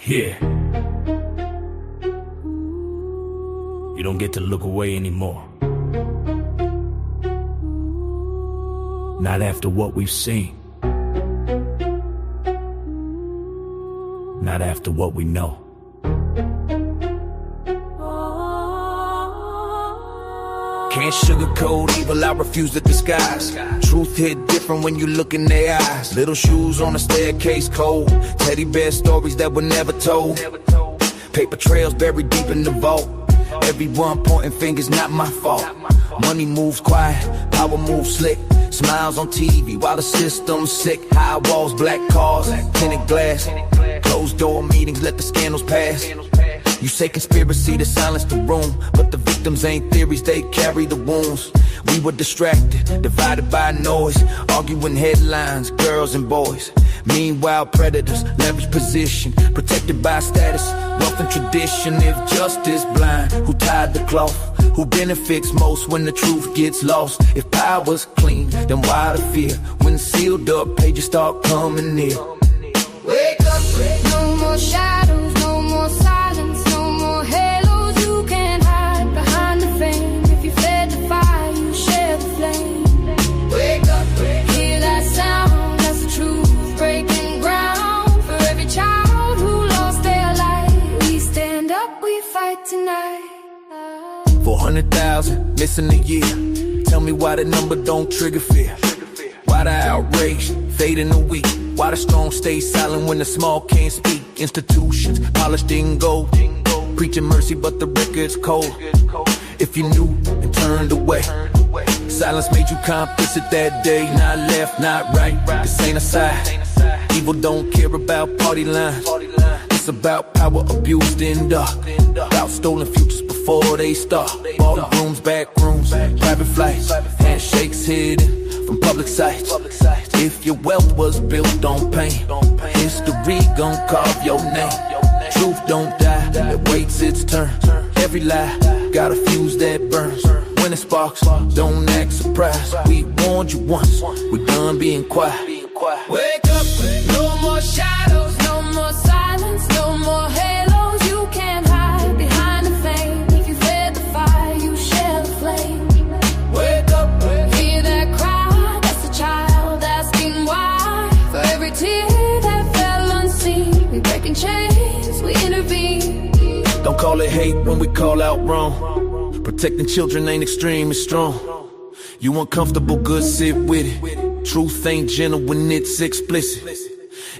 Yeah. You don't get to look away anymore. Not after what we've seen. Not after what we know. Can't sugarcoat evil, I refuse to disguise. Truth hit different when you look in their eyes. Little shoes on the staircase cold. Teddy bear stories that were never told. Paper trails buried deep in the vault. Everyone pointing fingers, not my fault. Money moves quiet, power moves slick. Smiles on TV while the system's sick. High walls, black cars, tinted glass. Closed door meetings, let the scandals pass. You say conspiracy to silence the room, but the victims ain't theories, they carry the wounds. We were distracted, divided by noise, arguing headlines, girls and boys. Meanwhile, predators leverage position, protected by status, wealth and tradition. If justice blind, who tied the cloth? Who benefits most when the truth gets lost? If power's clean, then why the fear? When sealed up pages start coming near. Wake up, no more shadows, no more silence, no more halos. You can't hide behind the fame. If you fed the fire, you share the flame. Wake up, hear that sound, that's the truth breaking ground. For every child who lost their life, we stand up, we fight tonight. 400,000 missing a year. Tell me why the number don't trigger fear. Why the outrage fade in a week? Why the strong stay silent when the small can't speak? Institutions polished in gold, preaching mercy but the record's cold. If you knew and turned away, silence made you complicit that day. Not left, not right, this ain't a side. Evil don't care about party lines. It's about power abused in dark, about stolen futures before they start. Ballrooms, back rooms, private flights, handshakes hidden from public sight. If your wealth was built on pain, history gon' carve your name. Truth don't die, it waits its turn. Every lie got a fuse that burns. When it sparks, don't act surprised. We warned you once, we're done being quiet. Wake up, no more shadows, no more silence, no more halos. You can't hide behind the fame. If you fed the fire, you share the flame. Wake up, hear that cry, that's a child asking why. For every tear that fell unseen, we breaking chains, we intervene. Don't call it hate when we call out wrong. Protecting children ain't extreme, it's strong. You uncomfortable, good, sit with it. Truth ain't gentle when it's explicit.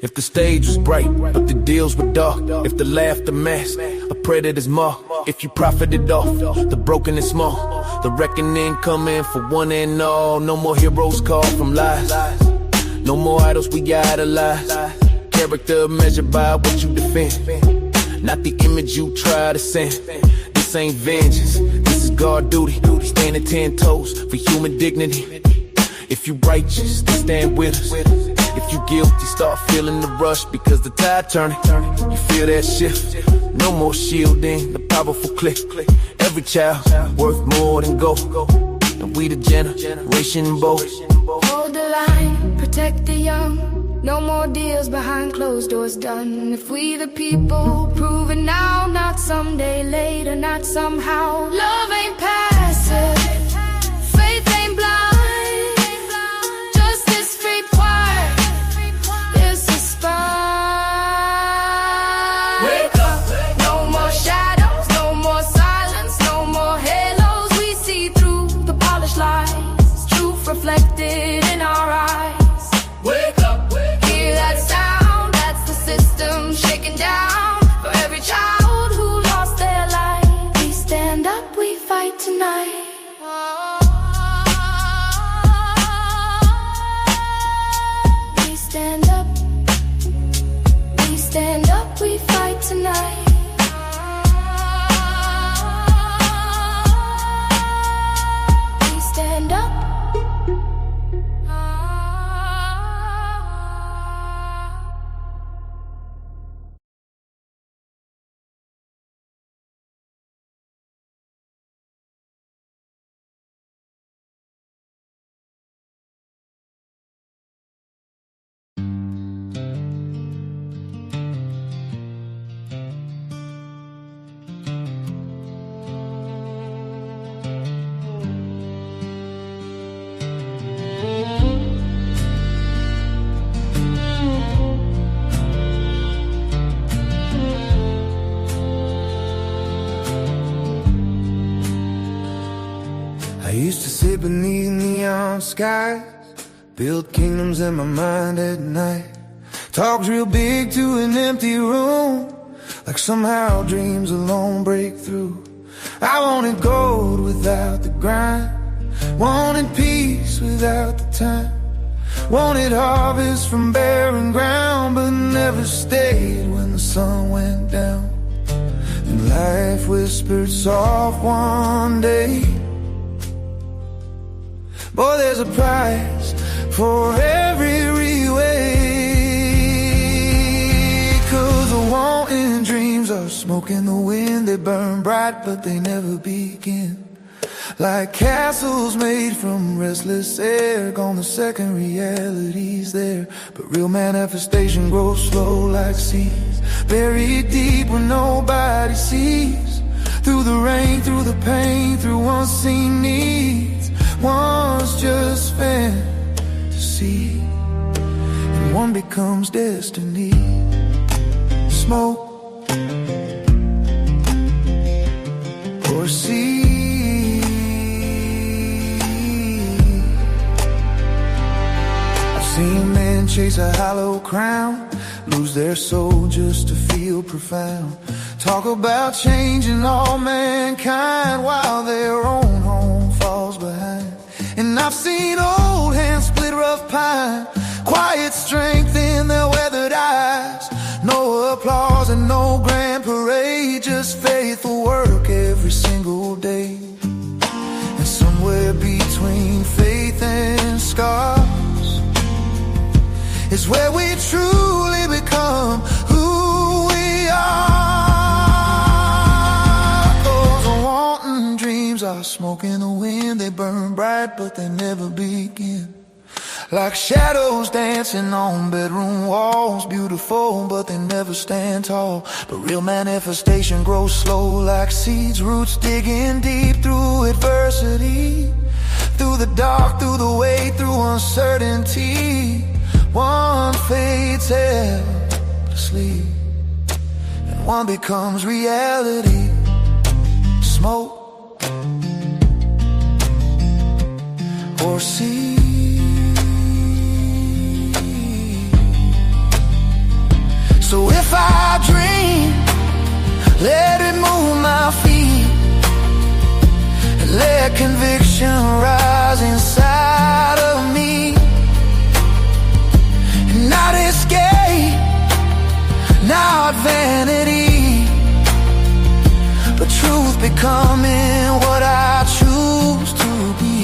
If the stage was bright, but the deals were dark. If the laughter masked a predator's mark. If you profited off the broken and small, the reckoning coming for one and all. No more heroes called from lies. No more idols we idolize. Character measured by what you defend, not the image you try to send. This ain't vengeance, this is guard duty. Standing 10 toes for human dignity. If you righteous, then stand with us. If you guilty, start feeling the rush, because the tide turning. You feel that shift. No more shielding, the powerful click. Every child worth more than gold, and we the generation bold. Hold the line, protect the young. No more deals behind closed doors done. If we the people, prove it now, not someday later, not somehow. Love ain't passive, faith ain't blind, justice required, there's a spark. Wake up, no more shadows, no more silence, no more halos. We see through the polished lies, truth reflected in our eyes. Wake up, hear that sound, that's the system shaking down. For every child who lost their life, we stand up, we fight tonight. We stand up, we stand up, we fight tonight. We stand up. I used to sit beneath neon skies, build kingdoms in my mind at night, talked real big to an empty room, like somehow dreams alone break through. I wanted gold without the grind, wanted peace without the time, wanted harvest from barren ground, but never stayed when the sun went down. And life whispered soft one day, boy, there's a price for every way. 'Cause the wanting dreams are smoke in the wind. They burn bright but they never begin. Like castles made from restless air, gone the second reality's there. But real manifestation grows slow like seeds, buried deep where nobody sees. Through the rain, through the pain, through unseen needs. One's just fantasy, and one becomes destiny. Smoke or seed. I've seen men chase a hollow crown, lose their soul just to feel profound. Talk about changing all mankind while their own home falls behind. And I've seen old hands split rough pine, quiet strength in their weathered eyes. No applause and no grand parade, just faithful work every single day. And somewhere between faith and scars is where we truly become who we are. 'Cause the wanting dreams are smoke in the wind. They burn bright but they never begin. Like shadows dancing on bedroom walls, beautiful but they never stand tall. But real manifestation grows slow like seeds, roots digging deep through adversity. Through the dark, through the way, through uncertainty. One fades helplessly, and one becomes reality. Smoke or seed. So if I dream, let it move my feet, and let conviction rise inside of me. And not escape, not vanity, but truth becoming what I choose to be.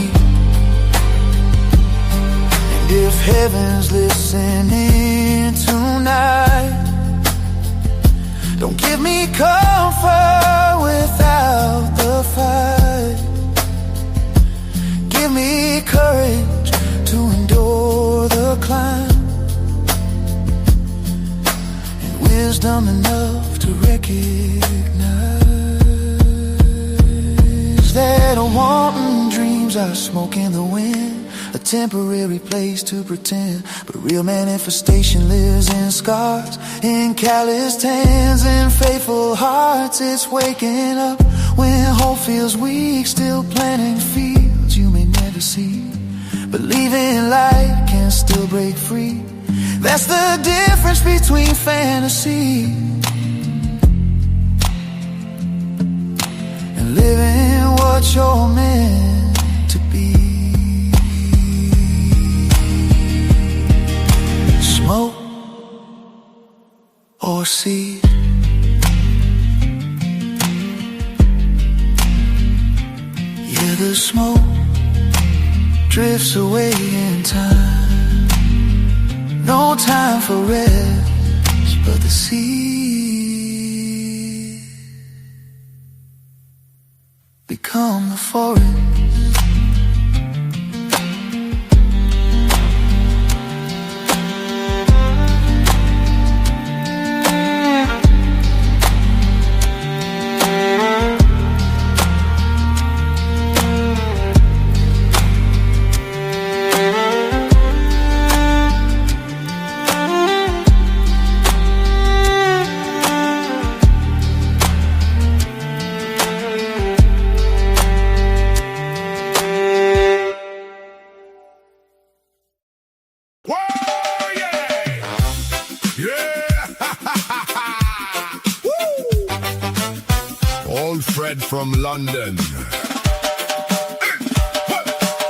And if heaven's listening tonight, don't give me comfort without the fight. Give me courage to endure the climb, and wisdom enough to recognize that wanting dreams are smoke in the wind, a temporary place to pretend. But real manifestation lives in scars, in calloused hands and faithful hearts. It's waking up when hope feels weak, still planting fields you may never see. Believing light can still break free. That's the difference between fantasy and living what you're meant to be. Smoke or seed. Yeah, the smoke drifts away in time. No time for rest, but the seed become the forest.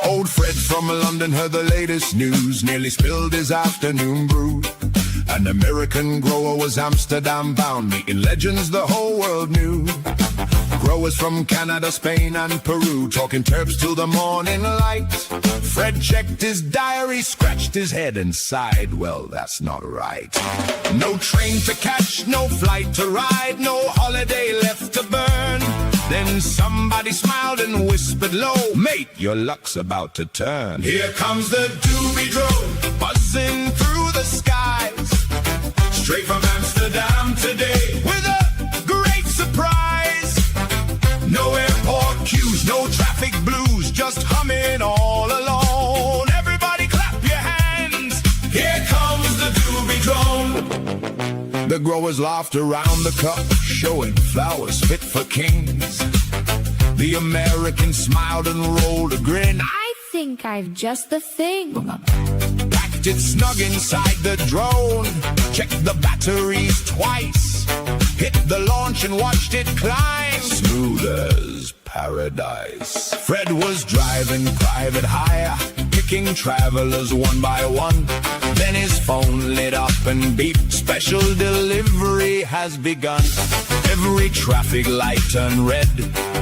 Old Fred from London heard the latest news, nearly spilled his afternoon brew. An American grower was Amsterdam bound, meeting legends the whole world knew. Growers from Canada, Spain and Peru, talking terps till the morning light. Fred checked his diary, scratched his head and sighed, well, that's not right. No train to catch, no flight to ride, no holiday left to burn. Then somebody smiled and whispered low, mate, your luck's about to turn. Here comes the doobie drone, buzzing through the skies, straight from Amsterdam today, with a great surprise. No airport queues, no traffic blues, just humming all alone. Everybody clap your hands, here comes the doobie drone. The growers laughed around the cup, showing flowers fit for kings. The American smiled and rolled a grin. I think I've just the thing. Packed it snug inside the drone, checked the batteries twice, hit the launch and watched it climb, smooth as paradise. Fred was driving private hire, picking travelers one by one. Then his phone lit up and beeped, special delivery has begun. Every traffic light turned red,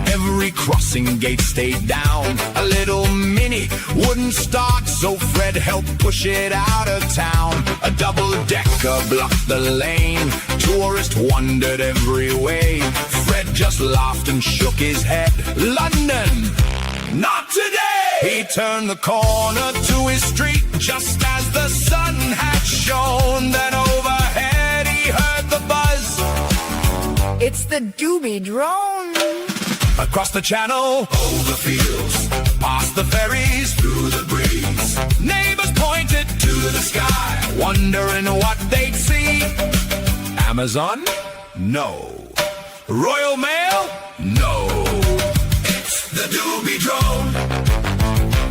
every crossing gate stayed down. A little Mini wouldn't start, so Fred helped push it out of town. A double-decker blocked the lane, tourists wondered every way. Fred just laughed and shook his head. London, not today! He turned the corner to his street just as the sun had shone. Then overhead he heard the buzz. It's the doobie drone. Across the channel, over fields, past the ferries, through the breeze. Neighbors pointed to the sky, wondering what they'd see. Amazon? No. Royal Mail? No. It's the doobie drone.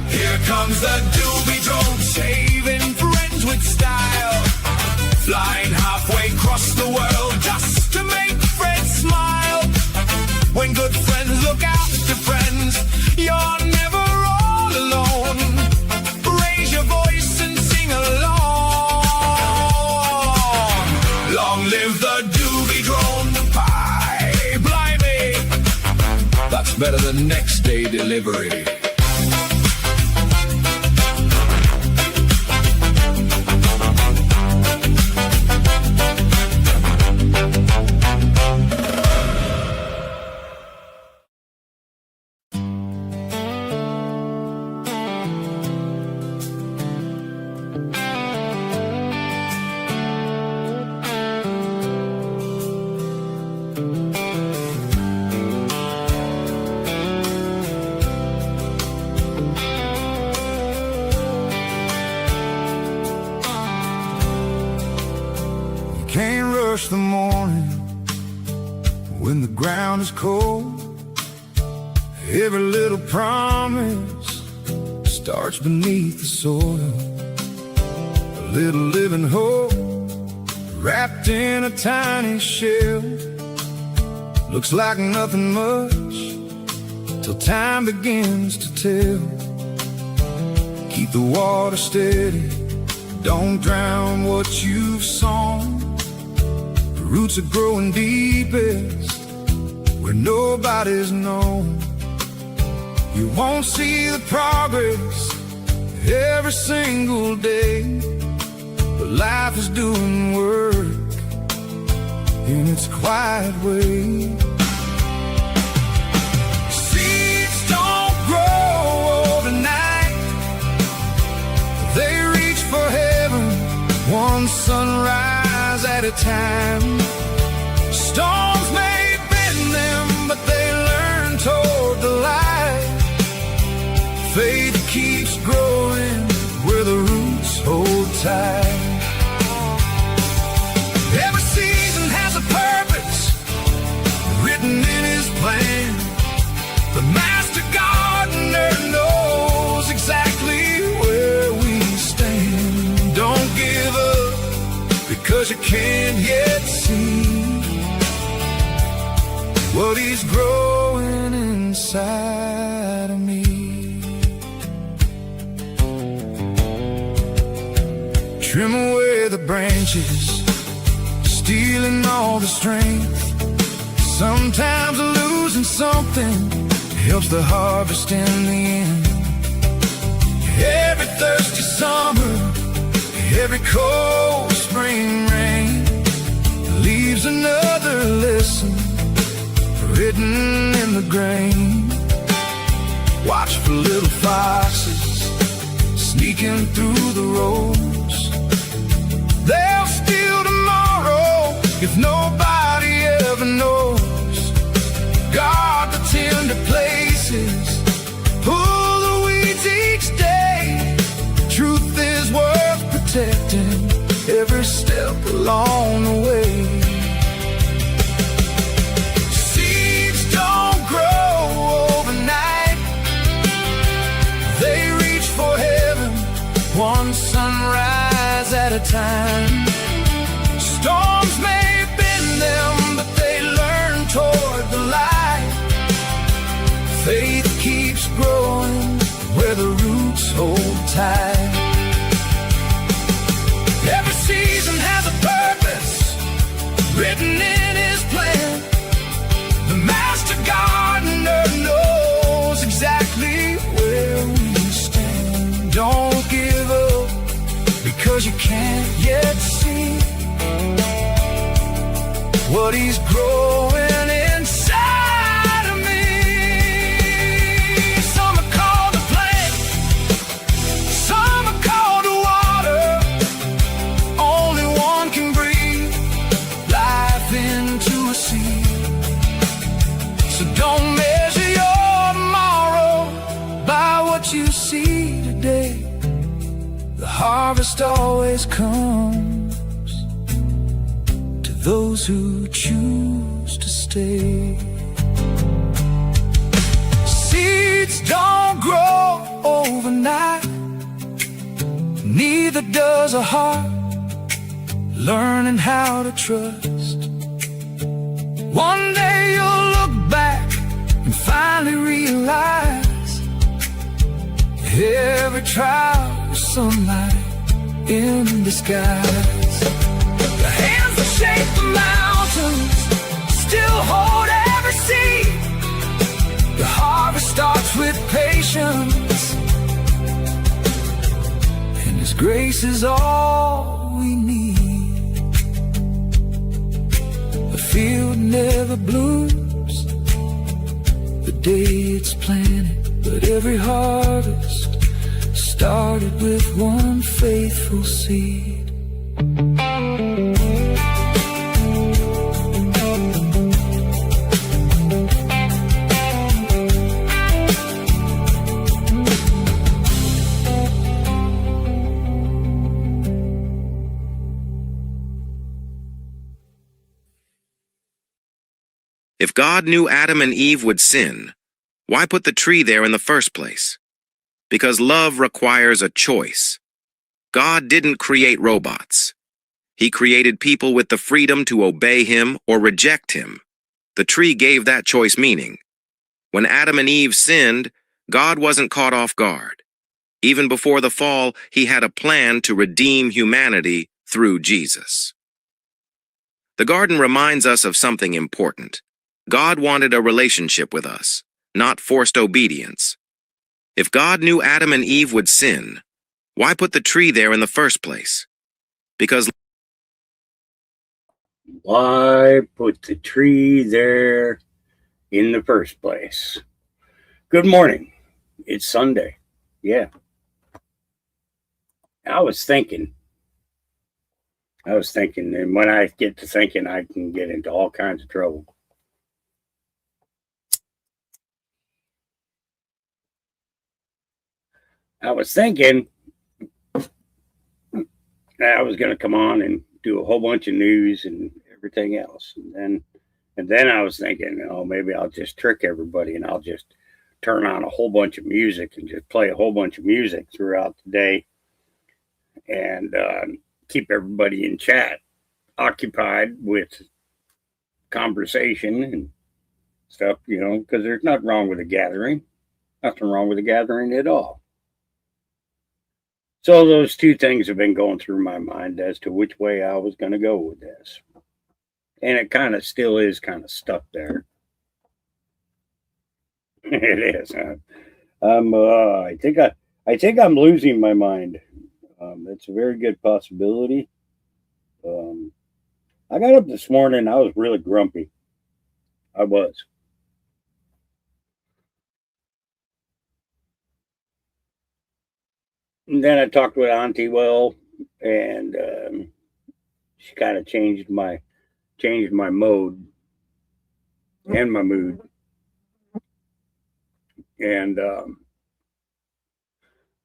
Here comes the doobie drone, saving friends with style. Flying halfway across the world just to make Fred smile. When good friends look out to friends, you're never all alone. Raise your voice and sing along. Long live the doobie drone. Bye, blimey, that's better than next day delivery. Can't rush the morning when the ground is cold. Every little promise starts beneath the soil. A little living hope wrapped in a tiny shell. Looks like nothing much till time begins to tell. Keep the water steady, don't drown what you've sown. Roots are growing deepest where nobody's known. You won't see the progress every single day, but life is doing work in its quiet way. Seeds don't grow overnight, they reach for heaven one sunrise at a time. Storms may bend them, but they learn toward the light. Faith keeps growing where the roots hold tight. Every season has a purpose written in his plan. The master gardener knows exactly where we stand. Don't give up because you can't yet see what he's growing inside. inside of me. Trim away the branches, stealing all the strength. Sometimes losing something helps the harvest in the end. Every thirsty summer, every cold spring rain leaves another lesson written in the grain. Watch for little foxes sneaking through the rows. They'll steal tomorrow if nobody ever knows. Guard the tender places, pull the weeds each day. Truth is worth protecting every step along the way. Seeds don't grow overnight. They reach for heaven one sunrise at a time. Storms may bend them, but they learn toward the light. Faith keeps growing where the roots hold tight. Every season has a purpose written in his plan. The master gardener knows exactly where we stand. Don't give up because you can't yet see what he's growing inside of me. Some are called to plant, some are called to water. Only one can breathe life into a seed. So don't measure your tomorrow by what you see today. The harvest always comes to those who choose to stay. Seeds don't grow overnight, neither does a heart learning how to trust. One day you'll look back and finally realize every trial was sunlight in disguise. The hands that shape the mountains still hold every seed. The harvest starts with patience, and His grace is all we need. A field never blooms the day it's planted, but every harvest started with one faithful seed. If God knew Adam and Eve would sin, why put the tree there in the first place? Because love requires a choice. God didn't create robots. He created people with the freedom to obey Him or reject Him. The tree gave that choice meaning. When Adam and Eve sinned, God wasn't caught off guard. Even before the fall, He had a plan to redeem humanity through Jesus. The garden reminds us of something important. God wanted a relationship with us, not forced obedience. If God knew Adam and Eve would sin, why put the tree there in the first place? Because why put the tree there in the first place? Good morning. It's Sunday. Yeah. I was thinking, and when I get to thinking, I can get into all kinds of trouble. I was thinking I was going to come on and do a whole bunch of news and everything else. And then I was thinking, oh, maybe I'll just trick everybody and I'll just turn on a whole bunch of music and just play a whole bunch of music throughout the day and keep everybody in chat occupied with conversation and stuff, because there's nothing wrong with a gathering. Nothing wrong with a gathering at all. So those two things have been going through my mind as to which way I was going to go with this. And it kind of still is kind of stuck there. It is. I think I'm losing my mind. It's a very good possibility. I got up this morning. I was really grumpy. I was. And then I talked with Auntie Will, and she kind of changed my mode and my mood. And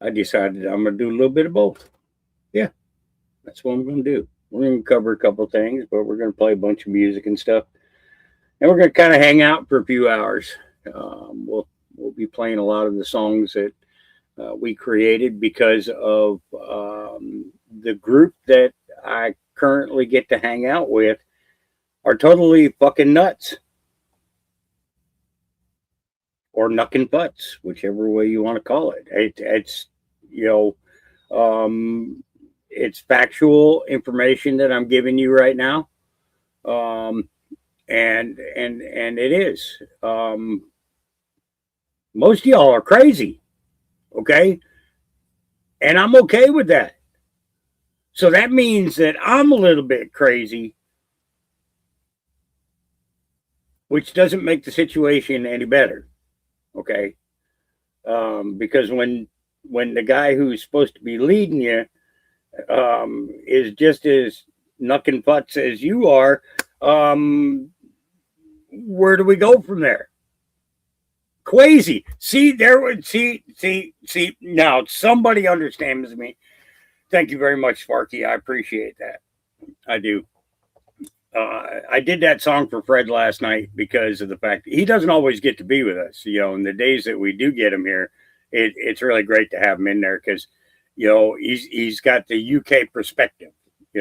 I decided I'm going to do a little bit of both. Yeah, that's what I'm going to do. We're going to cover a couple of things, but we're going to play a bunch of music and stuff. And we're going to kind of hang out for a few hours. We'll be playing a lot of the songs that we created because of the group that I currently get to hang out with are totally fucking nuts. Or knuckin' butts, whichever way you want to call it. It's it's factual information that I'm giving you right now, and it is. Most of y'all are crazy, okay, and I'm okay with that. So that means that I'm a little bit crazy, which doesn't make the situation any better. Okay, because when the guy who's supposed to be leading you is just as knuckin' butts as you are, where do we go from there? Crazy. See, there would see. Now somebody understands me. Thank you very much, Sparky. I appreciate that. I do. I did that song for Fred last night because of the fact that he doesn't always get to be with us. And the days that we do get him here, it's really great to have him in there because, he's got the UK perspective. He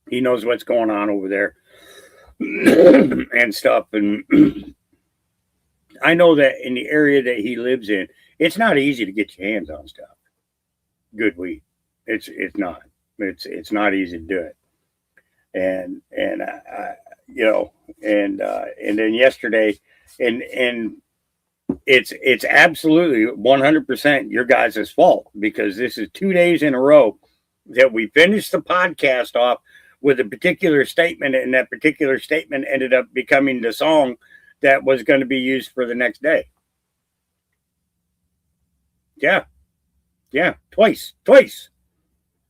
knows what's going on over there and stuff. And I know that in the area that he lives in, it's not easy to get your hands on stuff. Good weed. It's not. It's not easy to do it. And then yesterday, and it's absolutely 100% your guys' fault because this is 2 days in a row that we finished the podcast off with a particular statement, and that particular statement ended up becoming the song that was going to be used for the next day. Yeah, twice.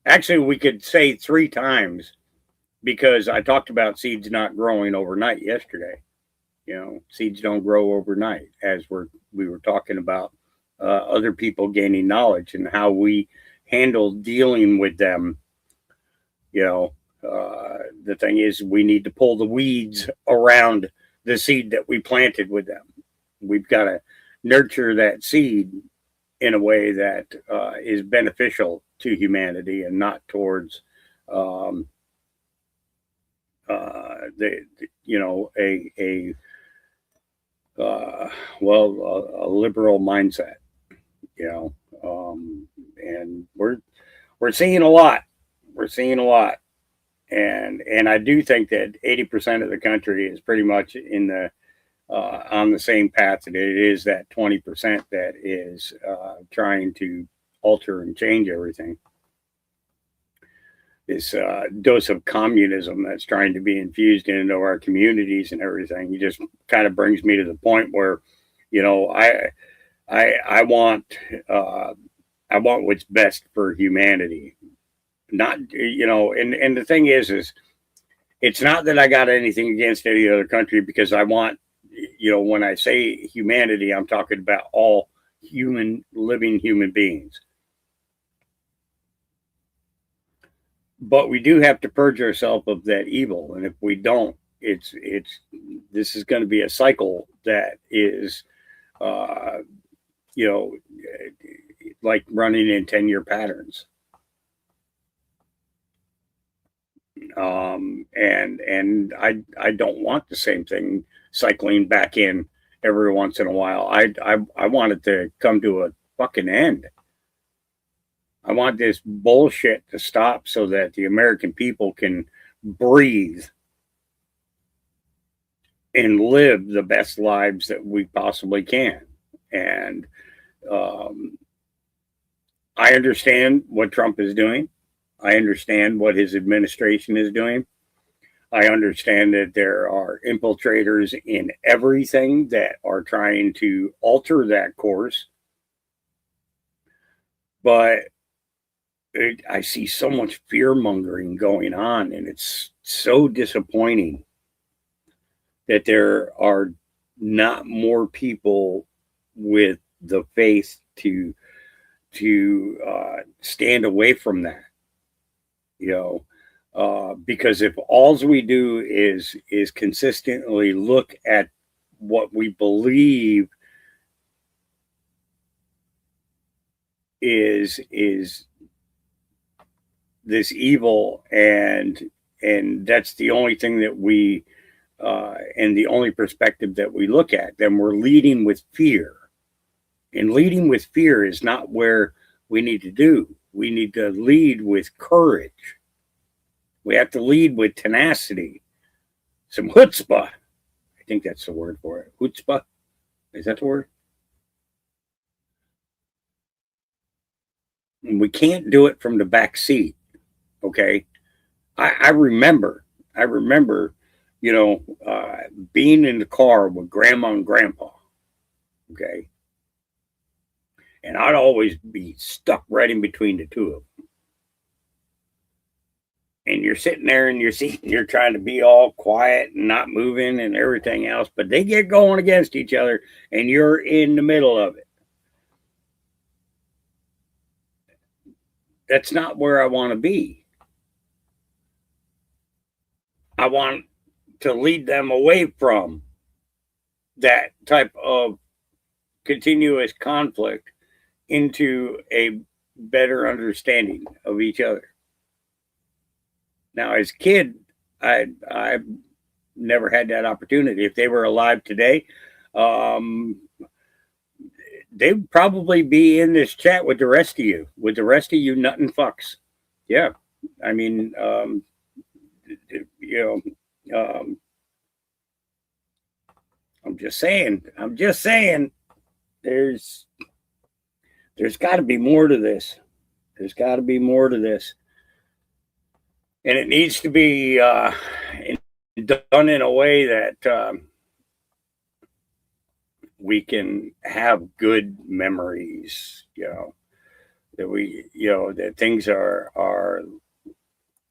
Actually, we could say 3 times. Because I talked about seeds not growing overnight yesterday. Seeds don't grow overnight, as we were talking about other people gaining knowledge and how we handle dealing with them. The thing is, we need to pull the weeds around the seed that we planted with them. We've got to nurture that seed in a way that is beneficial to humanity and not towards a liberal mindset, and we're seeing a lot. And I do think that 80% of the country is pretty much in the on the same path that it is that 20% that is trying to alter and change everything. This dose of communism that's trying to be infused into our communities and everything. It just kind of brings me to the point where, I want what's best for humanity. Not, and the thing is it's not that I got anything against any other country, because I want, when I say humanity, I'm talking about all living human beings. But we do have to purge ourselves of that evil, and if we don't, this is going to be a cycle that is, like running in 10-year patterns. And I don't want the same thing cycling back in every once in a while. I want it to come to a fucking end. I want this bullshit to stop so that the American people can breathe and live the best lives that we possibly can. And I understand what Trump is doing. I understand what his administration is doing. I understand that there are infiltrators in everything that are trying to alter that course. But I see so much fear mongering going on, and it's so disappointing that there are not more people with the faith to stand away from that, because if all we do is consistently look at what we believe is this evil, and that's the only thing that we and the only perspective that we look at, then we're leading with fear. And leading with fear is not where we need to do. We need to lead with courage. We have to lead with tenacity, some chutzpah. I think that's the word for it. Chutzpah? Is that the word? And we can't do it from the back seat. Okay. I remember, being in the car with grandma and grandpa. Okay. And I'd always be stuck right in between the two of them. And you're sitting there in your seat and you're trying to be all quiet and not moving and everything else, but they get going against each other and you're in the middle of it. That's not where I want to be. I want to lead them away from that type of continuous conflict into a better understanding of each other. Now, as a kid, I never had that opportunity. If they were alive today, they'd probably be in this chat with the rest of you, nuttin' fucks. Yeah, I mean, I'm just saying. There's got to be more to this. And it needs to be done in a way that we can have good memories, that things are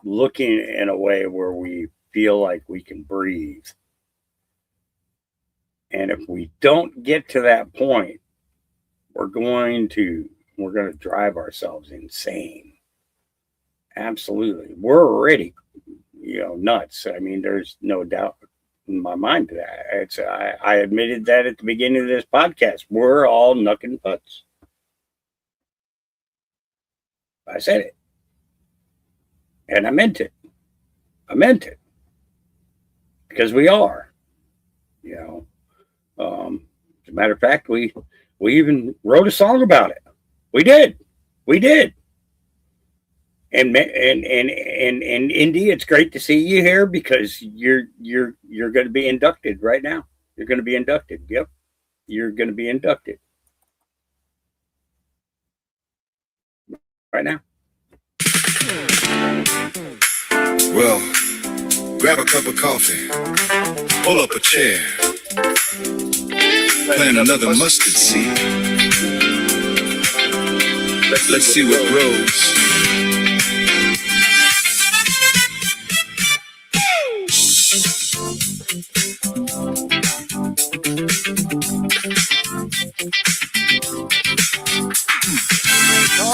looking in a way where we feel like we can breathe. And if we don't get to that point, we're going to drive ourselves insane. Absolutely. We're already, nuts. I mean, there's no doubt in my mind to that. I admitted that at the beginning of this podcast. We're all knuckin' butts. I said it. And I meant it. Because we are. As a matter of fact, we even wrote a song about it. We did. And Indy, it's great to see you here because you're going to be inducted right now. You're going to be inducted. Yep, you're going to be inducted right now. Well, grab a cup of coffee, pull up a chair, plant another mustard seed. Let's see what grows.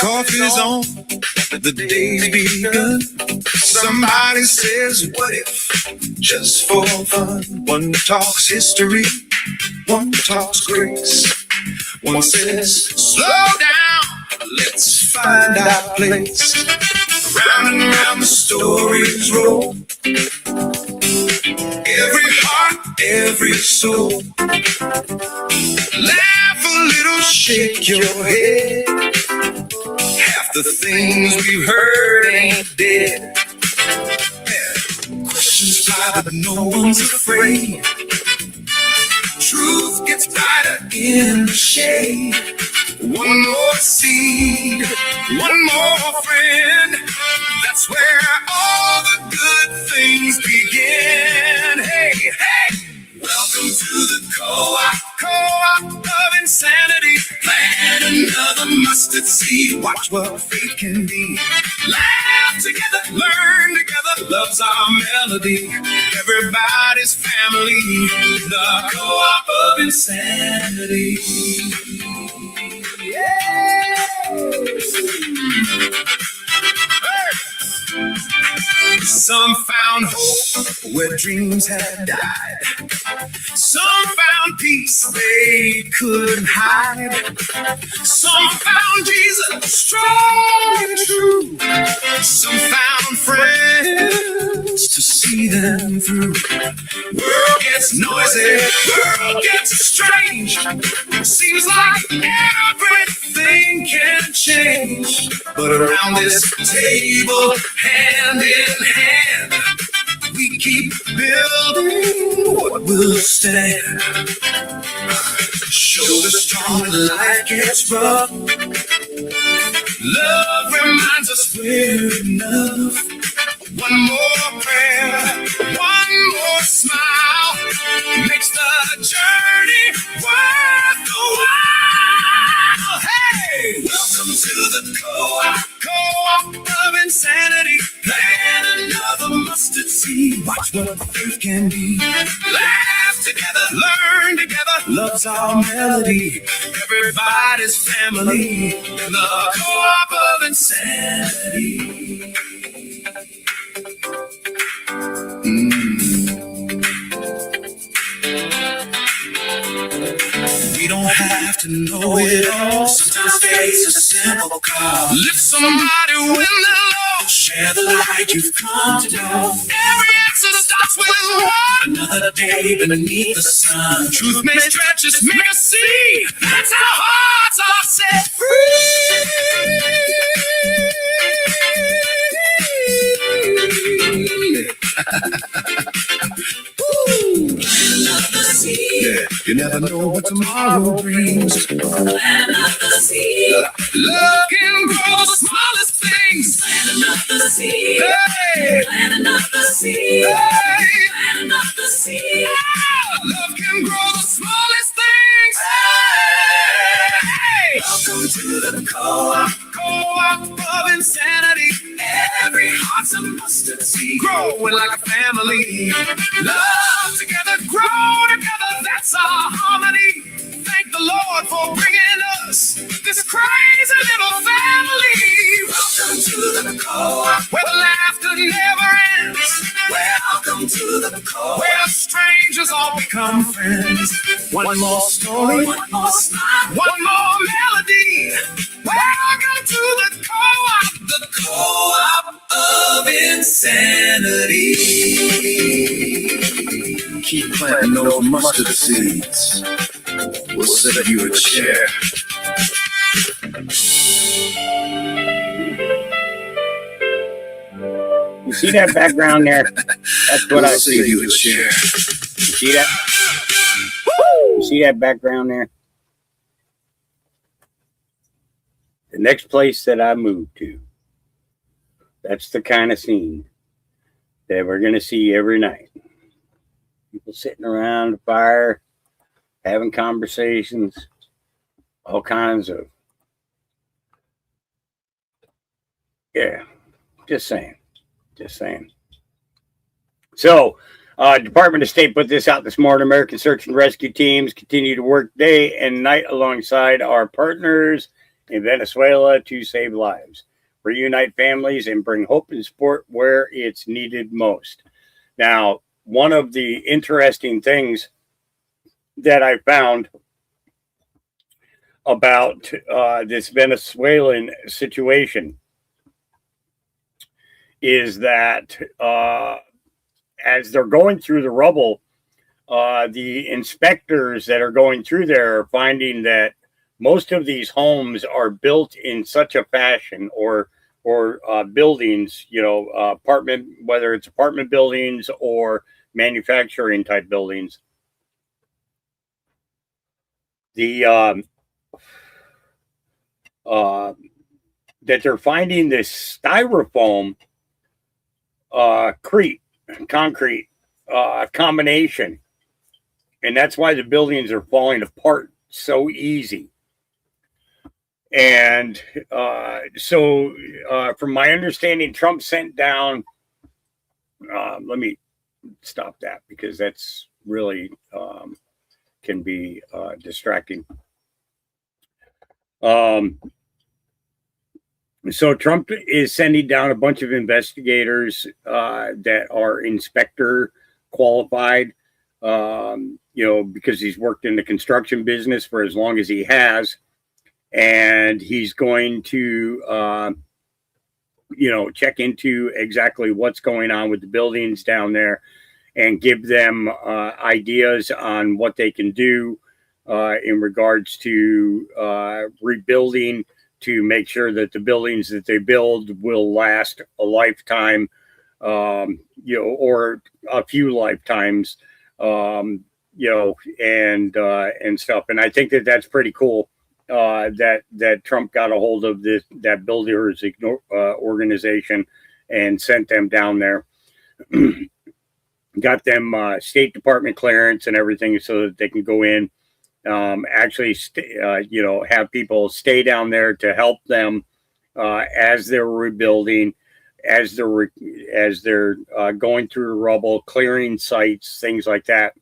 Coffee's on, the day's begun. Somebody says, what if, just for fun? One talks history, one talks grace. One says, slow down, let's find our place. Round and round the stories roll. Every heart, every soul. Laugh a little, shake your head. Half the things we've heard ain't dead. Questions fly, but no one's afraid. Truth gets brighter in the shade. One more seed, one more friend. That's where all the good things begin. Hey, hey! Welcome to the co-op of insanity. Plant another mustard seed. Watch what faith can be. Laugh together, learn together. Love's our melody. Everybody's family. The co-op of insanity. Yeah. Some found hope where dreams had died. Some found peace they couldn't hide. Some found Jesus strong and true. Some found friends to see them through. World gets noisy, world gets strange. Seems like everything can change. But around this table, hand in hand, we keep building what will stand. Shoulder strong when life gets rough. Love reminds us we're enough. One more prayer, one more smile makes the journey worth the while. Hey, welcome to the co-op of insanity. Plant another mustard seed. Watch what faith can be. Laugh together, learn together. Love's our melody. Everybody's family. The co-op of insanity. We don't have to know it all. Sometimes faith's a simple call. Lift somebody when they're low. Share the light you've come to know. Every answer starts with one. Another day beneath the sun. Truth may stretch us, make us see. That's how hearts are set free. Yeah, you never know what tomorrow brings. Plant another seed. Love can grow the smallest things. Plant another seed. Hey. Plant another seed. Hey. Plant another seed. Love can grow the smallest things. Hey. Welcome to the co-op of insanity. Every heart's a mustard seed. Growing like a family. Love together, grow together. That's our harmony. Thank the Lord for bringing us this crazy little family. Welcome to the co-op where the laughter never ends. Welcome to the co-op where strangers all become friends. One more story, one more smile, one more melody. Welcome to the co-op of insanity. Keep planting those mustard seeds. We'll set you a chair. You see that background there? That's what I see. You a chair. You see that? You see that background there? The next place that I move to, that's the kind of scene that we're going to see every night. People sitting around the fire, having conversations, all kinds of, yeah, just saying. So, Department of State put this out this morning. American search and rescue teams continue to work day and night alongside our partners in Venezuela to save lives, reunite families, and bring hope and support where it's needed most. Now, one of the interesting things that I found about this Venezuelan situation is that as they're going through the rubble the inspectors that are going through there are finding that most of these homes are built in such a fashion, or buildings, whether it's apartment buildings or manufacturing type buildings. The that they're finding this styrofoam concrete combination, and that's why the buildings are falling apart so easy. And from my understanding, Trump sent down. Let me stop that, because that's really can be distracting. So Trump is sending down a bunch of investigators that are inspector qualified, because he's worked in the construction business for as long as he has. And he's going to, check into exactly what's going on with the buildings down there and give them ideas on what they can do in regards to rebuilding, to make sure that the buildings that they build will last a lifetime, or a few lifetimes, and stuff. And I think that that's pretty cool. That Trump got a hold of that builders organization and sent them down there, got them State Department clearance and everything, so that they can go in, actually, have people stay down there to help them as they're rebuilding, as they're going through rubble, clearing sites, things like that,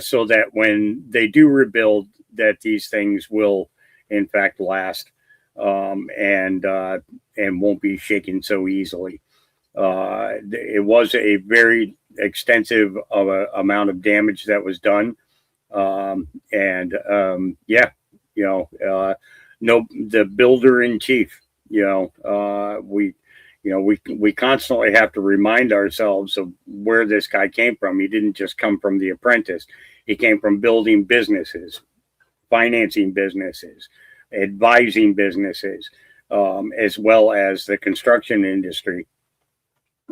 so that when they do rebuild, that these things will in fact last, and won't be shaken so easily. It was a very extensive amount of damage that was done, no, the builder in chief, we constantly have to remind ourselves of where this guy came from. He didn't just come from The Apprentice. He came from building businesses, financing businesses, advising businesses, as well as the construction industry,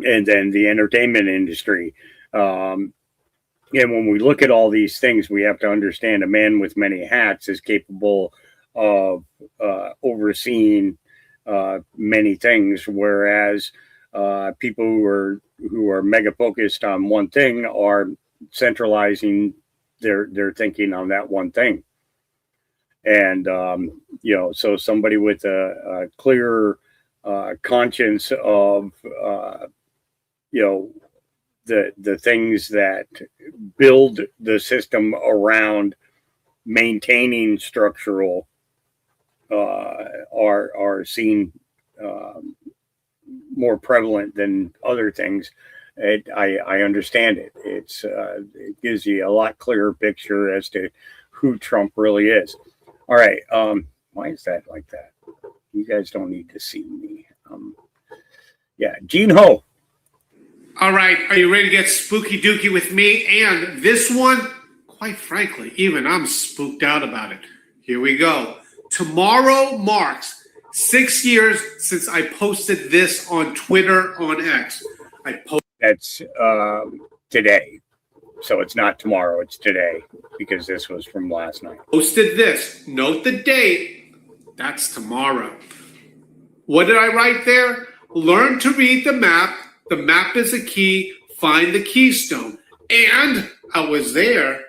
and then the entertainment industry. And when we look at all these things, we have to understand a man with many hats is capable of overseeing many things, whereas people who are mega focused on one thing are centralizing their thinking on that one thing. And so somebody with a clear conscience of the things that build the system around maintaining structural are seen more prevalent than other things. I understand it. It gives you a lot clearer picture as to who Trump really is. All right. Why is that like that? You guys don't need to see me. Gene Ho. All right. Are you ready to get spooky dooky with me? And this one, quite frankly, even I'm spooked out about it. Here we go. Tomorrow marks 6 years since I posted this on Twitter, on X. That's today. So it's not tomorrow, it's today, because this was from last night. Posted this. Note the date. That's tomorrow. What did I write there? Learn to read the map. The map is a key. Find the keystone. And I was there,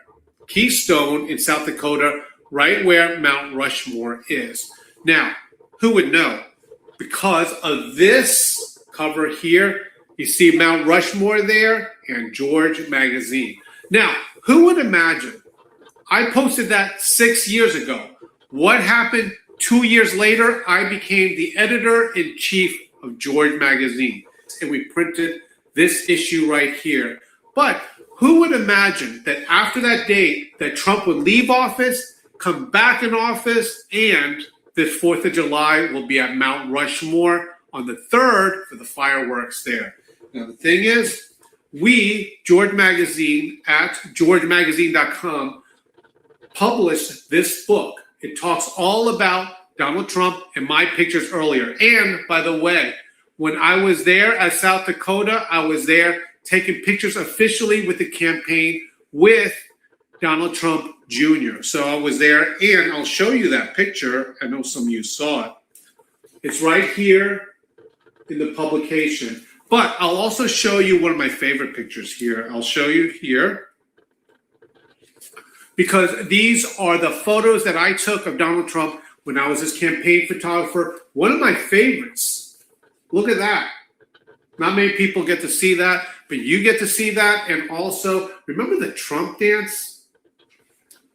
Keystone in South Dakota, right where Mount Rushmore is. Now, who would know? Because of this cover here, you see Mount Rushmore there and George Magazine. Now, who would imagine? I posted that 6 years ago. What happened 2 years later? I became the editor-in-chief of George Magazine. And we printed this issue right here. But who would imagine that after that date that Trump would leave office, come back in office, and the 4th of July will be at Mount Rushmore on the 3rd for the fireworks there. Now, the thing is, we, George Magazine at georgemagazine.com, published this book. It talks all about Donald Trump and my pictures earlier. And by the way, when I was there at South Dakota, I was there taking pictures officially with the campaign with Donald Trump Jr. So I was there, and I'll show you that picture. I know some of you saw it. It's right here in the publication. But I'll also show you one of my favorite pictures here. I'll show you here, because these are the photos that I took of Donald Trump when I was his campaign photographer. One of my favorites. Look at that. Not many people get to see that, but you get to see that. And also, remember the Trump dance?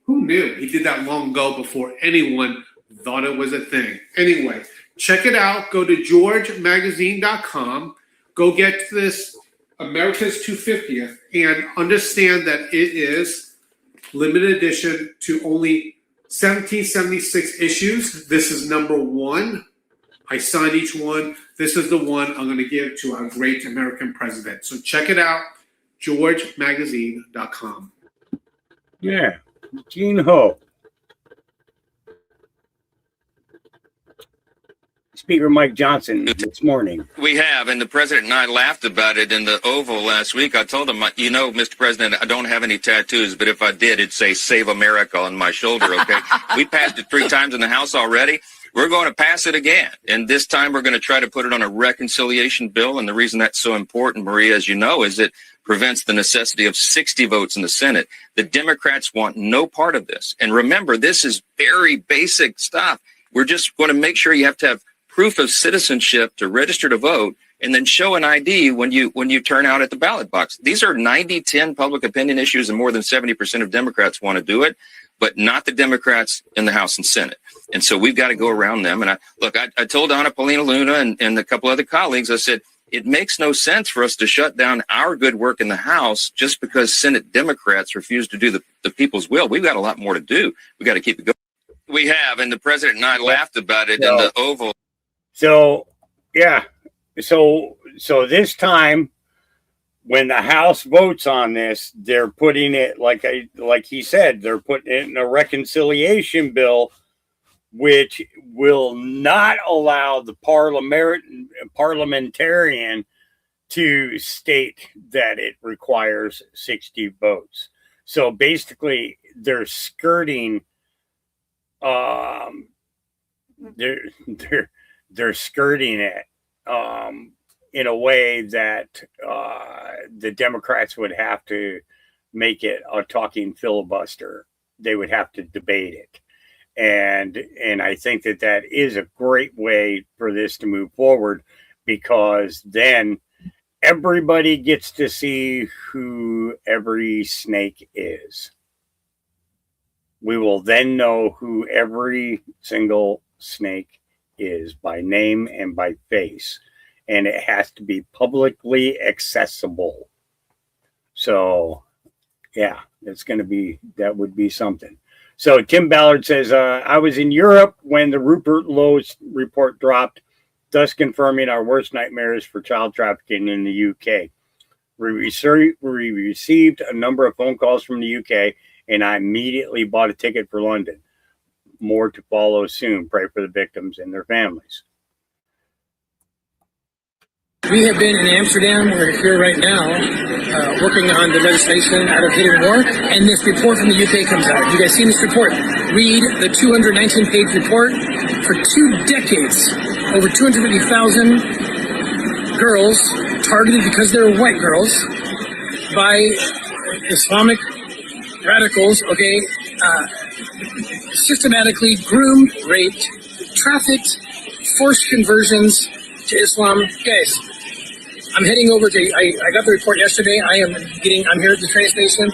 Who knew? He did that long ago before anyone thought it was a thing. Anyway, check it out. Go to georgemagazine.com. Go get this America's 250th and understand that it is limited edition to only 1776 issues. This is number one. I signed each one. This is the one I'm going to give to our great American president. So check it out, georgemagazine.com. Yeah, Gene Ho. Speaker Mike Johnson this morning. We have, and the president and I laughed about it in the Oval last week. I told him, you know, Mr. President, I don't have any tattoos, but if I did, it'd say Save America on my shoulder, okay? We passed it 3 times in the House already. We're going to pass it again, and this time we're going to try to put it on a reconciliation bill, and the reason that's so important, Maria, as you know, is it prevents the necessity of 60 votes in the Senate. The Democrats want no part of this. And remember, this is very basic stuff. We're just going to make sure you have to have proof of citizenship to register to vote, and then show an ID when you turn out at the ballot box. These are 90-10 public opinion issues, and more than 70% of Democrats want to do it, but not the Democrats in the House and Senate. And so we've got to go around them. And I told Anna Paulina Luna and a couple other colleagues, I said, it makes no sense for us to shut down our good work in the House just because Senate Democrats refuse to do the people's will. We've got a lot more to do. We've got to keep it going. We have, and the president and I laughed about it in the Oval. So, yeah. So this time, when the House votes on this, they're putting it, like he said, they're putting it in a reconciliation bill, which will not allow the parliamentarian to state that it requires 60 votes. So basically, they're skirting. They're skirting it in a way that the Democrats would have to make it a talking filibuster. They would have to debate it. And I think that is a great way for this to move forward, because then everybody gets to see who every snake is. We will then know who every single snake is by name and by face. And it has to be publicly accessible. So, yeah, that would be something. So Tim Ballard says, I was in Europe when the Rupert Lowe report dropped, thus confirming our worst nightmares for child trafficking in the UK. We received a number of phone calls from the UK, and I immediately bought a ticket for London. More to follow soon. Pray for the victims and their families. We have been in Amsterdam. We're here right now working on the legislation out of Hidden War, and this report from the UK comes out. You guys seen this report? Read the 219-page report. For 2 decades, over 250,000 girls targeted because they're white girls by Islamic radicals, okay, systematically groomed, raped, trafficked, forced conversions to Islam. Guys, I'm heading over to, I got the report yesterday. I'm here at the train station.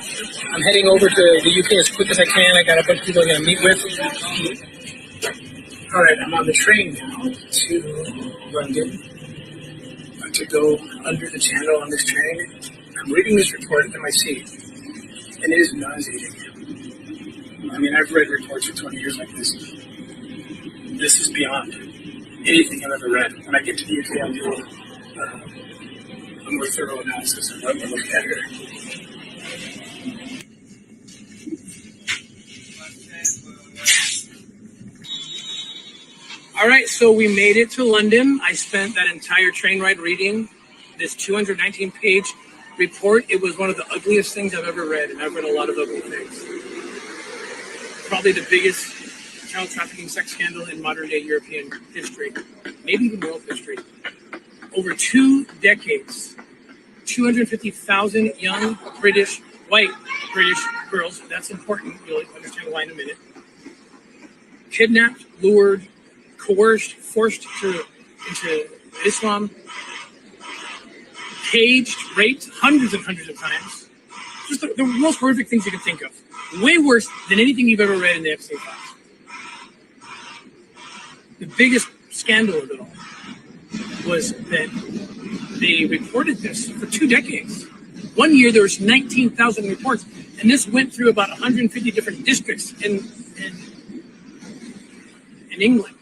I'm heading over to the UK as quick as I can. I got a bunch of people I'm going to meet with. All right, I'm on the train now to London to go under the channel on this train. I'm reading this report in my seat, and it is nauseating. I mean, I've read reports for 20 years like this. This is beyond anything I've ever read. When I get to the UK, I'll do a more thorough analysis of what we're looking at here. All right, so we made it to London. I spent that entire train ride reading this 219-page report. It was one of the ugliest things I've ever read, and I've read a lot of ugly things. Probably the biggest child trafficking sex scandal in modern-day European history, maybe even world history. Over 2 decades, 250,000 young white British girls, that's important, you'll understand why in a minute, kidnapped, lured, coerced, forced into Islam, caged, raped hundreds of times. Just the most horrific things you can think of. Way worse than anything you've ever read in the Epstein files. The biggest scandal of it all was that they reported this for 2 decades. 1 year there was 19,000 reports, and this went through about 150 different districts in England.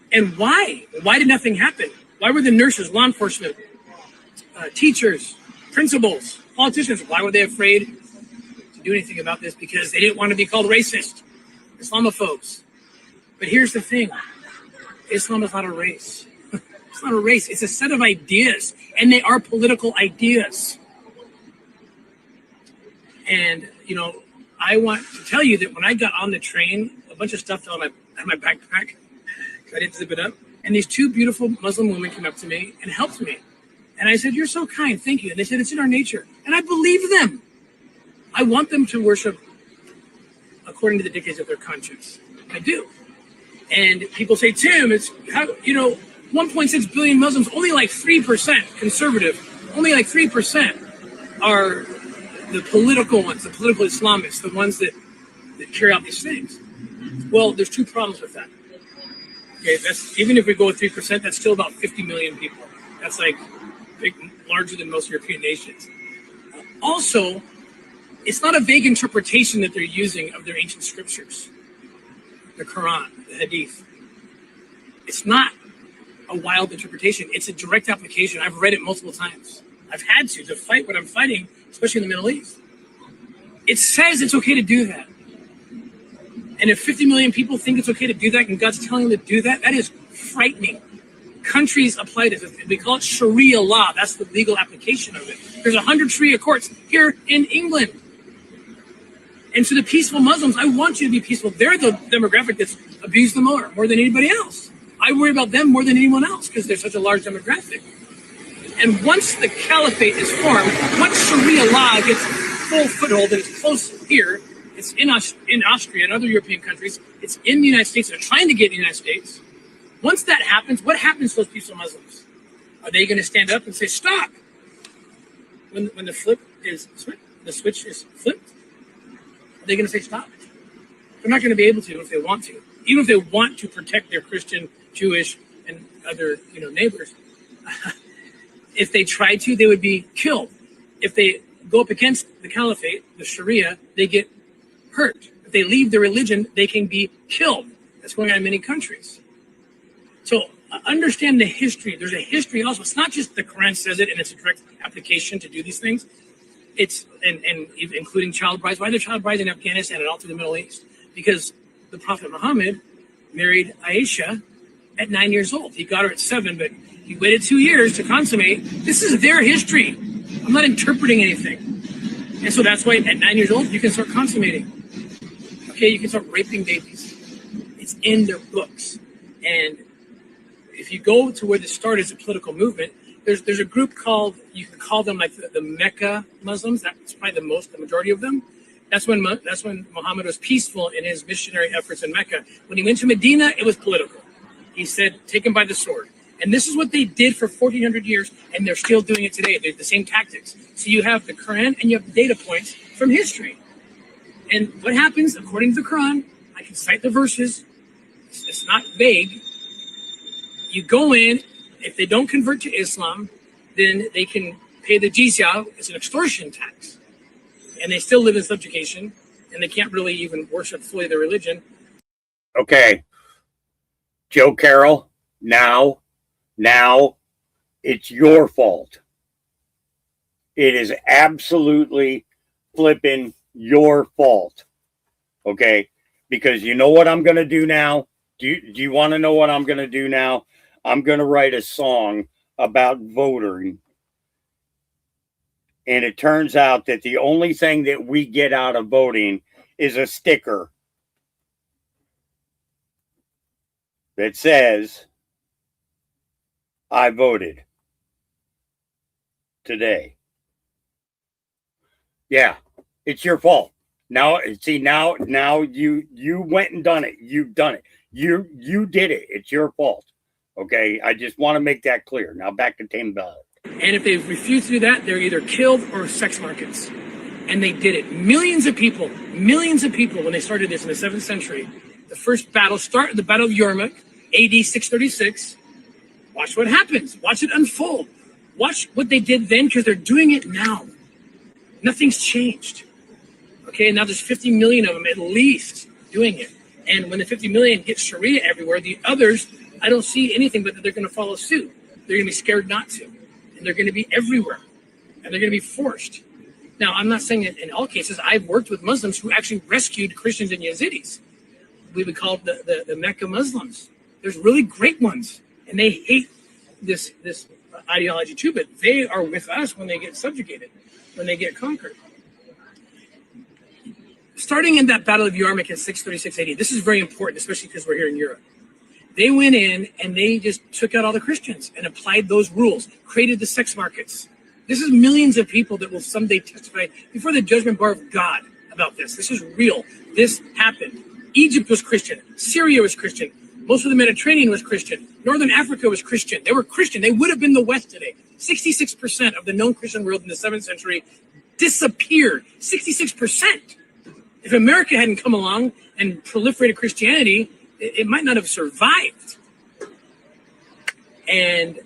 And why? Why did nothing happen? Why were the nurses, law enforcement, teachers, principals, politicians, why were they afraid to do anything about this? Because they didn't want to be called racist, Islamophobes. But here's the thing. Islam is not a race. It's not a race. It's a set of ideas, and they are political ideas. And, I want to tell you that when I got on the train, a bunch of stuff fell on my backpack. I didn't zip it up. And these 2 beautiful Muslim women came up to me and helped me. And I said, "You're so kind, thank you." And they said, "It's in our nature." And I believe them. I want them to worship according to the dictates of their conscience. I do. And people say, "Tim, it's 1.6 billion Muslims, only like 3% conservative, only like 3% are the political ones, the political Islamists, the ones that carry out these things." Well, there's 2 problems with that. Okay, that's even if we go with 3%, that's still about 50 million people. That's like larger than most European nations. Also, it's not a vague interpretation that they're using of their ancient scriptures, the Quran, the Hadith. It's not a wild interpretation. It's a direct application. I've read it multiple times. I've had to fight what I'm fighting, especially in the Middle East. It says it's okay to do that. And if 50 million people think it's okay to do that and God's telling them to do that, that is frightening. Countries apply this. We call it Sharia law. That's the legal application of it. There's 100 Sharia courts here in England. And to the peaceful Muslims, I want you to be peaceful. They're the demographic that's abused the more than anybody else. I worry about them more than anyone else because they're such a large demographic. And once the caliphate is formed, once Sharia law gets full foothold and it's close here, it's in Austria and other European countries, it's in the United States, they're trying to get in the United States. Once that happens, what happens to those peaceful Muslims? Are they going to stand up and say, "Stop"? When the switch is flipped, are they going to say stop? They're not going to be able to if they want to. Even if they want to protect their Christian, Jewish, and other neighbors. If they tried to, they would be killed. If they go up against the caliphate, the Sharia, they get hurt. If they leave their religion, they can be killed. That's going on in many countries. So understand the history. There's a history also. It's not just the Quran says it and it's a direct application to do these things. It's and including child brides. Why are there child brides in Afghanistan and all through the Middle East? Because the Prophet Muhammad married Aisha at 9 years old. He got her at 7, but he waited 2 years to consummate. This is their history. I'm not interpreting anything. And so that's why at 9 years old, you can start consummating. Okay, you can start raping babies. It's in their books. And if you go to where this started as a political movement, there's a group called, you can call them like the Mecca Muslims. That's probably the majority of them. That's when Muhammad was peaceful in his missionary efforts in Mecca. When he went to Medina, it was political. He said, "Take him by the sword." And this is what they did for 1,400 years, and they're still doing it today. They're the same tactics. So you have the Quran and you have data points from history. And what happens, according to the Quran, I can cite the verses. It's not vague. You go in, if they don't convert to Islam, then they can pay the jizya. It's an extortion tax. And they still live in subjugation, and they can't really even worship fully their religion. Okay. Joe Carroll, now it's your fault. It is absolutely flipping your fault. Okay? Because you know what I'm going to do now? Do you want to know what I'm going to do now? I'm going to write a song about voting. And it turns out that the only thing that we get out of voting is a sticker that says, I voted today. Yeah, it's your fault. Now, see, now you went and done it. You've done it. You did it. It's your fault. Okay, I just want to make that clear. Now back to Tame Ballot. And if they refuse to do that, they're either killed or sex markets. And they did it. Millions of people, when they started this in the 7th century, the first battle started, the Battle of Yarmouk, AD 636. Watch what happens. Watch it unfold. Watch what they did then, because they're doing it now. Nothing's changed. Okay, now there's 50 million of them at least doing it. And when the 50 million get Sharia everywhere, the others, I don't see anything but that they're going to follow suit. They're going to be scared not to. And they're going to be everywhere. And they're going to be forced. Now, I'm not saying that in all cases. I've worked with Muslims who actually rescued Christians and Yazidis. We would call it the Mecca Muslims. There's really great ones. And they hate this ideology too, but they are with us when they get subjugated, when they get conquered. Starting in that Battle of Yarmouk in 636 AD, this is very important, especially because we're here in Europe. They went in and they just took out all the Christians and applied those rules, created the sex markets. This is millions of people that will someday testify before the judgment bar of God about this. This is real. This happened. Egypt was Christian. Syria was Christian. Most of the Mediterranean was Christian. Northern Africa was Christian. They were Christian. They would have been the West today. 66% of the known Christian world in the 7th century disappeared. 66%. If America hadn't come along and proliferated Christianity, it might not have survived. And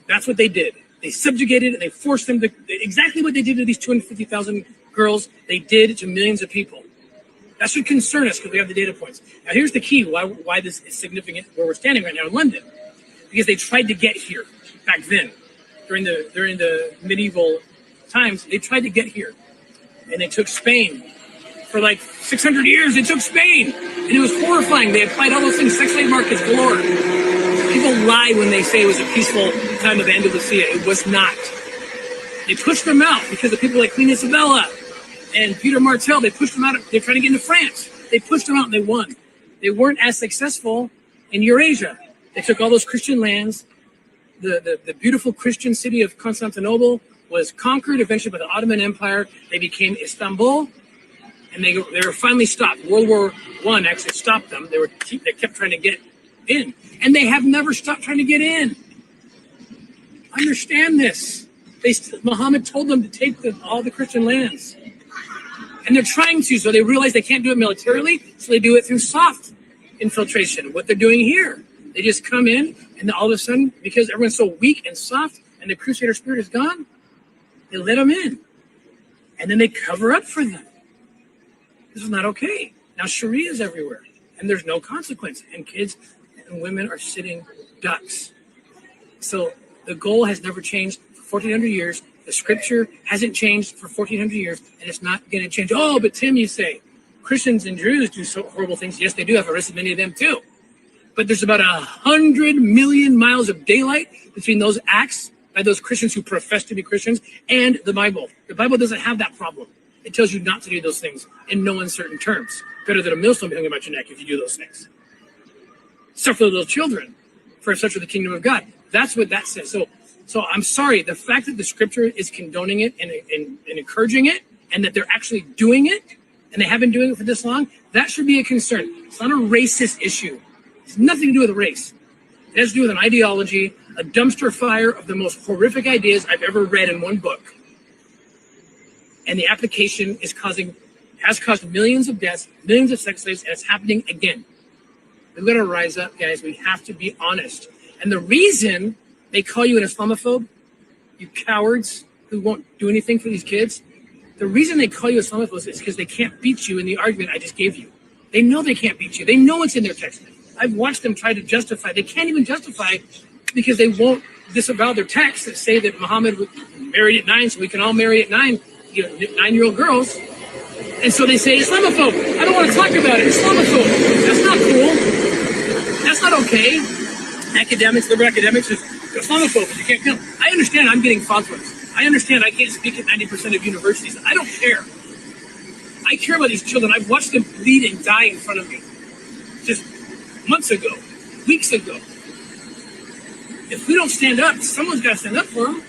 that's what they did. They subjugated and they forced them to, exactly what they did to these 250,000 girls, they did to millions of people. That should concern us because we have the data points. Now, here's the key why this is significant where we're standing right now in London. Because they tried to get here back then, during the medieval times, they tried to get here. And they took Spain. For like 600 years, they took Spain. And it was horrifying. They applied all those things, sex slave markets galore. People lie when they say it was a peaceful time of Andalusia. It was not. They pushed them out because of people like Queen Isabella and Peter Martel. They pushed them out. They're trying to get into France. They pushed them out and they won. They weren't as successful in Eurasia. They took all those Christian lands. The beautiful Christian city of Constantinople was conquered eventually by the Ottoman Empire. They became Istanbul. And they were finally stopped. World War I actually stopped them. They kept trying to get in. And they have never stopped trying to get in. Understand this. Muhammad told them to take all the Christian lands. And they're trying to, so they realize they can't do it militarily, so they do it through soft infiltration. What they're doing here. They just come in, and all of a sudden, because everyone's so weak and soft, and the Crusader spirit is gone, they let them in. And then they cover up for them. This is not okay. Now Sharia is everywhere, and there's no consequence, and kids and women are sitting ducks. So the goal has never changed for 1,400 years. The scripture hasn't changed for 1,400 years, and it's not going to change. Oh, but Tim, you say Christians and Jews do so horrible things. Yes, they do. I've arrested many of them too. But there's about 100 million miles of daylight between those acts by those Christians who profess to be Christians and the Bible. The Bible doesn't have that problem. It tells you not to do those things in no uncertain terms. Better than a millstone hanging about your neck if you do those things. Suffer little children, for such are the kingdom of God. That's what that says. So I'm sorry, the fact that the scripture is condoning it and encouraging it, and that they're actually doing it, and they have been doing it for this long, that should be a concern. It's not a racist issue. It's nothing to do with race. It has to do with an ideology, a dumpster fire of the most horrific ideas I've ever read in one book. And the application has caused millions of deaths, millions of sex slaves, and it's happening again. We've got to rise up, guys. We have to be honest. And the reason they call you an Islamophobe, you cowards who won't do anything for these kids, the reason they call you Islamophobe is because they can't beat you in the argument I just gave you. They know they can't beat you. They know it's in their text. I've watched them try to justify. They can't even justify because they won't disavow their texts that say that Muhammad was married at 9, so we can all marry at 9, 9-year-old girls. And so they say Islamophobe. I don't want to talk about it. Islamophobe. That's not cool. That's not okay. Academics, liberal academics, is Islamophobe. You can't kill them. I understand I'm getting fatwas. I understand I can't speak at 90% of universities. I don't care. I care about these children. I've watched them bleed and die in front of me. Just months ago, weeks ago. If we don't stand up, someone's got to stand up for them.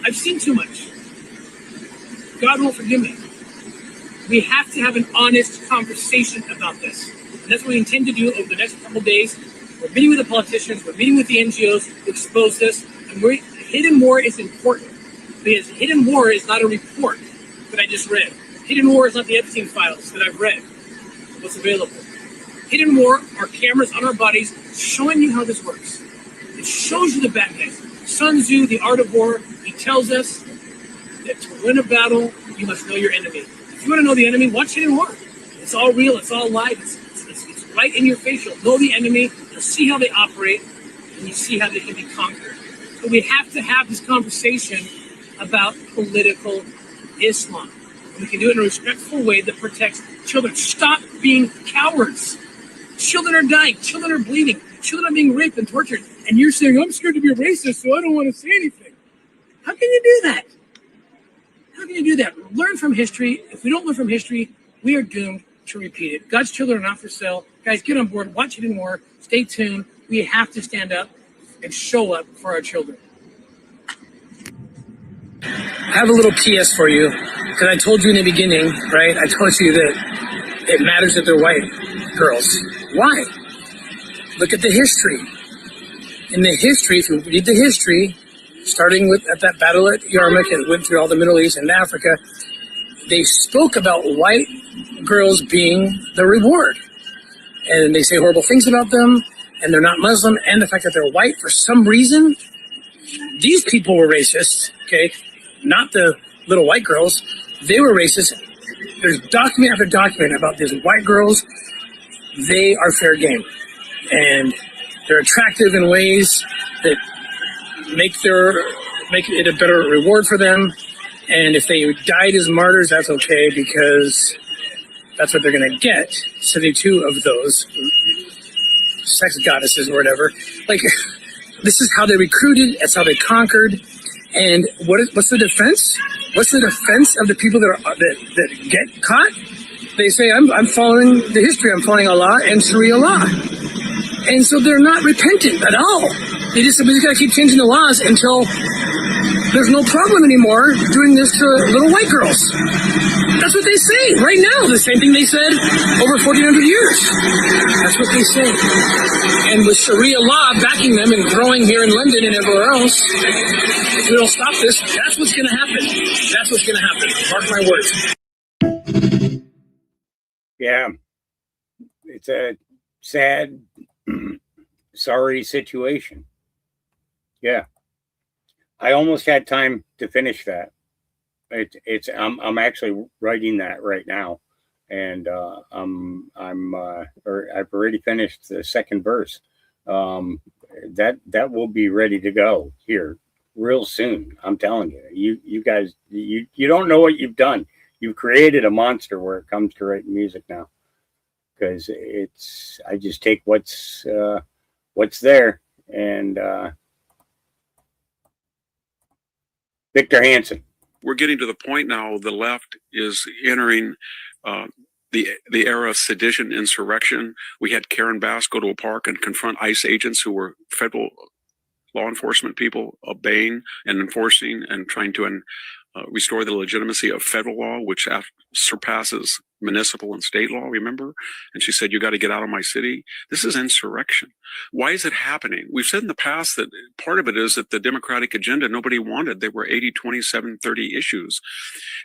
I've seen too much. God won't forgive me. We have to have an honest conversation about this. And that's what we intend to do over the next couple of days. We're meeting with the politicians, we're meeting with the NGOs to expose this. And hidden war is important. Because hidden war is not a report that I just read. Hidden war is not the Epstein files that I've read. What's available. Hidden war are cameras on our bodies showing you how this works. It shows you the bad guys. Sun Tzu, The Art of War, he tells us that to win a battle, you must know your enemy. If you want to know the enemy, watch Hidden War. It's all real, it's all live, it's right in your face. You'll know the enemy, you'll see how they operate, and you see how they can be conquered. But we have to have this conversation about political Islam. And we can do it in a respectful way that protects children. Stop being cowards. Children are dying, children are bleeding, children are being raped and tortured. And you're saying, I'm scared to be a racist, so I don't want to say anything. How can you do that? How can you do that? Learn from history. If we don't learn from history, we are doomed to repeat it. God's children are not for sale. Guys, get on board. Watch it and more. Stay tuned. We have to stand up and show up for our children. I have a little PS for you, because I told you in the beginning, right? I told you that it matters that they're white girls. Why? Look at the history. In the history, if you read the history, starting with at that battle at Yarmouk and went through all the Middle East and Africa, they spoke about white girls being the reward. And they say horrible things about them, and they're not Muslim, and the fact that they're white for some reason. These people were racist, okay? Not the little white girls. They were racist. There's document after document about these white girls. They are fair game. And they're attractive in ways that make it a better reward for them. And if they died as martyrs, that's okay, because that's what they're going to get. 72 of those sex goddesses or whatever. Like, this is how they recruited. That's how they conquered. And what's the defense? What's the defense of the people that get caught? They say, I'm following the history. I'm following Allah and Sharia law. And so they're not repentant at all. They just got to keep changing the laws until there's no problem anymore doing this to little white girls. That's what they say right now. The same thing they said over 1,400 years. That's what they say. And with Sharia law backing them and growing here in London and everywhere else, if we don't stop this, that's what's going to happen. That's what's going to happen. Mark my words. Yeah. It's a sad, sorry situation. Yeah. I almost had time to finish that. I'm actually writing that right now, and I've already finished the second verse. That will be ready to go here real soon. I'm telling you. You guys, you don't know what you've done. You've created a monster where it comes to writing music now, because I just take what's there. And Victor Hansen. We're getting to the point now the left is entering the era of sedition, insurrection. We had Karen Bass go to a park and confront ICE agents who were federal law enforcement people obeying and enforcing and trying to restore the legitimacy of federal law, which surpasses municipal and state law, remember? And she said, you got to get out of my city. This is insurrection. Why is it happening? We've said in the past that part of it is that the Democratic agenda nobody wanted. They were 80, 20, 30 issues.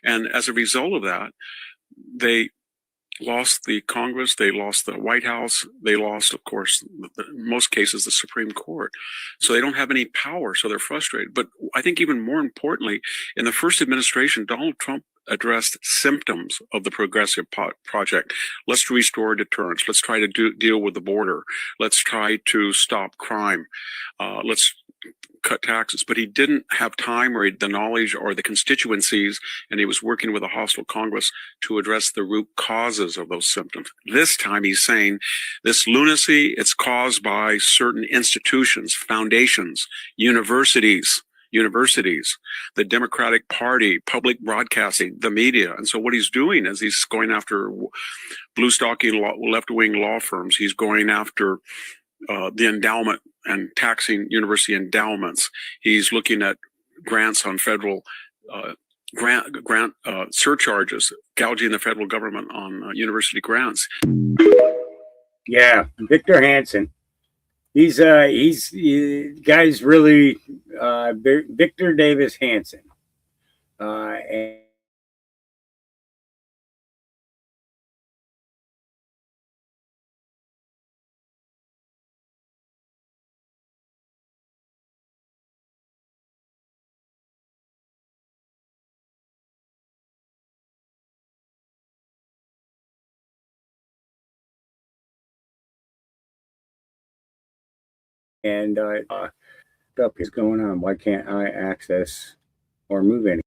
And as a result of that, they lost the Congress, they lost the White House, they lost, of course, in most cases, the Supreme Court. So they don't have any power, so they're frustrated. But I think even more importantly, in the first administration, Donald Trump addressed symptoms of the progressive project. Let's restore deterrence. Let's try to deal with the border. Let's try to stop crime. Let's cut taxes, but he didn't have time or the knowledge or the constituencies, and he was working with a hostile Congress to address the root causes of those symptoms. This time he's saying this lunacy, it's caused by certain institutions, foundations, universities, the Democratic Party, public broadcasting, the media. And so what he's doing is he's going after blue stocking left-wing law firms. He's going after the endowment and taxing university endowments. He's looking at grants on federal grant surcharges, gouging the federal government on university grants. Yeah, Victor Hansen. He's guy's really Victor Davis Hansen. And stuff is going on. Why can't I access or move any?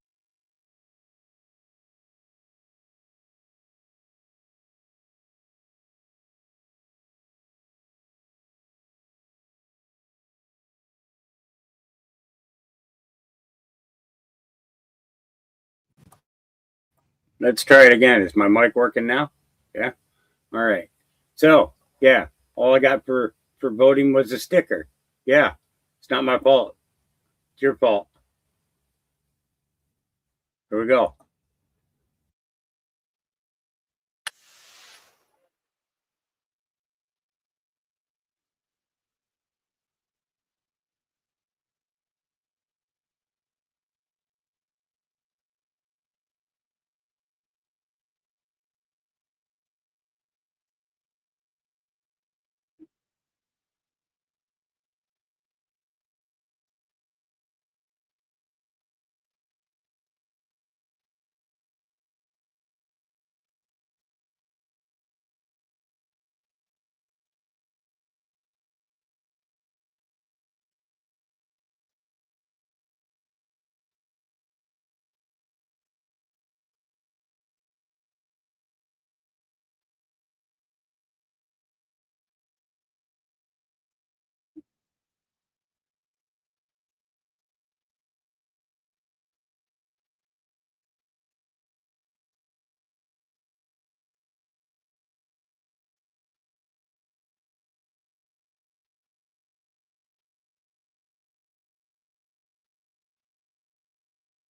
Let's try it again. Is my mic working now? Yeah. All right. So yeah, all I got for voting was a sticker. Yeah, it's not my fault. It's your fault. Here we go.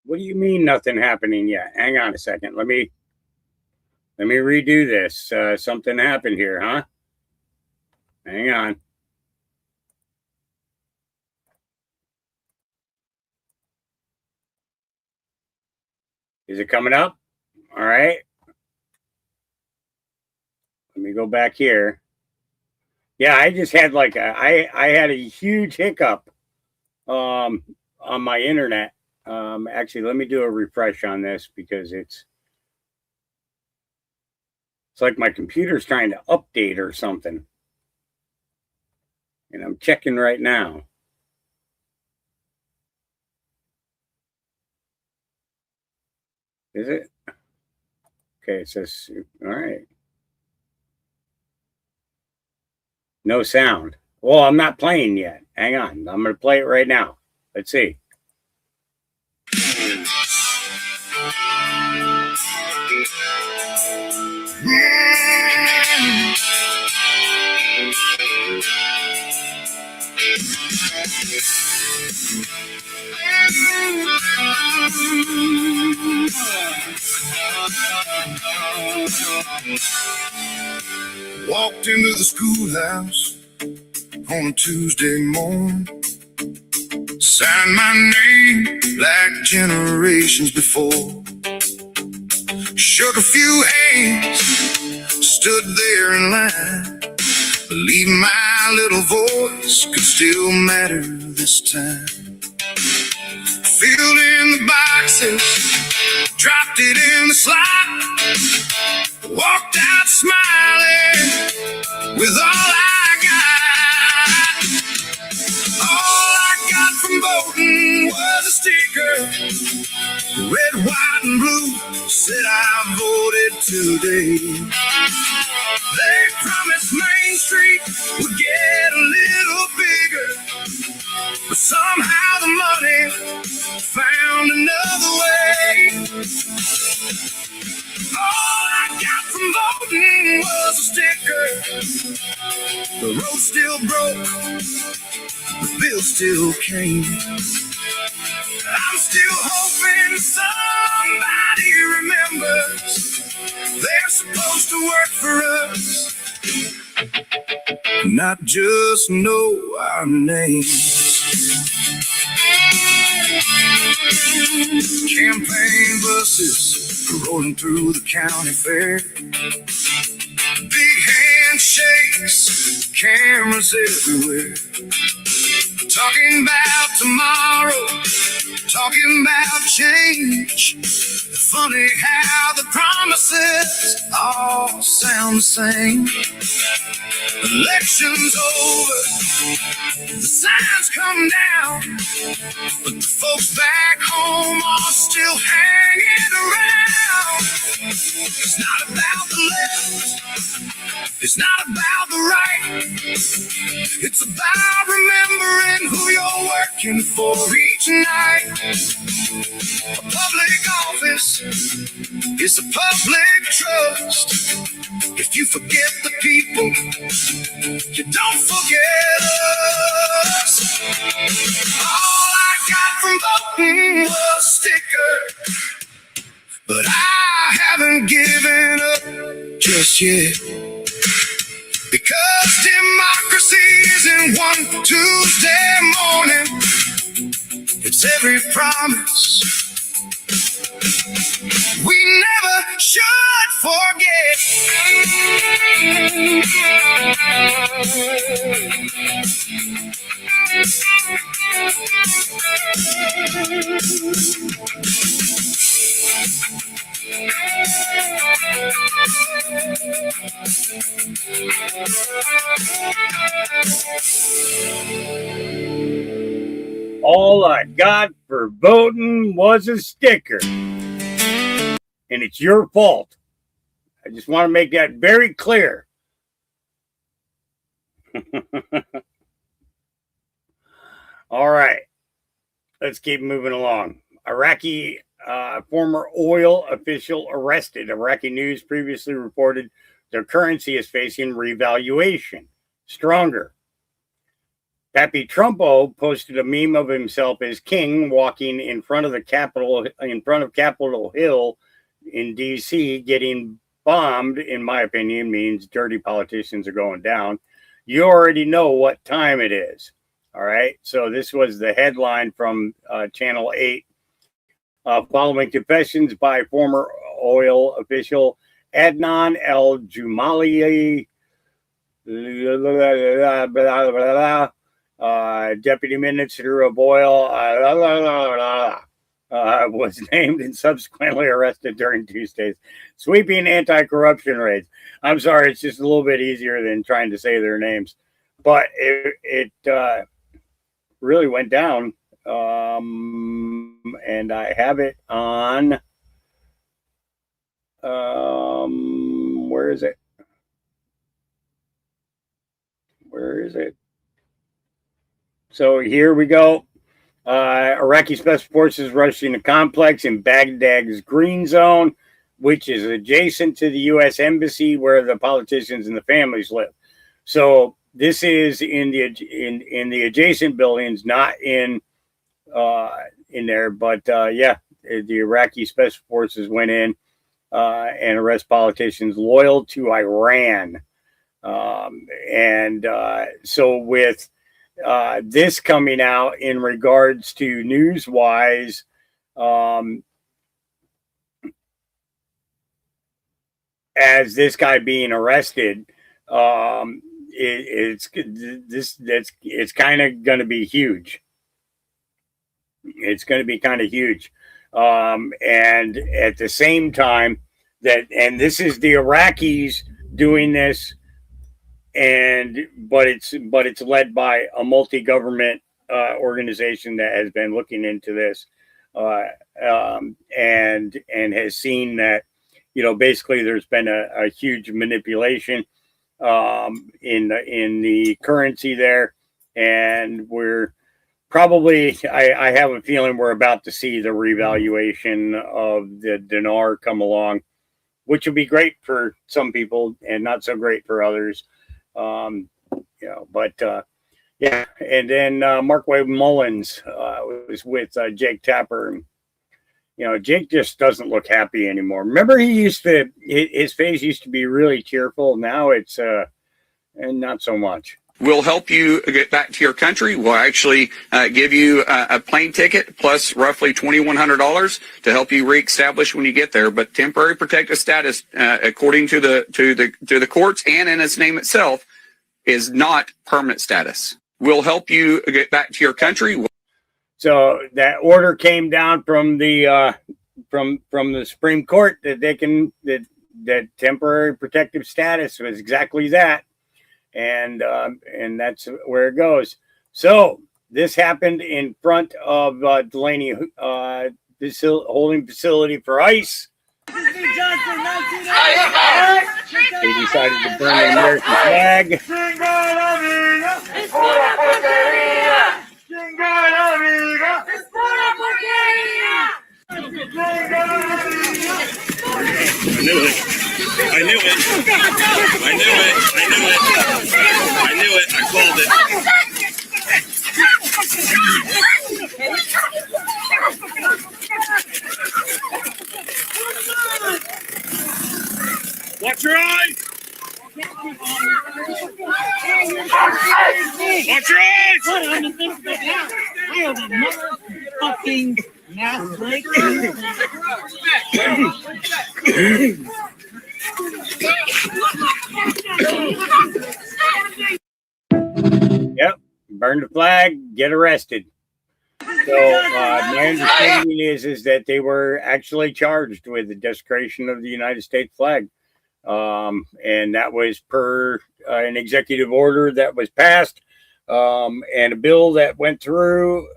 What do you mean nothing happening yet? Hang on a second. Let me redo this. Something happened here, huh? Hang on. Is it coming up? All right. Let me go back here. Yeah, I just had like I had a huge hiccup on my internet. Actually, let me do a refresh on this because it's like my computer's trying to update or something. And I'm checking right now. Is it? Okay, it says, all right. No sound. Well, I'm not playing yet. Hang on. I'm going to play it right now. Let's see. Walked into the schoolhouse on a Tuesday morning, signed my name like generations before, shook a few hands, stood there in line, believed my little voice could still matter this time. Filled in the boxes, dropped it in the slot, walked out smiling with all I got. All I got today. They promised Main Street would get a little bigger, but somehow the money found another way. All I got from voting was a sticker. The road still broke, the bill still came. I'm still hoping somebody remembers they're supposed to work for us, not just know our names. Campaign buses rolling through the county fair. Big handshakes, cameras everywhere. Talking about tomorrow, talking about change. Funny how the promises all sound the same. Election's over, the signs come down, but the folks back home are still hanging around. It's not about the left, it's not about the right. It's about remembering who you're working for each night. A public office is a public trust. If you forget the people, you don't forget us. All I got from voting was a sticker, but I haven't given up just yet. Because democracy isn't one Tuesday morning, it's every promise we never should forget. All I got for voting was a sticker. And it's your fault. I just want to make that very clear. All right. Let's keep moving along. Iraqi former oil official arrested. Iraqi news previously reported their currency is facing revaluation. Stronger. Pappy Trumpo posted a meme of himself as king walking in front of Capitol Hill in DC, getting bombed, in my opinion, means dirty politicians are going down. You already know what time it is. All right. So this was the headline from Channel 8. Following confessions by former oil official Adnan El Jumali, Deputy Minister of Oil, was named and subsequently arrested during Tuesday's sweeping anti-corruption raids. I'm sorry, it's just a little bit easier than trying to say their names, but it really went down. And I have it on. Where is it? Where is it? So here we go. Iraqi special forces rushing a complex in Baghdad's Green Zone, which is adjacent to the U.S. Embassy where the politicians and the families live. So this is in the adjacent buildings, not in there. But yeah, the Iraqi special forces went in and arrest politicians loyal to Iran. So with this coming out in regards to news-wise, as this guy being arrested, it's kind of going to be huge. It's going to be kind of huge. And at the same time and this is the Iraqis doing this, but it's led by a multi-government organization that has been looking into this and has seen that basically there's been a huge manipulation in the currency there, and we're probably, I have a feeling we're about to see the revaluation of the dinar come along, which would be great for some people and not so great for others. But yeah. And then Mark Wade Mullins was with Jake Tapper. Jake just doesn't look happy anymore. Remember, his face used to be really cheerful. Now it's and not so much. We'll help you get back to your country. We'll actually give you a plane ticket plus roughly $2,100 to help you reestablish when you get there. But temporary protective status, according to the courts and in its name itself, is not permanent status. We'll help you get back to your country. So that order came down from the Supreme Court that that temporary protective status was exactly that. And that's where it goes. So this happened in front of Delaney holding facility for ICE. They decided to burn the American flag. I knew it. I called it. Watch your eyes. Watch your eyes. I have a motherfucking mask break. Yep, burn the flag, get arrested. So my understanding is that they were actually charged with the desecration of the United States flag, and that was per an executive order that was passed, and a bill that went through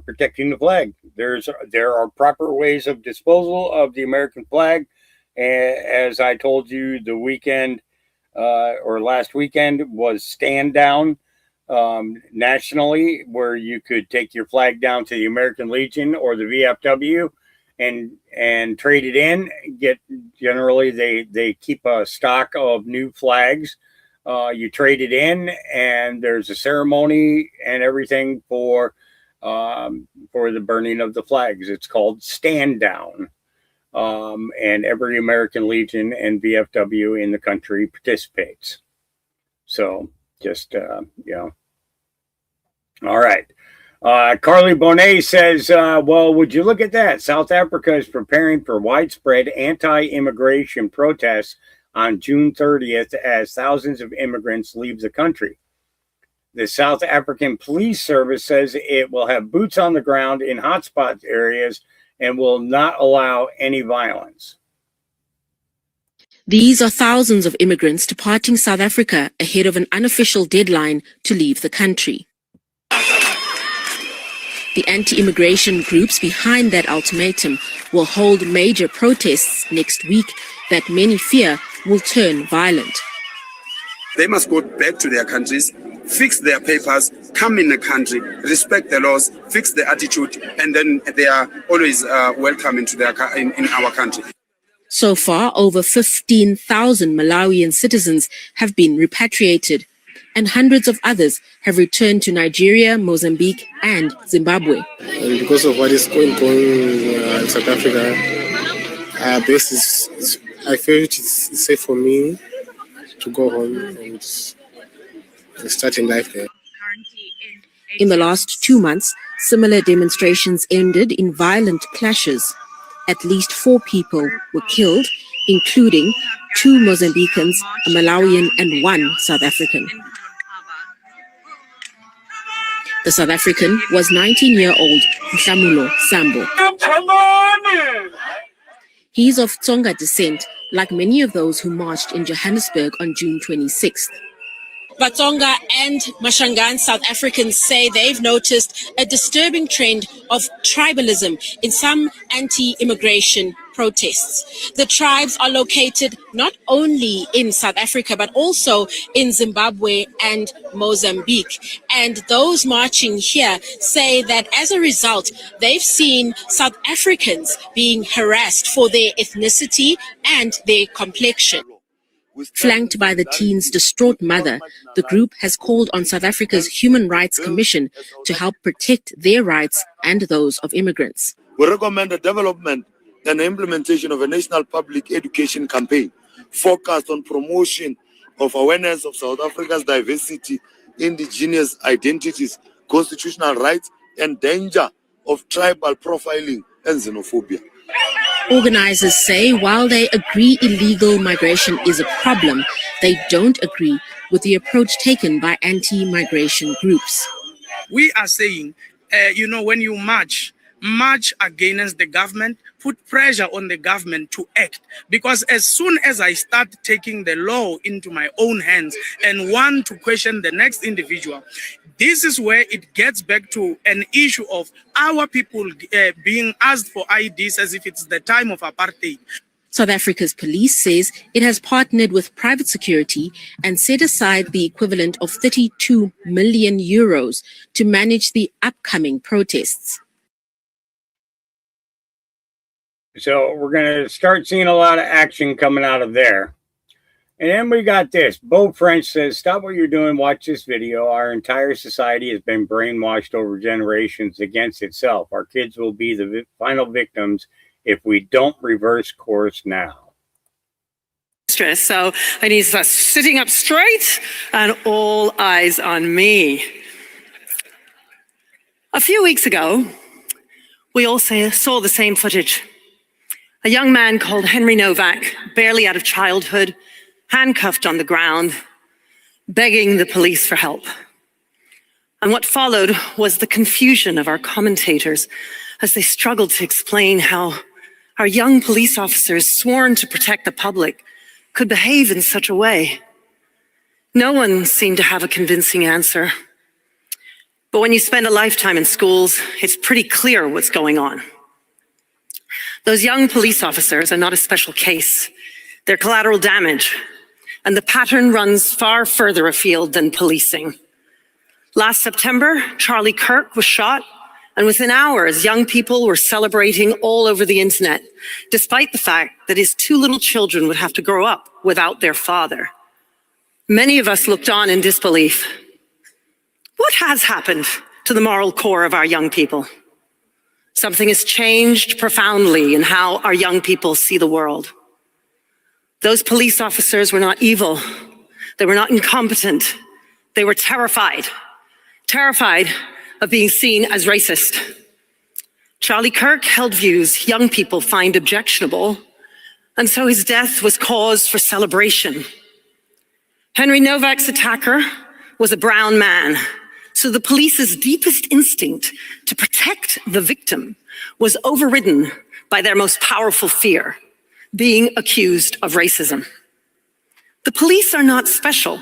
protecting the flag. There are proper ways of disposal of the American flag. As I told you, the weekend or last weekend was stand down nationally, where you could take your flag down to the American Legion or the VFW and trade it in. Generally they keep a stock of new flags. You trade it in, and there's a ceremony and everything for the burning of the flags. It's called stand down. And every American Legion and VFW in the country participates. So just, All right. Carly Bonet says, well, would you look at that? South Africa is preparing for widespread anti-immigration protests on June 30th as thousands of immigrants leave the country. The South African Police Service says it will have boots on the ground in hotspot areas and will not allow any violence. These are thousands of immigrants departing South Africa ahead of an unofficial deadline to leave the country. The anti-immigration groups behind that ultimatum will hold major protests next week that many fear will turn violent. They must go back to their countries, fix their papers, come in the country, respect the laws, fix the attitude, and then they are always welcome into in our country. So far, over 15,000 Malawian citizens have been repatriated, and hundreds of others have returned to Nigeria, Mozambique, and Zimbabwe. And because of what is going on in South Africa, I feel it's safe for me to go home and start in life there. In the last 2 months, similar demonstrations ended in violent clashes. At least 4 people were killed, including 2 Mozambicans, a Malawian, and 1 South African. The South African was 19-year-old Mhlamulo Sambo. He's of Tsonga descent, like many of those who marched in Johannesburg on June 26th. Batsonga and Mashangan South Africans say they've noticed a disturbing trend of tribalism in some anti-immigration protests. The tribes are located not only in South Africa, but also in Zimbabwe and Mozambique. And those marching here say that as a result, they've seen South Africans being harassed for their ethnicity and their complexion. Flanked by the teen's distraught mother, the group has called on South Africa's Human Rights Commission to help protect their rights and those of immigrants. We recommend the development and the implementation of a national public education campaign focused on promotion of awareness of South Africa's diversity, indigenous identities, constitutional rights, and danger of tribal profiling and xenophobia. Organizers say while they agree illegal migration is a problem, they don't agree with the approach taken by anti-migration groups. We are saying, when you march against the government, put pressure on the government to act. Because as soon as I start taking the law into my own hands and want to question the next individual, this is where it gets back to an issue of our people being asked for IDs as if it's the time of apartheid. South Africa's police says it has partnered with private security and set aside the equivalent of 32 million euros to manage the upcoming protests. So we're going to start seeing a lot of action coming out of there. And then we got this. Beau French says, stop what you're doing, watch this video. Our entire society has been brainwashed over generations against itself. Our kids will be the final victims if we don't reverse course now. So I need to start sitting up straight and all eyes on me. A few weeks ago, we all saw the same footage. A young man called Henry Novak, barely out of childhood, handcuffed on the ground, begging the police for help. And what followed was the confusion of our commentators as they struggled to explain how our young police officers sworn to protect the public could behave in such a way. No one seemed to have a convincing answer. But when you spend a lifetime in schools, it's pretty clear what's going on. Those young police officers are not a special case. They're collateral damage, and the pattern runs far further afield than policing. Last September, Charlie Kirk was shot, and within hours, young people were celebrating all over the internet, despite the fact that his two little children would have to grow up without their father. Many of us looked on in disbelief. What has happened to the moral core of our young people? Something has changed profoundly in how our young people see the world. Those police officers were not evil. They were not incompetent. They were terrified of being seen as racist. Charlie Kirk held views young people find objectionable, and so his death was cause for celebration. Henry Novak's attacker was a brown man, so the police's deepest instinct to protect the victim was overridden by their most powerful fear, being accused of racism. The police are not special.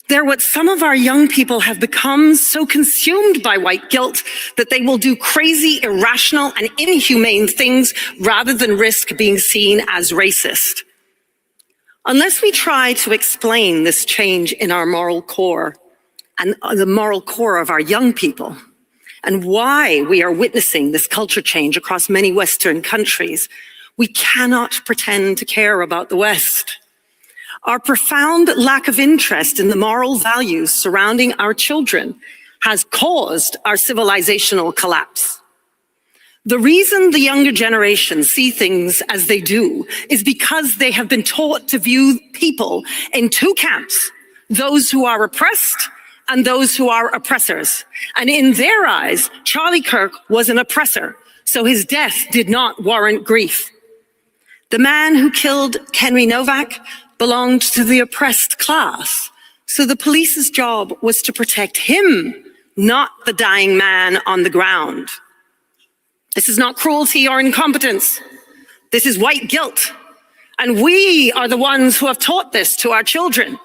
They're what some of our young people have become, so consumed by white guilt that they will do crazy, irrational, and inhumane things rather than risk being seen as racist. Unless we try to explain this change in our moral core and the moral core of our young people, and why we are witnessing this culture change across many Western countries, we cannot pretend to care about the West. Our profound lack of interest in the moral values surrounding our children has caused our civilizational collapse. The reason the younger generation see things as they do is because they have been taught to view people in two camps, those who are oppressed and those who are oppressors. And in their eyes, Charlie Kirk was an oppressor, so his death did not warrant grief. The man who killed Henry Novak belonged to the oppressed class, so the police's job was to protect him, not the dying man on the ground. This is not cruelty or incompetence. This is white guilt. And we are the ones who have taught this to our children.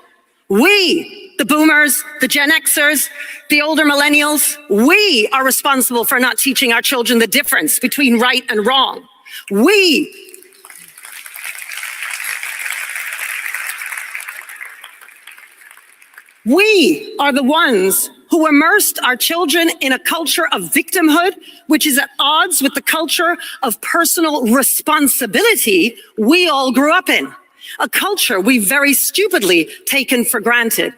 We, the boomers, the Gen Xers, the older millennials, we are responsible for not teaching our children the difference between right and wrong. We are the ones who immersed our children in a culture of victimhood, which is at odds with the culture of personal responsibility we all grew up in, a culture we very stupidly taken for granted.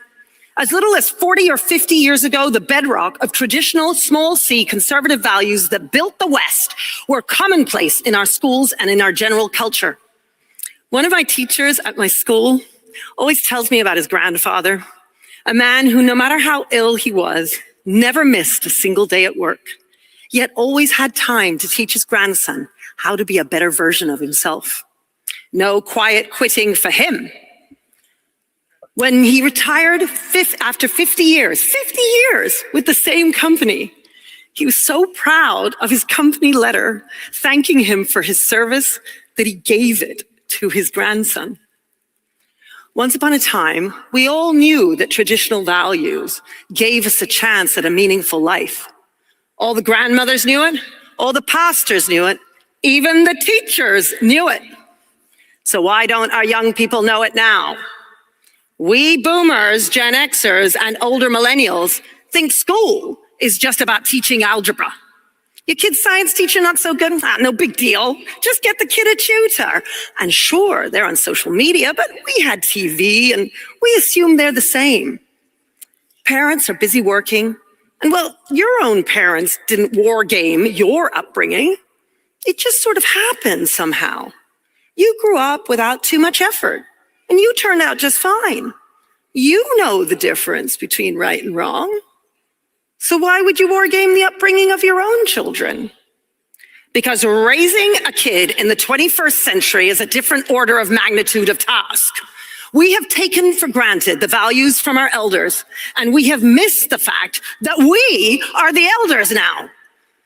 As little as 40 or 50 years ago, the bedrock of traditional small c conservative values that built the West were commonplace in our schools and in our general culture. One of my teachers at my school always tells me about his grandfather, a man who, no matter how ill he was, never missed a single day at work, yet always had time to teach his grandson how to be a better version of himself. No quiet quitting for him. When he retired after 50 years with the same company, he was so proud of his company letter thanking him for his service that he gave it to his grandson. Once upon a time, we all knew that traditional values gave us a chance at a meaningful life. All the grandmothers knew it, all the pastors knew it, even the teachers knew it. So why don't our young people know it now? We boomers, Gen Xers, and older millennials think school is just about teaching algebra. Your kid's science teacher not so good? No big deal. Just get the kid a tutor. And sure, they're on social media, but we had TV and we assume they're the same. Parents are busy working. And well, your own parents didn't war game your upbringing. It just sort of happened somehow. You grew up without too much effort. And you turned out just fine. You know the difference between right and wrong. So why would you war game the upbringing of your own children? Because raising a kid in the 21st century is a different order of magnitude of task. We have taken for granted the values from our elders, and we have missed the fact that we are the elders now.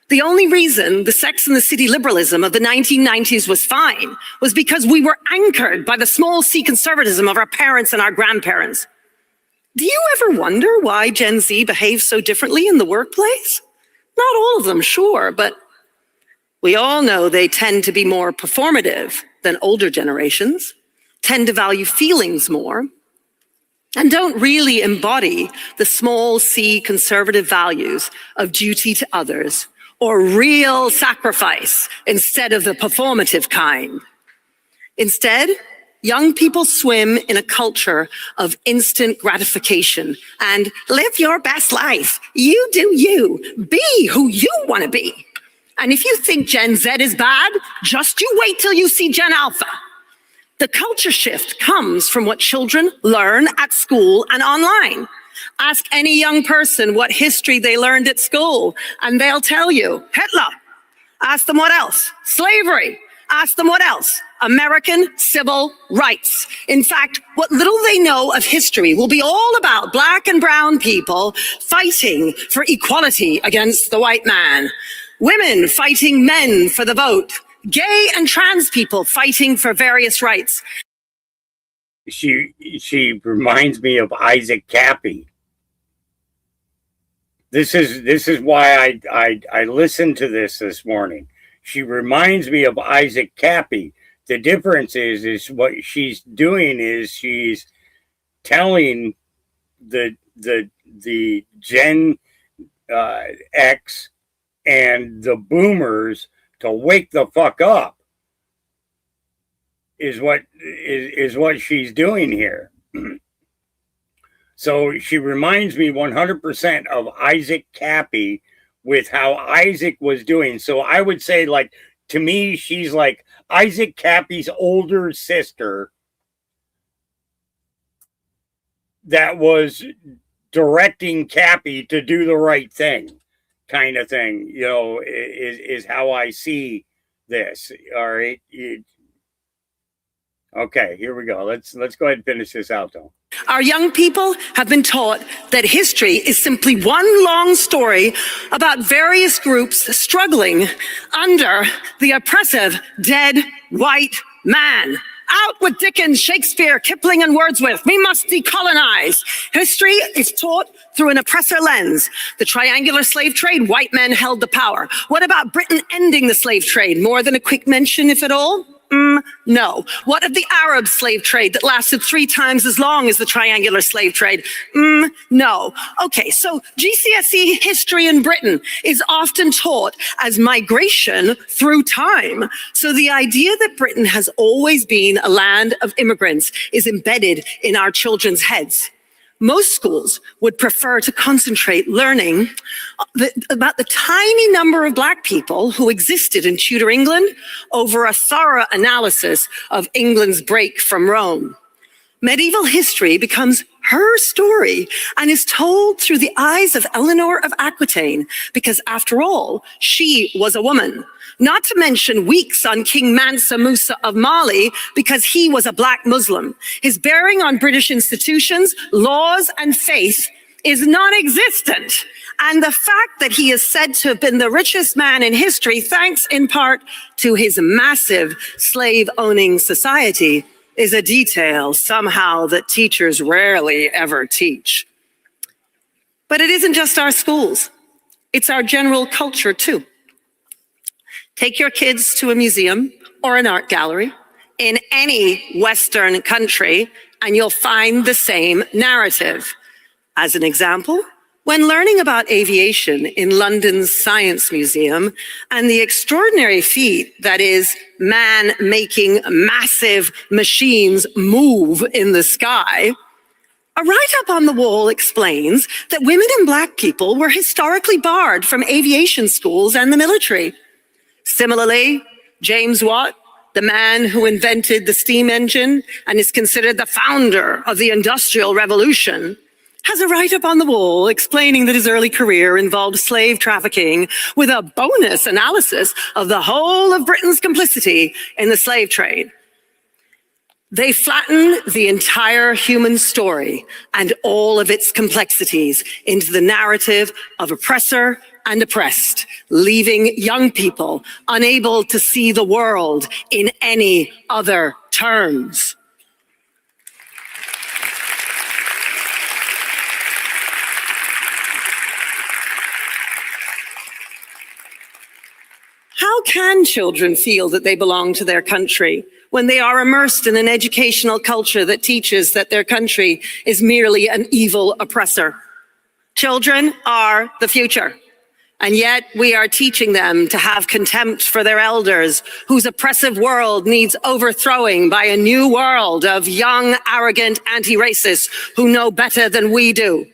The only reason the Sex and the City liberalism of the 1990s was fine was because we were anchored by the small c conservatism of our parents and our grandparents. Do you ever wonder why Gen Z behaves so differently in the workplace? Not all of them, sure, but we all know they tend to be more performative than older generations, tend to value feelings more, and don't really embody the small c conservative values of duty to others or real sacrifice instead of the performative kind. Instead, young people swim in a culture of instant gratification and live your best life. You do you. Be who you want to be. And if you think Gen Z is bad, just you wait till you see Gen Alpha. The culture shift comes from what children learn at school and online. Ask any young person what history they learned at school, and they'll tell you Hitler. Ask them what else? Slavery. Ask them what else? American civil rights. In fact, what little they know of history will be all about Black and brown people fighting for equality against the white man, women fighting men for the vote, gay and trans people fighting for various rights. She reminds me of Isaac Cappy. This is why I listened to this morning. She reminds me of Isaac Cappy. The difference is what she's doing is she's telling the Gen X and the boomers to wake the fuck up. Is what she's doing here. So she reminds me 100% of Isaac Cappy with how Isaac was doing. So I would say, like, to me, she's like Isaac Cappy's older sister that was directing Cappy to do the right thing, kind of thing, you know, is how I see this. All right. Okay, here we go. Let's go ahead and finish this out, though. Our young people have been taught that history is simply one long story about various groups struggling under the oppressive dead white man. Out with Dickens, Shakespeare, Kipling, and Wordsworth. We must decolonize. History is taught through an oppressor lens. The triangular slave trade, white men held the power. What about Britain ending the slave trade? More than a quick mention, if at all? No. What of the Arab slave trade that lasted 3 times as long as the triangular slave trade? No. Okay, so GCSE history in Britain is often taught as migration through time. So the idea that Britain has always been a land of immigrants is embedded in our children's heads. Most schools would prefer to concentrate learning about the tiny number of Black people who existed in Tudor England over a thorough analysis of England's break from Rome. Medieval history becomes her story and is told through the eyes of Eleanor of Aquitaine, because after all, she was a woman. Not to mention weeks on King Mansa Musa of Mali, because he was a Black Muslim. His bearing on British institutions, laws, and faith is non-existent. And the fact that he is said to have been the richest man in history, thanks in part to his massive slave-owning society, is a detail somehow that teachers rarely ever teach. But it isn't just our schools. It's our general culture too. Take your kids to a museum or an art gallery in any Western country, and you'll find the same narrative. As an example, when learning about aviation in London's Science Museum and the extraordinary feat that is man making massive machines move in the sky, a write-up on the wall explains that women and Black people were historically barred from aviation schools and the military. Similarly, James Watt, the man who invented the steam engine and is considered the founder of the Industrial Revolution, has a write-up on the wall explaining that his early career involved slave trafficking with a bonus analysis of the whole of Britain's complicity in the slave trade. They flatten the entire human story and all of its complexities into the narrative of oppressor and oppressed, leaving young people unable to see the world in any other terms. How can children feel that they belong to their country when they are immersed in an educational culture that teaches that their country is merely an evil oppressor? Children are the future. And yet we are teaching them to have contempt for their elders, whose oppressive world needs overthrowing by a new world of young, arrogant anti-racists who know better than we do.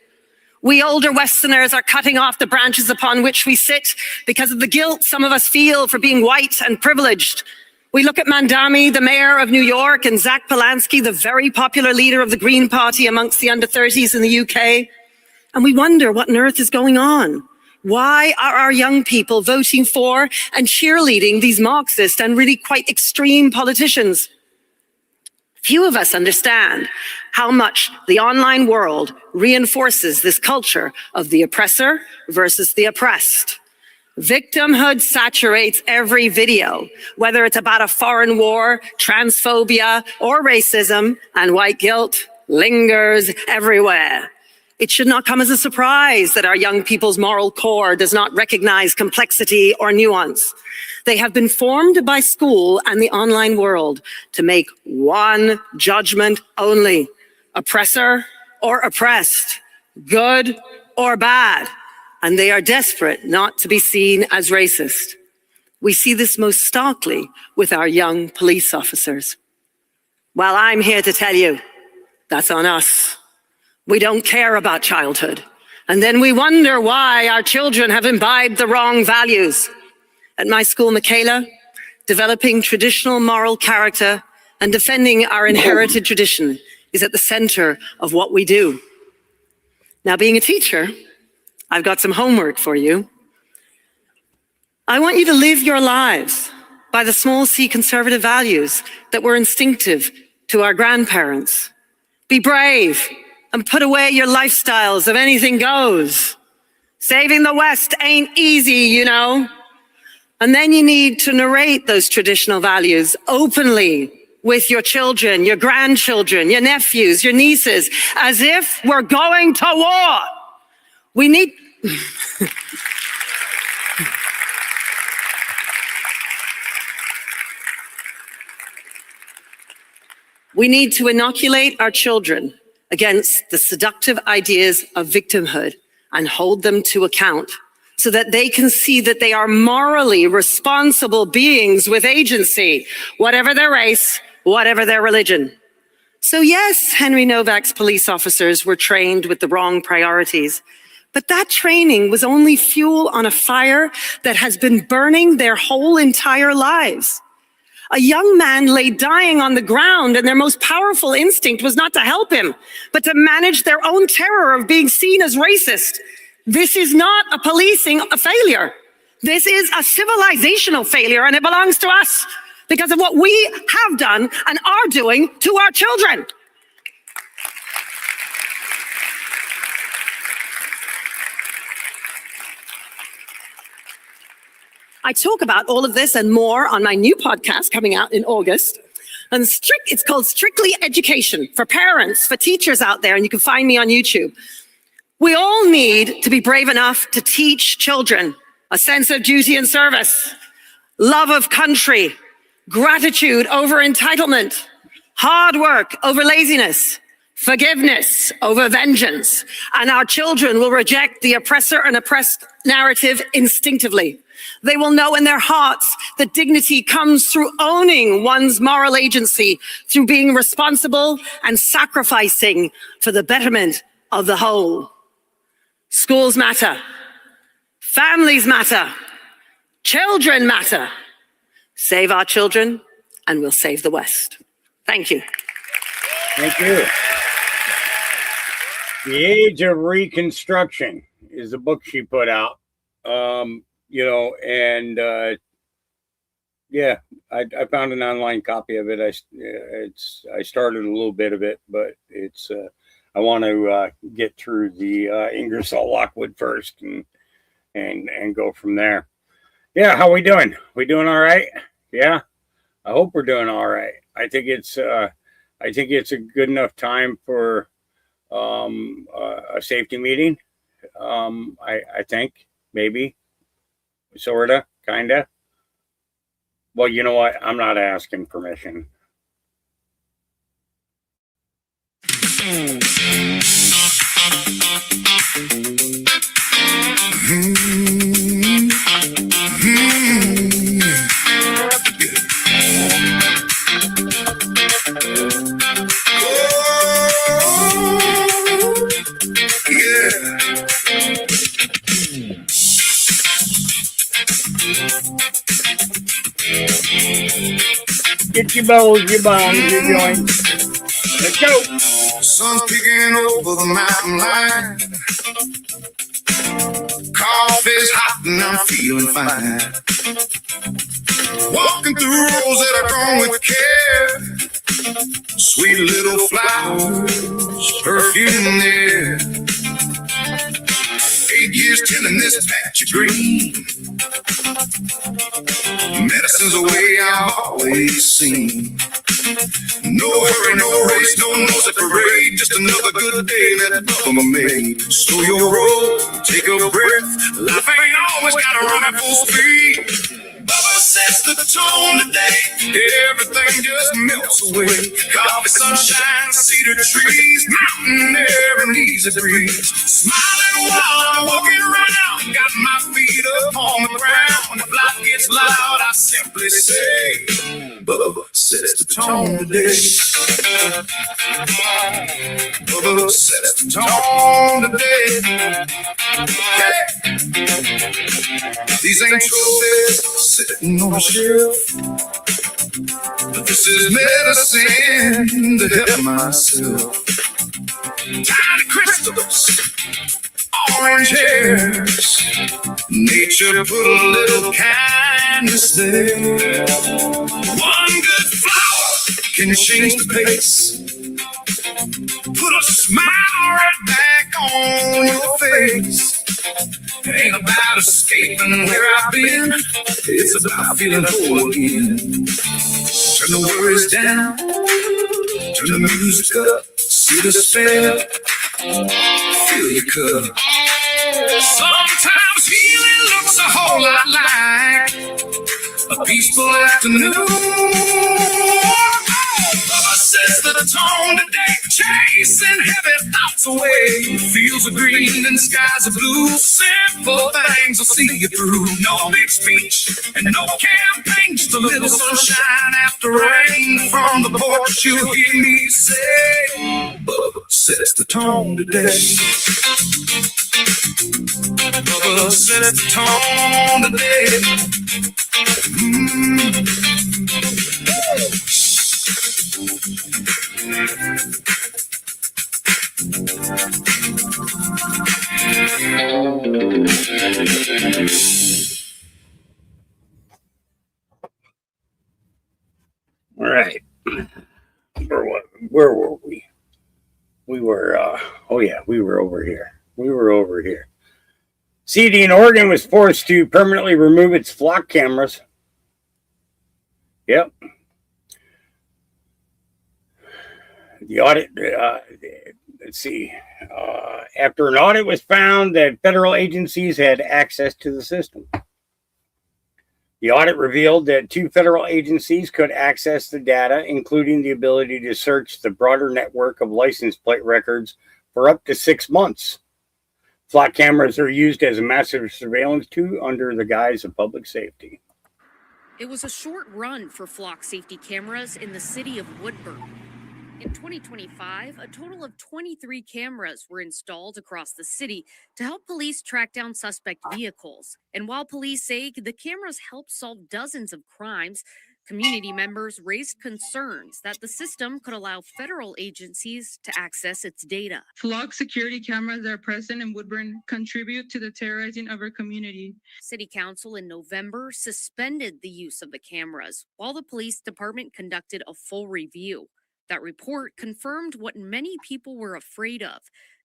We older Westerners are cutting off the branches upon which we sit because of the guilt some of us feel for being white and privileged. We look at Mandami, the mayor of New York, and Zach Polanski, the very popular leader of the Green Party amongst the under-30s in the UK, and we wonder what on earth is going on. Why are our young people voting for and cheerleading these Marxist and really quite extreme politicians? Few of us understand how much the online world reinforces this culture of the oppressor versus the oppressed. Victimhood saturates every video, whether it's about a foreign war, transphobia, or racism, and white guilt lingers everywhere. It should not come as a surprise that our young people's moral core does not recognize complexity or nuance. They have been formed by school and the online world to make one judgment only: oppressor or oppressed, good or bad. And they are desperate not to be seen as racist. We see this most starkly with our young police officers. Well, I'm here to tell you, that's on us. We don't care about childhood. And then we wonder why our children have imbibed the wrong values. At my school, Michaela, developing traditional moral character and defending our inherited tradition is at the center of what we do. Now, being a teacher, I've got some homework for you. I want you to live your lives by the small c conservative values that were instinctive to our grandparents. Be brave and put away your lifestyles of anything goes. Saving the West ain't easy, you know. And then you need to narrate those traditional values openly with your children, your grandchildren, your nephews, your nieces, as if we're going to war. We need... We need to inoculate our children against the seductive ideas of victimhood and hold them to account so that they can see that they are morally responsible beings with agency, whatever their race, whatever their religion. So yes, Henry Novak's police officers were trained with the wrong priorities, but that training was only fuel on a fire that has been burning their whole entire lives. A young man lay dying on the ground, and their most powerful instinct was not to help him, but to manage their own terror of being seen as racist. This is not a policing failure. This is a civilizational failure, and it belongs to us because of what we have done and are doing to our children. I talk about all of this and more on my new podcast coming out in August. And it's called Strictly Education for parents, for teachers out there, and you can find me on YouTube. We all need to be brave enough to teach children a sense of duty and service, love of country, gratitude over entitlement, hard work over laziness, forgiveness over vengeance. And our children will reject the oppressor and oppressed narrative instinctively. They will know in their hearts that dignity comes through owning one's moral agency, through being responsible and sacrificing for the betterment of the whole. Schools matter. Families matter. Children matter. Save our children and we'll save the West. Thank you. Thank you. The Age of Reconstruction is the book she put out. I found an online copy of it. I started a little bit of it, but I want to get through the Ingersoll Lockwood first and go from there. Yeah, how we doing? We doing all right? Yeah, I hope we're doing all right. I think it's a good enough time for a safety meeting. I think maybe. Sorta, kinda. Well, you know what? I'm not asking permission. Get your bows, your bombs, your joints. Let's go. Sun's peeking over the mountain line. Coffee's hot and I'm feeling fine. Walking through rows that are grown with care. Sweet little flowers, perfume there. 8 years tilling this patch of green. Medicine's the way I've always seen. No hurry, no race, no nose at parade. Just another good day that Bubba made. Slow your roll, take a breath. Life ain't always gotta run at full speed. Bubba sets the tone today. Everything just melts away. Coffee, sunshine, cedar trees, mountain air and easy breeze. Smiling while I'm walking around. Got my feet up on the ground. If life gets loud, I simply say, Bubba sets the tone today. Bubba sets the tone today. Hey. These ain't trophies sitting on a shelf. This is medicine to help myself. Tiny crystals, orange hairs. Nature put a little kindness there. One good flower can change the pace. Put a smile right back on your face. It ain't about escaping where I've been. It's about feeling whole again. no worries down. Turn the music up, see the spell, fill your cup. Sometimes healing looks a whole lot like a peaceful afternoon. Bubba sets the tone today, chasing heavy thoughts away. Fields are green and skies are blue. Simple things will see you through. No big speech and no campaign, just a little sunshine after rain. From the porch you'll hear me say, Bubba sets the tone today. Bubba sets the tone today. All right. Where were we? We were, we were over here. CD in Oregon was forced to permanently remove its flock cameras. Yep. The audit, let's see. After an audit was found that federal agencies had access to the system. The audit revealed that 2 federal agencies could access the data, including the ability to search the broader network of license plate records for up to 6 months. Flock cameras are used as a massive surveillance tool under the guise of public safety. It was a short run for flock safety cameras in the city of Woodburn. In 2025, a total of 23 cameras were installed across the city to help police track down suspect vehicles. And while police say the cameras helped solve dozens of crimes, community members raised concerns that the system could allow federal agencies to access its data. Flock security cameras that are present in Woodburn contribute to the terrorizing of our community. City Council in November suspended the use of the cameras while the police department conducted a full review. That report confirmed what many people were afraid of,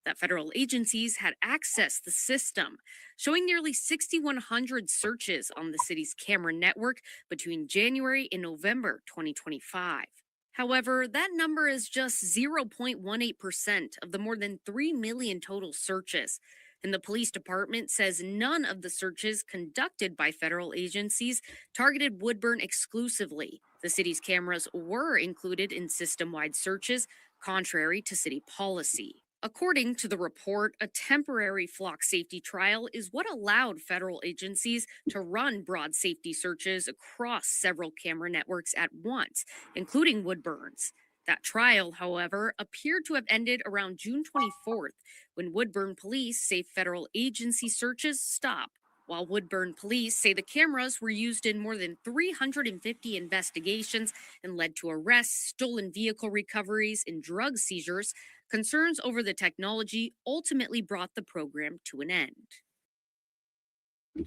that federal agencies had accessed the system, showing nearly 6,100 searches on the city's camera network between January and November 2025. However, that number is just 0.18% of the more than 3 million total searches. And the police department says none of the searches conducted by federal agencies targeted Woodburn exclusively. The city's cameras were included in system-wide searches, contrary to city policy. According to the report, a temporary flock safety trial is what allowed federal agencies to run broad safety searches across several camera networks at once, including Woodburn's. That trial, however, appeared to have ended around June 24th, when Woodburn police say federal agency searches stop. While Woodburn police say the cameras were used in more than 350 investigations and led to arrests, stolen vehicle recoveries, and drug seizures, concerns over the technology ultimately brought the program to an end.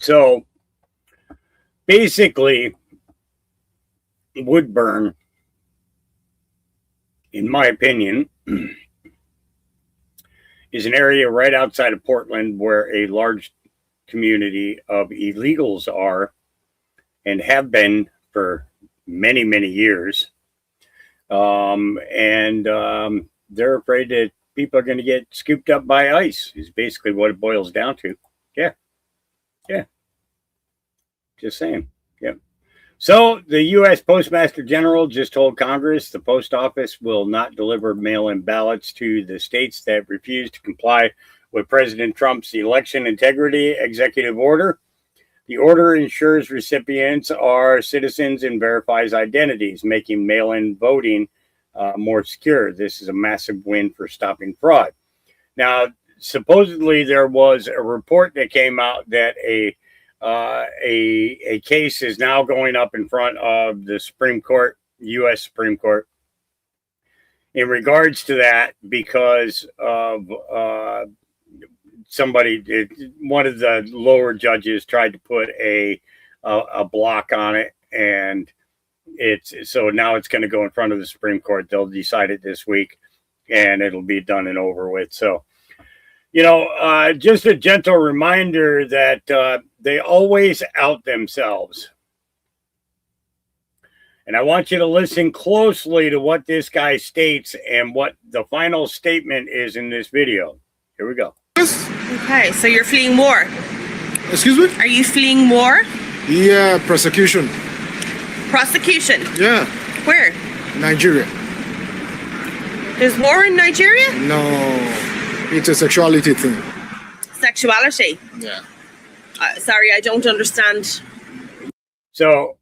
So, basically, Woodburn, in my opinion, is an area right outside of Portland where a large community of illegals are and have been for many, many years. They're afraid that people are going to get scooped up by ICE, is basically what it boils down to. Yeah. Just saying. Yeah. So the U.S. Postmaster General just told Congress the post office will not deliver mail-in ballots to the states that refuse to comply with President Trump's election integrity executive order. The order ensures recipients are citizens and verifies identities, making mail-in voting more secure. This is a massive win for stopping fraud. Now, supposedly there was a report that came out that a case is now going up in front of the Supreme Court, U.S. Supreme Court, in regards to that, because of one of the lower judges tried to put a block on it, and so now it's going to go in front of the Supreme Court. They'll decide it this week, and it'll be done and over with. So, just a gentle reminder that they always out themselves. And I want you to listen closely to what this guy states and what the final statement is in this video. Here we go. Okay, so you're fleeing war. Excuse me? Are you fleeing war? Yeah, prosecution. Prosecution? Yeah. Where? Nigeria. There's war in Nigeria? No, it's a sexuality thing. Sexuality? Yeah. Sorry, I don't understand. So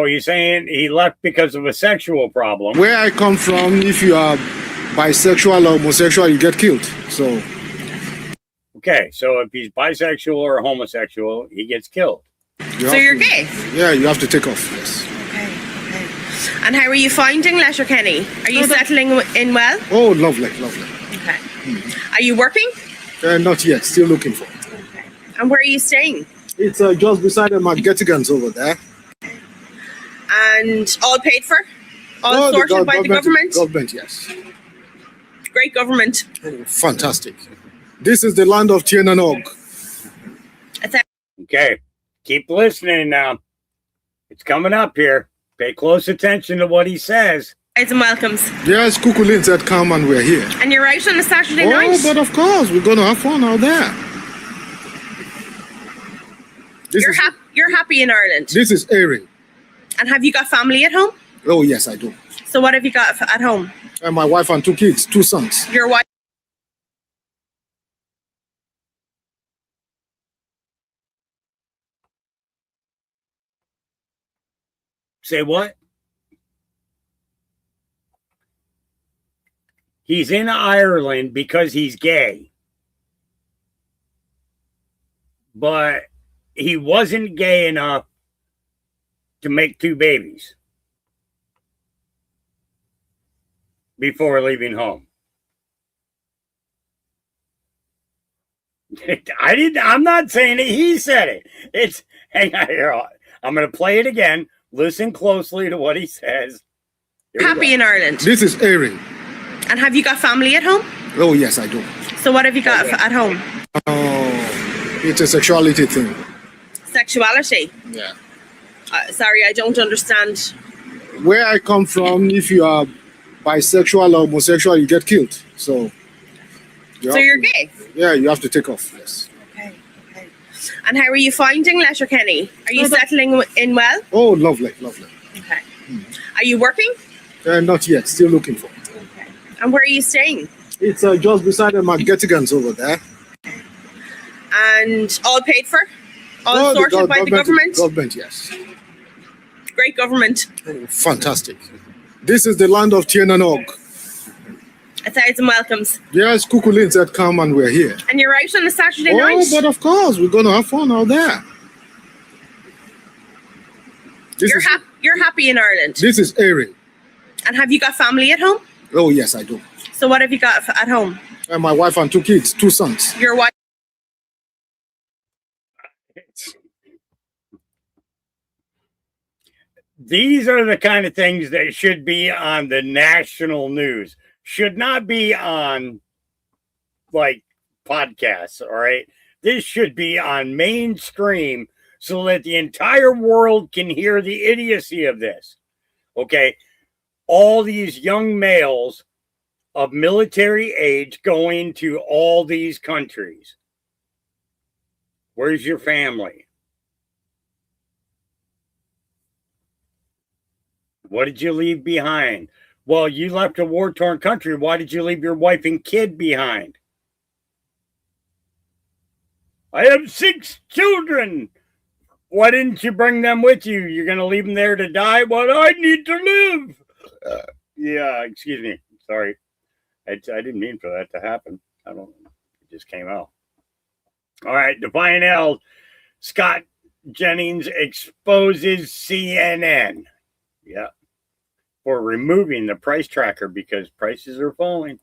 he's saying he left because of a sexual problem. Where I come from, if you are bisexual or homosexual, you get killed. So. Okay, so if he's bisexual or homosexual, he gets killed. So you're gay? Yeah, you have to take off, yes. Okay. And how are you finding Letterkenny? Are you settling in well? Oh, lovely, lovely. Okay. Are you working? Not yet, still looking for it. Okay. And where are you staying? It's just beside the Margetigans over there. And all paid for? All sorted by the government? Government, yes. Great government. Oh, fantastic. This is the land of Tien and Og. Okay, keep listening now. It's coming up here. Pay close attention to what he says. And welcomes. Yes, Kukulin said come and we're here. And you're out on a Saturday night? Oh, but of course, we're going to have fun out there. You're happy in Ireland? This is airing. And have you got family at home? Oh, yes, I do. So what have you got at home? And my wife and 2 kids, 2 sons. Your wife? Say what? He's in Ireland because he's gay. But he wasn't gay enough to make 2 babies before leaving home. I'm not saying it. He said it. Hang on here. I'm going to play it again. Listen closely to what he says. Happy in Ireland? This is airing. And have you got family at home? Oh, yes, I do. So what have you got at home? Oh, it's a sexuality thing. Sexuality? Yeah. Sorry, I don't understand. Where I come from, if you are bisexual or homosexual, you get killed. So you're gay? Yeah, you have to take off, yes. Okay. And how are you finding Letterkenny? Are you settling in well? Oh, lovely, lovely. Okay. Are you working? Not yet, still looking for it. Okay. And where are you staying? It's just beside the Margetigans over there. And all paid for? All sorted by the government? Government, yes. Great government. Oh, fantastic. This is the land of Tien and Og. 1,000 welcomes. Yes, Kukulin said come and we're here. And you're out on a Saturday night? Oh, but of course, we're going to have fun out there. You're happy in Ireland? This is airing. And have you got family at home? Oh, yes, I do. So what have you got at home? And my wife and 2 kids, 2 sons. Your wife? These are the kind of things that should be on the national news. Should not be on, like, podcasts, all right? This should be on mainstream so that the entire world can hear the idiocy of this, okay? All these young males of military age going to all these countries. Where's your family? What did you leave behind? Well, you left a war-torn country. Why did you leave your wife and kid behind? I have 6 children. Why didn't you bring them with you? You're going to leave them there to die? Well, I need to live. Yeah, excuse me. Sorry. I didn't mean for that to happen. It just came out. All right, Defiant L. Scott Jennings exposes CNN. Yeah. For removing the price tracker because prices are falling.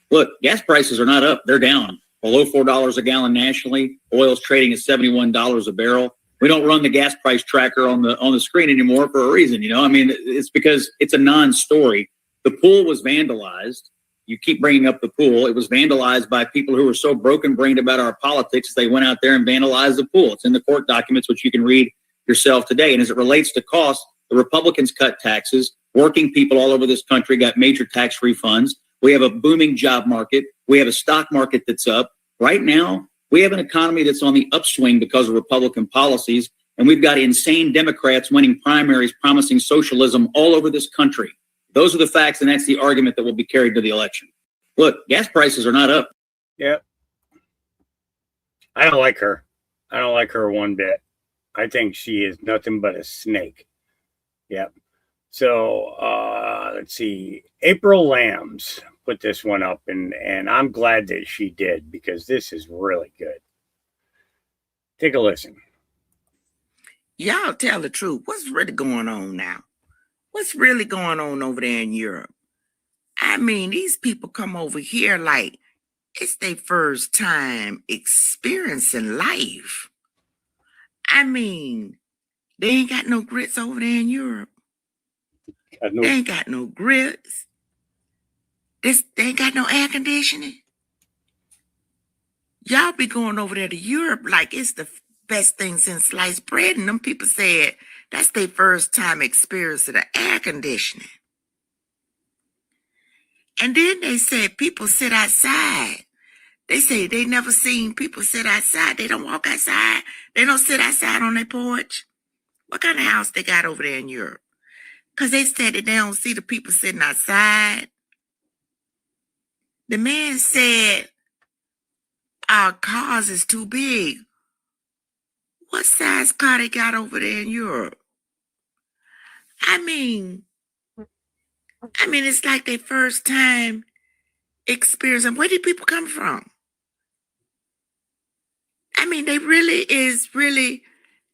Look, gas prices are not up. They're down. Below $4 a gallon nationally. Oil's trading at $71 a barrel. We don't run the gas price tracker on the screen anymore for a reason. You know, I mean, it's because it's a non-story. The pool was vandalized. You keep bringing up the pool. It was vandalized by people who were so broken-brained about our politics, they went out there and vandalized the pool. It's in the court documents, which you can read yourself today. And as it relates to cost, The Republicans cut taxes. Working people all over this country got major tax refunds. We have a booming job market. We have a stock market that's up. Right now, we have an economy that's on the upswing because of Republican policies, and we've got insane Democrats winning primaries promising socialism all over this country. Those are the facts, and that's the argument that will be carried to the election. Look, gas prices are not up. Yep. I don't like her. I don't like her one bit. I think she is nothing but a snake. Yep. So let's see. April Lambs put this one up, and I'm glad that she did, because this is really good. Take a listen. Y'all tell the truth. What's really going on now? What's really going on over there in Europe? I mean, these people come over here like it's their first time experiencing life. I mean, they ain't got no grits over there in Europe. They ain't got no grits. They ain't got no air conditioning. Y'all be going over there to Europe like it's the best thing since sliced bread, and them people said that's their first time experiencing the air conditioning. And then they said people sit outside. They say they never seen people sit outside. They don't walk outside. They don't sit outside on their porch. What kind of house they got over there in Europe? Because they said that they don't see the people sitting outside. The man said our cars is too big. What size car they got over there in Europe? I mean, it's like their first time experiencing. Where did people come from? I mean, they really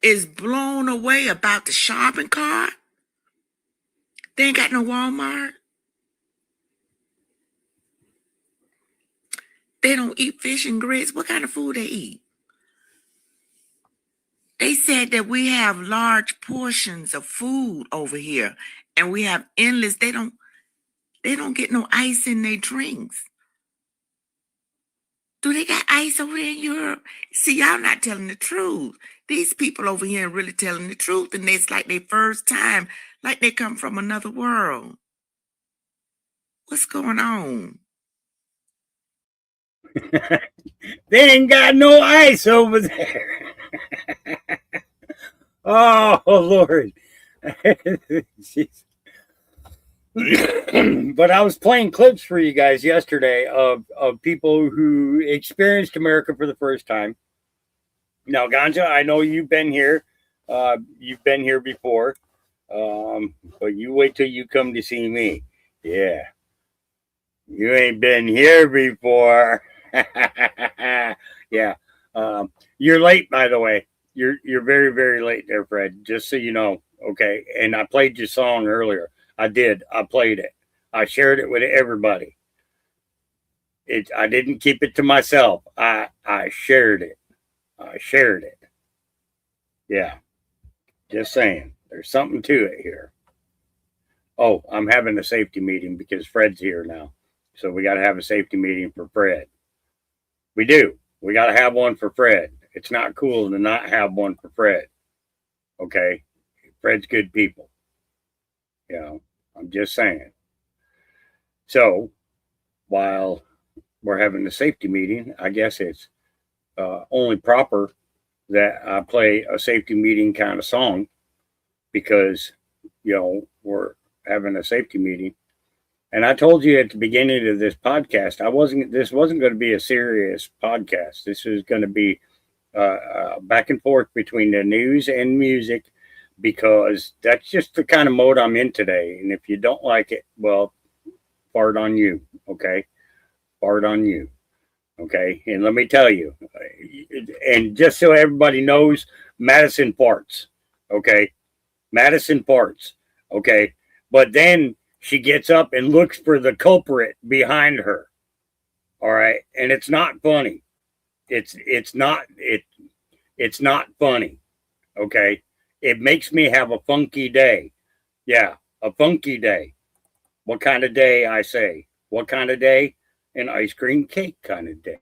is blown away about the shopping cart. They ain't got no Walmart. They don't eat fish and grits. What kind of food they eat? They said that we have large portions of food over here, and we have endless. They don't get no ice in their drinks. Do they got ice over there in Europe? See, y'all not telling the truth. These people over here are really telling the truth, and it's like their first time, like they come from another world. What's going on? They ain't got no ice over there. Oh, Lord. But I was playing clips for you guys yesterday of people who experienced America for the first time. Now, Ganja, I know you've been here. You've been here before. But you wait till you come to see me. Yeah. You ain't been here before. Yeah. You're late, by the way. You're very, very late there, Fred. Just so you know. Okay. And I played your song earlier. I did. I played it. I shared it with everybody. I didn't keep it to myself. I shared it. I shared it. Yeah. Just saying. There's something to it here. Oh, I'm having a safety meeting because Fred's here now. So we got to have a safety meeting for Fred. We do. We got to have one for Fred. It's not cool to not have one for Fred. Okay? Fred's good people. You know, I'm just saying. So, while we're having the safety meeting, I guess it's only proper that I play a safety meeting kind of song because, you know, we're having a safety meeting. And I told you at the beginning of this podcast, this wasn't going to be a serious podcast. This is going to be back and forth between the news and music, because that's just the kind of mode I'm in today. And if you don't like it, well, fart on you. Okay. Fart on you. Okay. And let me tell you, and just so everybody knows, Madison farts. Okay. Madison farts. Okay. But then she gets up and looks for the culprit behind her. All right. And it's not funny. It's not funny. Okay. It makes me have a funky day. Yeah. A funky day. What kind of day, I say? What kind of day? An ice cream cake kind of day.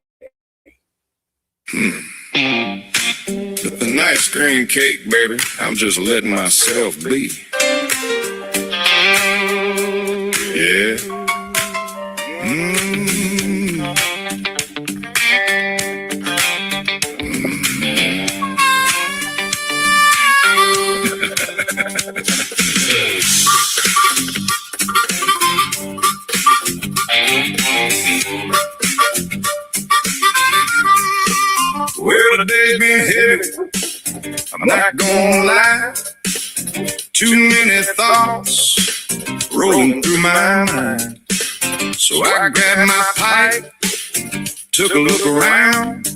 An ice cream cake, baby. I'm just letting myself be. Yeah. Well, the day's been heavy, I'm not gonna lie. Too many thoughts rolling through my mind. So I grabbed my pipe, took a look around,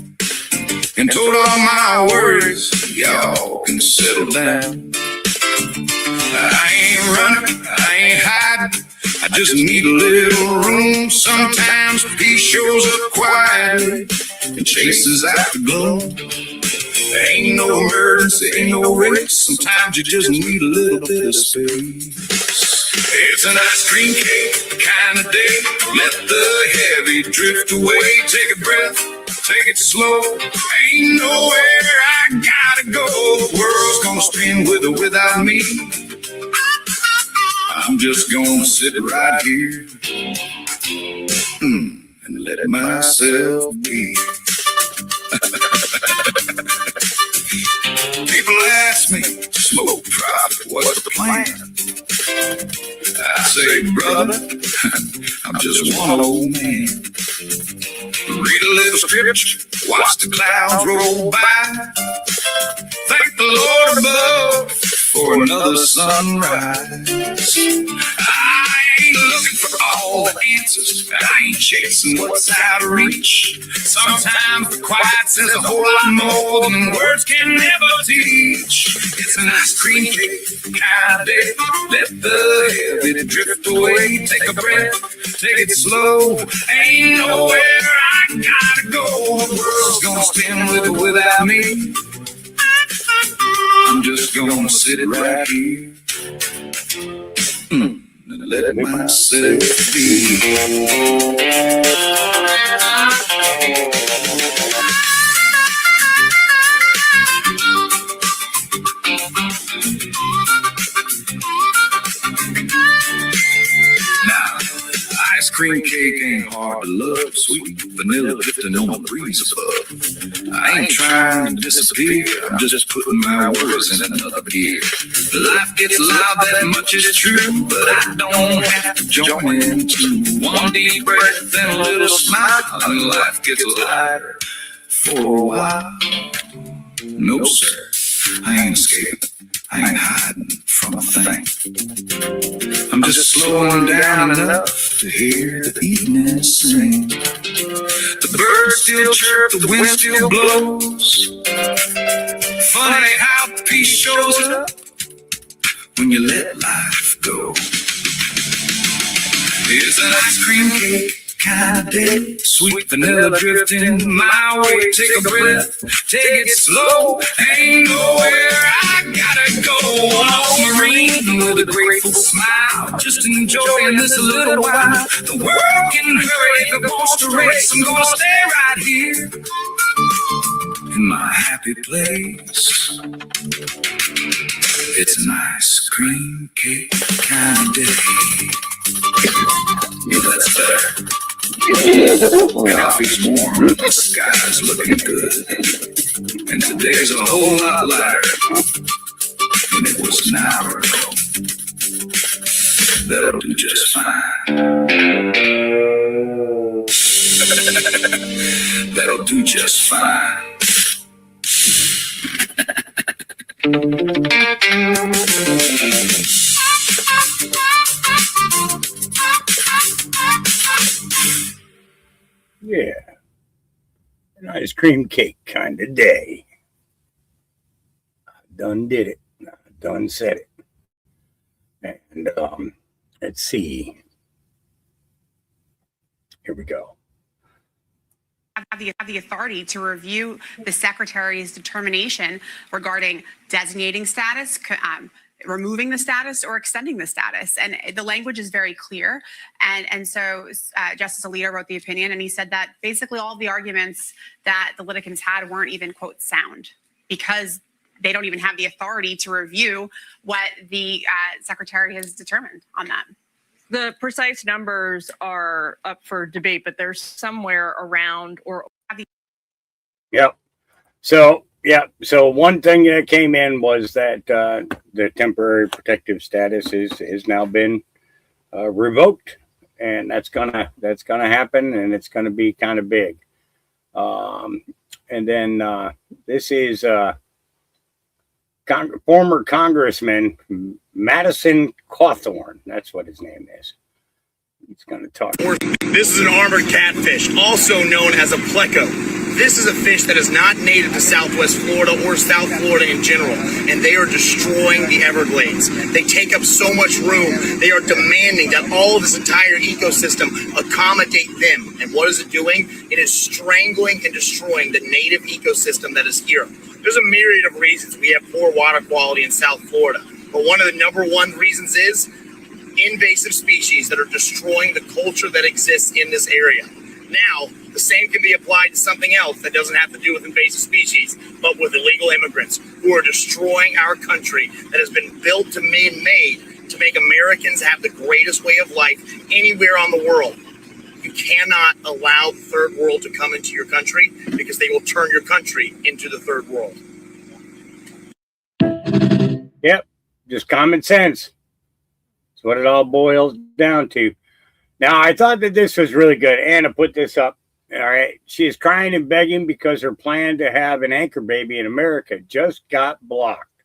and told all my worries, y'all can settle down. I ain't running, I ain't hiding, I just need a little room. Sometimes peace shows up quietly and chases out the gloom. There ain't no emergency, ain't no race. Sometimes you just need a little bit of space. It's an ice cream cake kind of day. Let the heavy drift away. Take a breath, take it slow. Ain't nowhere I gotta go. The world's gonna spin with or without me. I'm just gonna sit right here and let myself be. People ask me, smoke profit, what's the plan? I say, brother, I'm just one old man. Read a little scripture, watch the clouds roll by. Thank the Lord above for another sunrise. I ain't looking for all the answers. I ain't chasing what's out of reach. Sometimes the quiet says a whole lot more than words can never teach. It's an ice cream cake kind of day. Let the heavy drift away. Take a breath, take it slow. Ain't nowhere I gotta go. The world's gonna spin with or without me. I'm just gonna sit it right here and let myself be. Now, ice cream cake ain't hard to love. Sweet vanilla drifting on the breeze above. I ain't trying to disappear. I'm just putting my words in another gear. Life gets loud, that much is true, but I don't have to join in too. One deep breath and a little smile, and life gets lighter for a while. No, sir, I ain't escaping. I ain't hiding from a thing. I'm just slowing down enough to hear the evening sing. The birds still chirp, the wind still blows. Funny how peace shows up when you let life go. It's an ice cream cake kind of day. Sweet vanilla drifting my way. Take a breath, take it slow. Ain't nowhere I gotta go. An old Marine with a grateful smile, just enjoying this a little while. The world can hurry if it wants to race. I'm gonna stay right here in my happy place. It's an ice cream cake kind of day. Yeah, that's better. Coffee's warm, the sky's looking good, and today's a whole lot lighter than it was an hour ago. That'll do just fine. That'll do just fine. Yeah, an ice cream cake kind of day. I done did it. I done said it. And let's see. Here we go. Have the authority to review the secretary's determination regarding designating status, removing the status, or extending the status. And the language is very clear. And so Justice Alito wrote the opinion, and he said that basically all of the arguments that the litigants had weren't even, quote, sound, because they don't even have the authority to review what the secretary has determined on that. The precise numbers are up for debate, but there's somewhere around or. Yep. So, yeah. So one thing that came in was that the temporary protective status is now been revoked, and that's gonna happen, and it's gonna be kind of big. And then this is former Congressman Madison Cawthorn. That's what his name is. He's going to talk. This is an armored catfish, also known as a pleco. This is a fish that is not native to Southwest Florida or South Florida in general, and they are destroying the Everglades. They take up so much room. They are demanding that all of this entire ecosystem accommodate them. And what is it doing? It is strangling and destroying the native ecosystem that is here. There's a myriad of reasons we have poor water quality in South Florida, but one of the number one reasons is invasive species that are destroying the culture that exists in this area. Now, the same can be applied to something else that doesn't have to do with invasive species, but with illegal immigrants who are destroying our country that has been built to be made to make Americans have the greatest way of life anywhere on the world. You cannot allow the third world to come into your country because they will turn your country into the third world. Yep, just common sense. That's what it all boils down to. Now, I thought that this was really good. Anna put this up. All right. She is crying and begging because her plan to have an anchor baby in America just got blocked.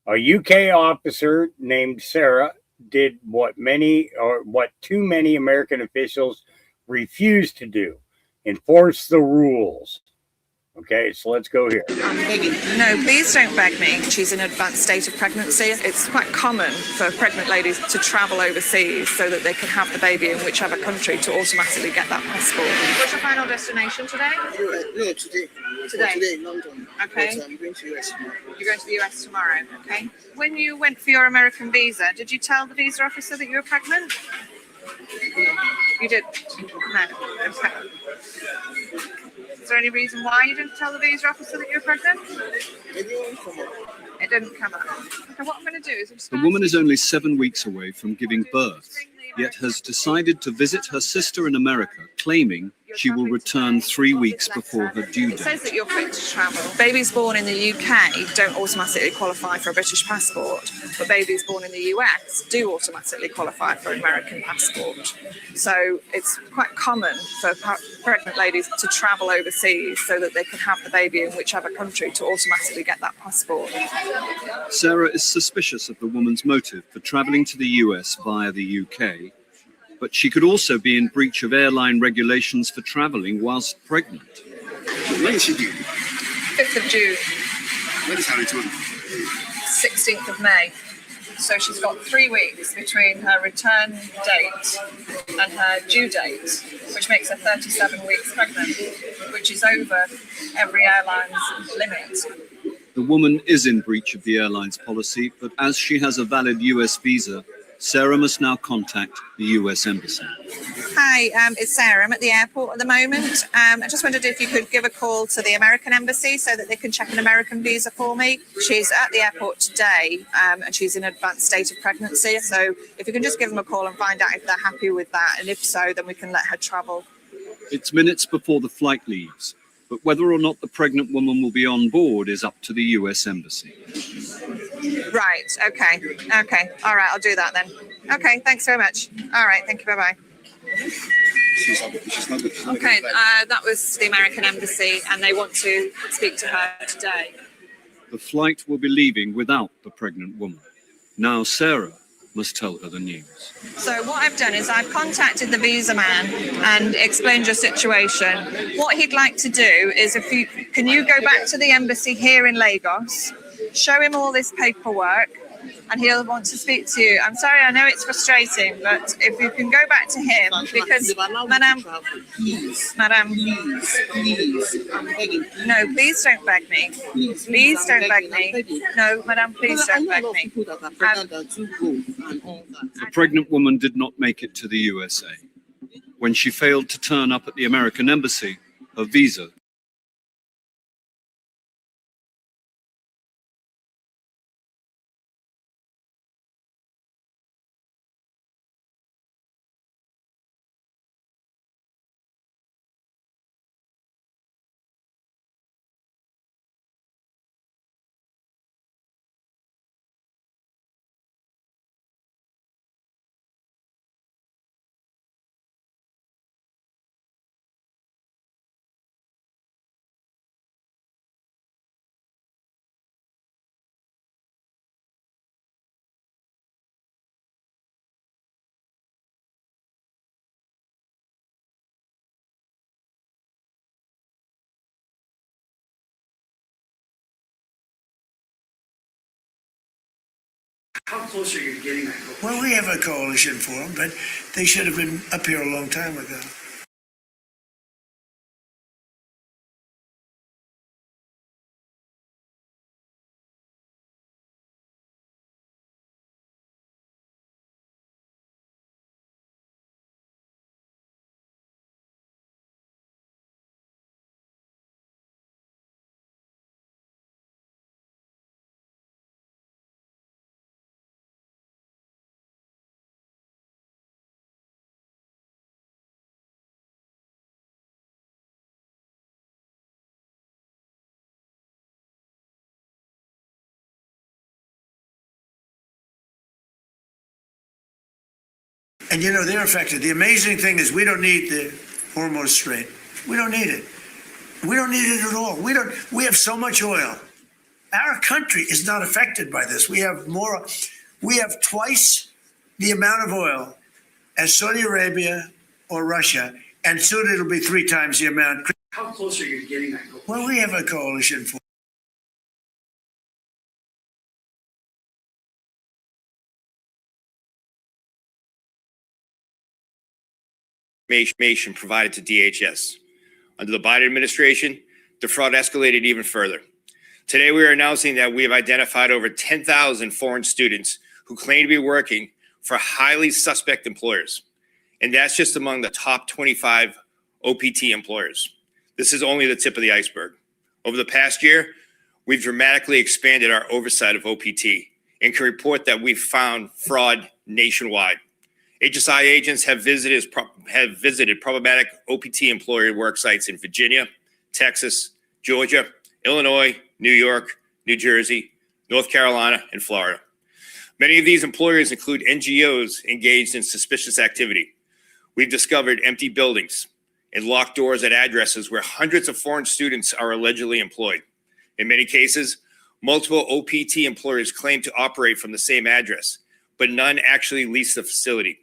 A UK officer named Sarah did what too many American officials refuse to do: enforce the rules. Okay, so let's go here. No, please don't beg me. She's in an advanced state of pregnancy. It's quite common for pregnant ladies to travel overseas so that they can have the baby in whichever country to automatically get that passport. What's your final destination today? No, today. Today? Today in London. Okay. But I'm going to US tomorrow. You're going to the US tomorrow, okay? When you went for your American visa, did you tell the visa officer that you were pregnant? You did? No. Okay. Is there any reason why you didn't tell the visa officer that you were pregnant? It didn't come up. It didn't come up. Okay, what I'm going to do is... The woman is only 7 weeks away from giving birth, yet has decided to visit her sister in America, claiming she will return 3 weeks before her due It date. says that you're fit to travel. Babies born in the UK don't automatically qualify for a British passport, but babies born in the US do automatically qualify for an American passport. So it's quite common for pregnant ladies to travel overseas so that they can have the baby in whichever country to automatically get that passport. Sarah is suspicious of the woman's motive for travelling to the US via the UK, but she could also be in breach of airline regulations for travelling whilst pregnant. When is she due? 5th of June. When is her return? 16th of May. So she's got 3 weeks between her return date and her due date, which makes her 37 weeks pregnant, which is over every airline's limit. The woman is in breach of the airline's policy, but as she has a valid US visa, Sarah must now contact the US Embassy. Hi, it's Sarah. I'm at the airport at the moment. I just wondered if you could give a call to the American Embassy so that they can check an American visa for me. She's at the airport today and she's in an advanced state of pregnancy. So if you can just give them a call and find out if they're happy with that. And if so, then we can let her travel. It's minutes before the flight leaves, but whether or not the pregnant woman will be on board is up to the US Embassy. Right. Okay. Okay. All right. I'll do that then. Okay. Thanks very much. All right. Thank you. Bye-bye. Okay. That was the American Embassy and they want to speak to her today. The flight will be leaving without the pregnant woman. Now Sarah must tell her the news. So what I've done is I've contacted the visa man and explained your situation. What he'd like to do is can you go back to the embassy here in Lagos, show him all this paperwork, and he'll want to speak to you. I'm sorry, I know it's frustrating, but if you can go back to him, because Madam, please, I'm begging. No, please don't beg me. Please don't beg me. No, Madam, please don't beg me. The pregnant woman did not make it to the USA. When she failed to turn up at the American Embassy, her visa How close are you to getting that? Well, we have a coalition for them, but they should have been up here a long time ago. And you know, they're affected. The amazing thing is we don't need the Hormuz Strait. We don't need it. We don't need it at all. We have so much oil. Our country is not affected by this. We have twice the amount of oil as Saudi Arabia or Russia, and soon it'll be 3 times the amount. How close are you to getting that? Well, we have a coalition for information provided to DHS. Under the Biden administration, the fraud escalated even further. Today, we are announcing that we have identified over 10,000 foreign students who claim to be working for highly suspect employers. And that's just among the top 25 OPT employers. This is only the tip of the iceberg. Over the past year, we've dramatically expanded our oversight of OPT and can report that we've found fraud nationwide. HSI agents have visited problematic OPT employer work sites in Virginia, Texas, Georgia, Illinois, New York, New Jersey, North Carolina, and Florida. Many of these employers include NGOs engaged in suspicious activity. We've discovered empty buildings and locked doors at addresses where hundreds of foreign students are allegedly employed. In many cases, multiple OPT employers claim to operate from the same address, but none actually lease the facility.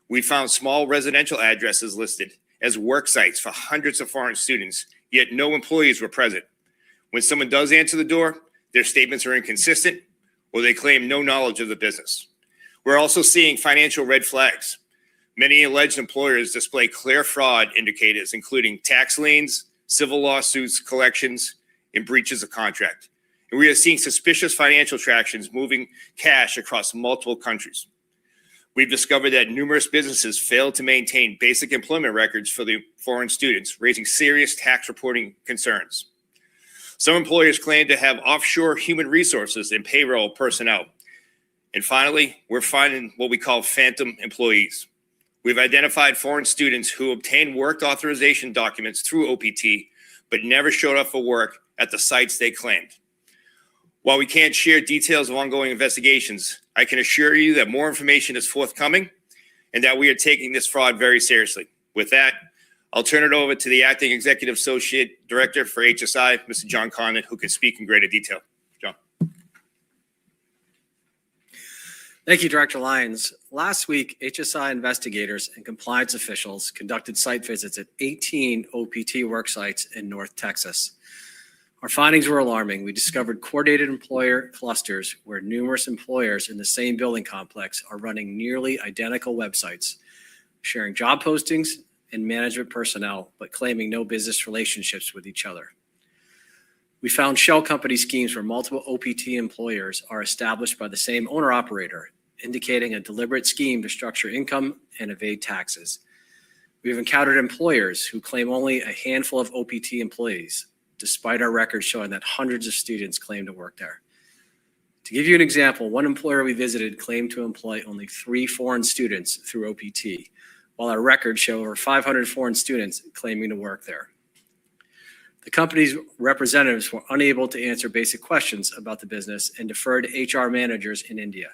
We found small residential addresses listed as work sites for hundreds of foreign students, yet no employees were present. When someone does answer the door, their statements are inconsistent or they claim no knowledge of the business. We're also seeing financial red flags. Many alleged employers display clear fraud indicators, including tax liens, civil lawsuits, collections, and breaches of contract. And we are seeing suspicious financial transactions moving cash across multiple countries. We've discovered that numerous businesses failed to maintain basic employment records for the foreign students, raising serious tax reporting concerns. Some employers claim to have offshore human resources and payroll personnel. And finally, we're finding what we call phantom employees. We've identified foreign students who obtained work authorization documents through OPT, but never showed up for work at the sites they claimed. While we can't share details of ongoing investigations, I can assure you that more information is forthcoming and that we are taking this fraud very seriously. With that, I'll turn it over to the Acting Executive Associate Director for HSI, Mr. John Condon, who can speak in greater detail. John. Thank you, Director Lyons. Last week, HSI investigators and compliance officials conducted site visits at 18 OPT work sites in North Texas. Our findings were alarming. We discovered coordinated employer clusters where numerous employers in the same building complex are running nearly identical websites, sharing job postings and management personnel, but claiming no business relationships with each other. We found shell company schemes where multiple OPT employers are established by the same owner-operator, indicating a deliberate scheme to structure income and evade taxes. We've encountered employers who claim only a handful of OPT employees, despite our records showing that hundreds of students claim to work there. To give you an example, one employer we visited claimed to employ only 3 foreign students through OPT, while our records show over 500 foreign students claiming to work there. The company's representatives were unable to answer basic questions about the business and deferred to HR managers in India.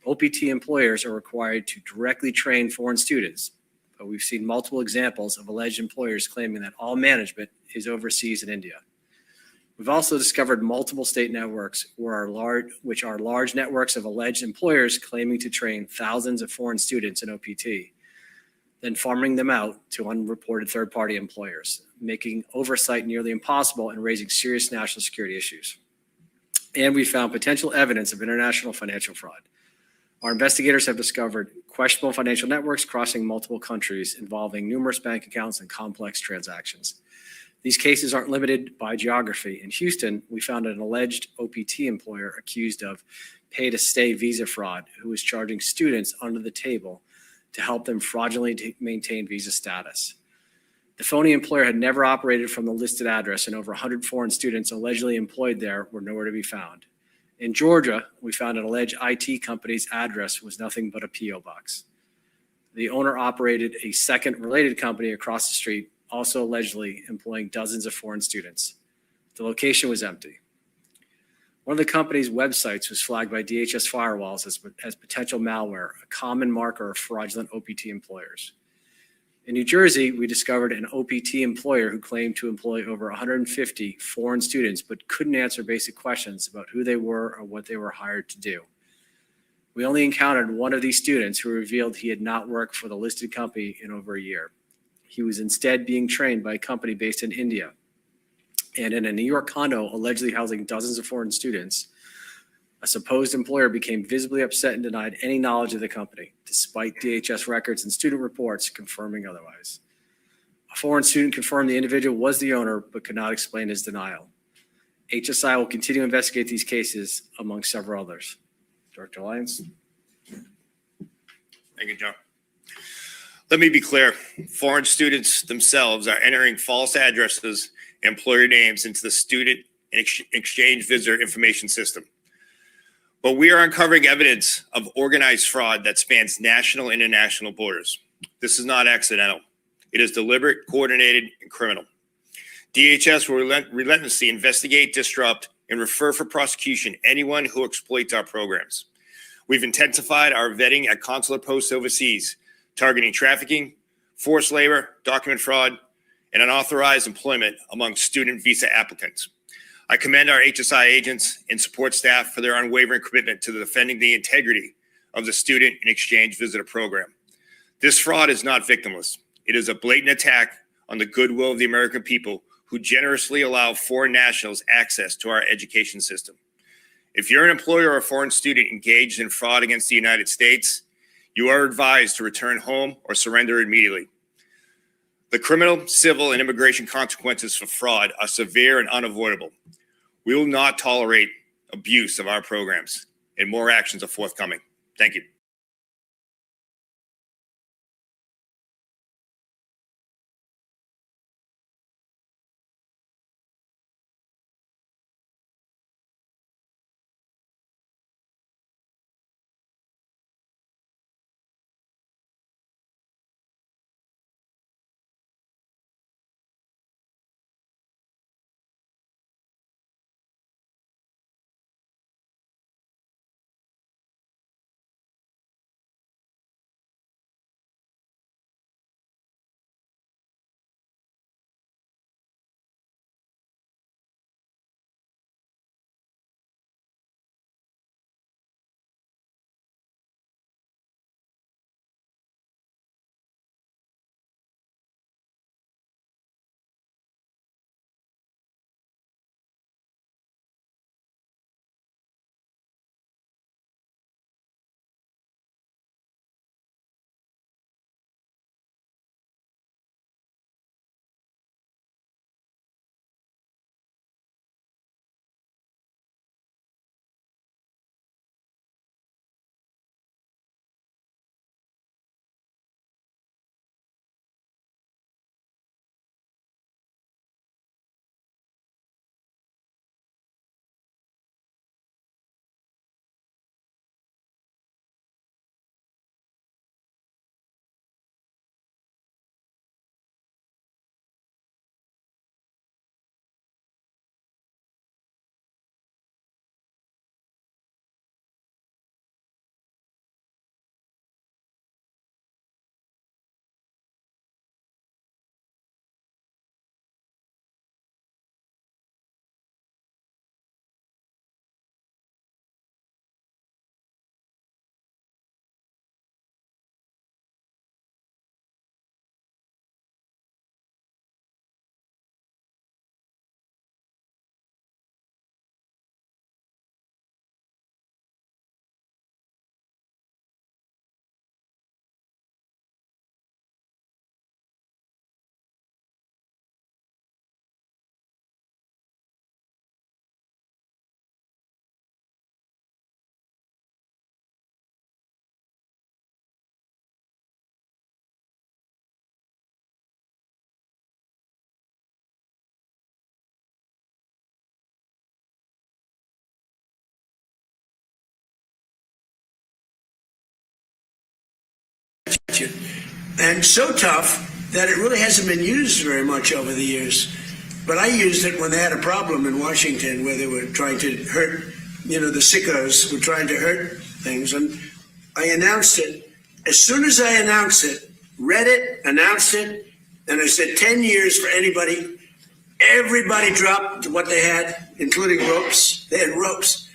OPT employers are required to directly train foreign students, but we've seen multiple examples of alleged employers claiming that all management is overseas in India. We've also discovered multiple state networks which are large networks of alleged employers claiming to train thousands of foreign students in OPT, then farming them out to unreported third-party employers, making oversight nearly impossible and raising serious national security issues. And we found potential evidence of international financial fraud. Our investigators have discovered questionable financial networks crossing multiple countries involving numerous bank accounts and complex transactions. These cases aren't limited by geography. In Houston, we found an alleged OPT employer accused of pay-to-stay visa fraud who was charging students under the table to help them fraudulently maintain visa status. The phony employer had never operated from the listed address, and over 100 foreign students allegedly employed there were nowhere to be found. In Georgia, we found an alleged IT company's address was nothing but a P.O. box. The owner operated a second related company across the street, also allegedly employing dozens of foreign students. The location was empty. One of the company's websites was flagged by DHS firewalls as potential malware, a common marker of fraudulent OPT employers. In New Jersey, we discovered an OPT employer who claimed to employ over 150 foreign students but couldn't answer basic questions about who they were or what they were hired to do. We only encountered one of these students who revealed he had not worked for the listed company in over a year. He was instead being trained by a company based in India. And in a New York condo allegedly housing dozens of foreign students, a supposed employer became visibly upset and denied any knowledge of the company, despite DHS records and student reports confirming otherwise. A foreign student confirmed the individual was the owner, but could not explain his denial. HSI will continue to investigate these cases, among several others. Director Lyons. Thank you, John. Let me be clear. Foreign students themselves are entering false addresses and employer names into the student and exchange visitor information system. But we are uncovering evidence of organized fraud that spans national and international borders. This is not accidental. It is deliberate, coordinated, and criminal. DHS will relentlessly investigate, disrupt, and refer for prosecution anyone who exploits our programs. We've intensified our vetting at consular posts overseas, targeting trafficking, forced labor, document fraud, and unauthorized employment among student visa applicants. I commend our HSI agents and support staff for their unwavering commitment to defending the integrity of the student and exchange visitor program. This fraud is not victimless. It is a blatant attack on the goodwill of the American people who generously allow foreign nationals access to our education system. If you're an employer or a foreign student engaged in fraud against the United States, you are advised to return home or surrender immediately. The criminal, civil, and immigration consequences for fraud are severe and unavoidable. We will not tolerate abuse of our programs, and more actions are forthcoming. Thank you. and so tough that it really hasn't been used very much over the years. But I used it when they had a problem in Washington where they were trying to hurt, the sickos were trying to hurt things. And I announced it. As soon as I announced it, read it, announced it, and I said 10 years for anybody. Everybody dropped what they had, including ropes. They had ropes.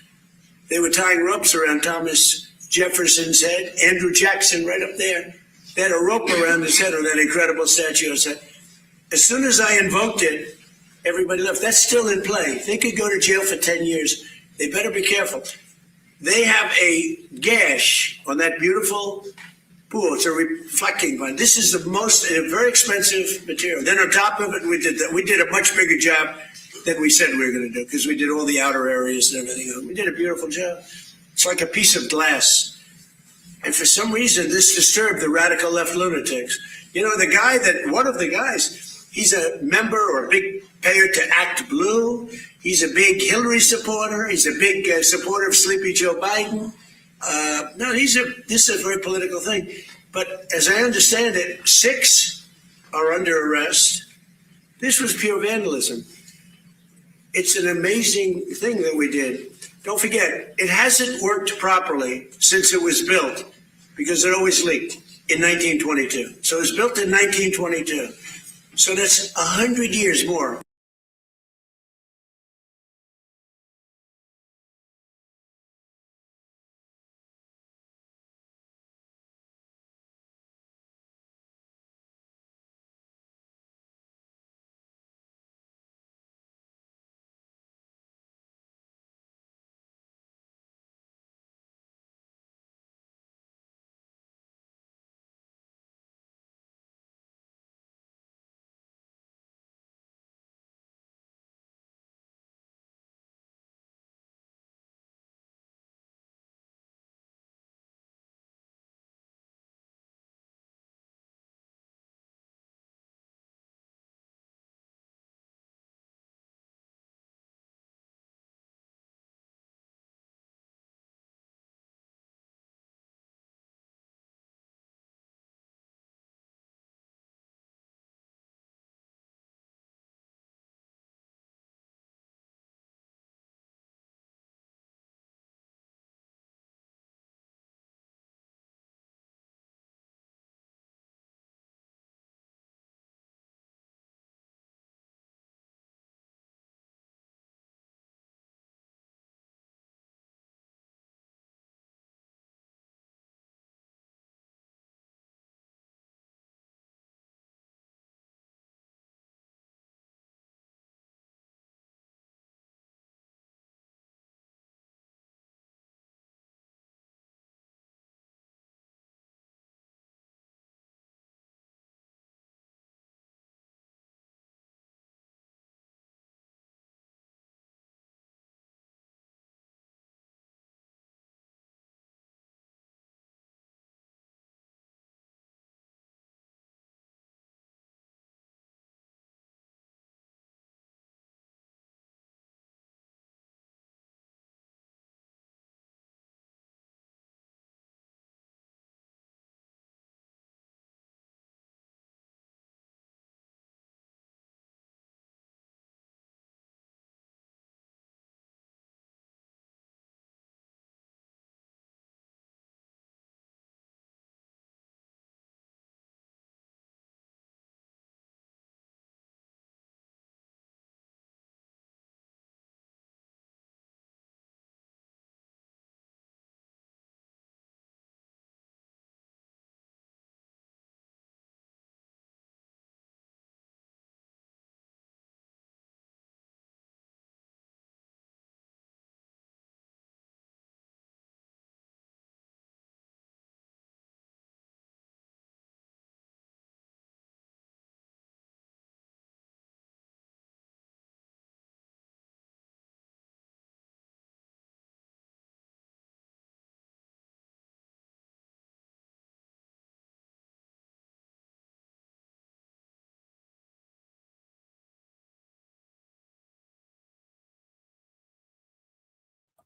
They were tying ropes around Thomas Jefferson's head, Andrew Jackson right up there. They had a rope around his head on that incredible statue. I said, as soon as I invoked it, everybody left. That's still in play. They could go to jail for 10 years. They better be careful. They have a gash on that beautiful pool. It's a reflecting one. This is the most very expensive material. Then on top of it, we did a much bigger job than we said we were going to do because we did all the outer areas and everything. We did a beautiful job. It's like a piece of glass. And for some reason, this disturbed the radical left lunatics. One of the guys, he's a member or a big payer to Act Blue. He's a big Hillary supporter. He's a big supporter of Sleepy Joe Biden. This is a very political thing. But as I understand it, 6 are under arrest. This was pure vandalism. It's an amazing thing that we did. Don't forget, it hasn't worked properly since it was built because it always leaked in 1922. So it was built in 1922. So that's 100 years more.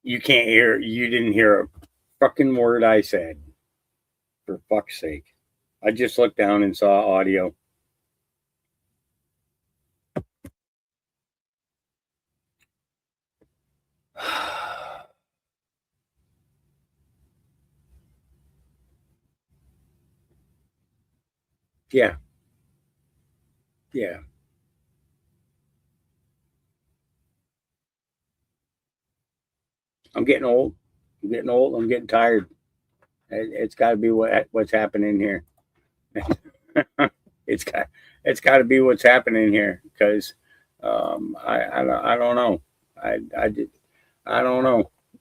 You can't hear. You didn't hear a fucking word I said. For fuck's sake. I just looked down and saw audio. Yeah. Yeah. I'm getting old. I'm getting old. I'm getting tired. It's got to be what's happening here. it's got to be what's happening here because I don't know. I don't know.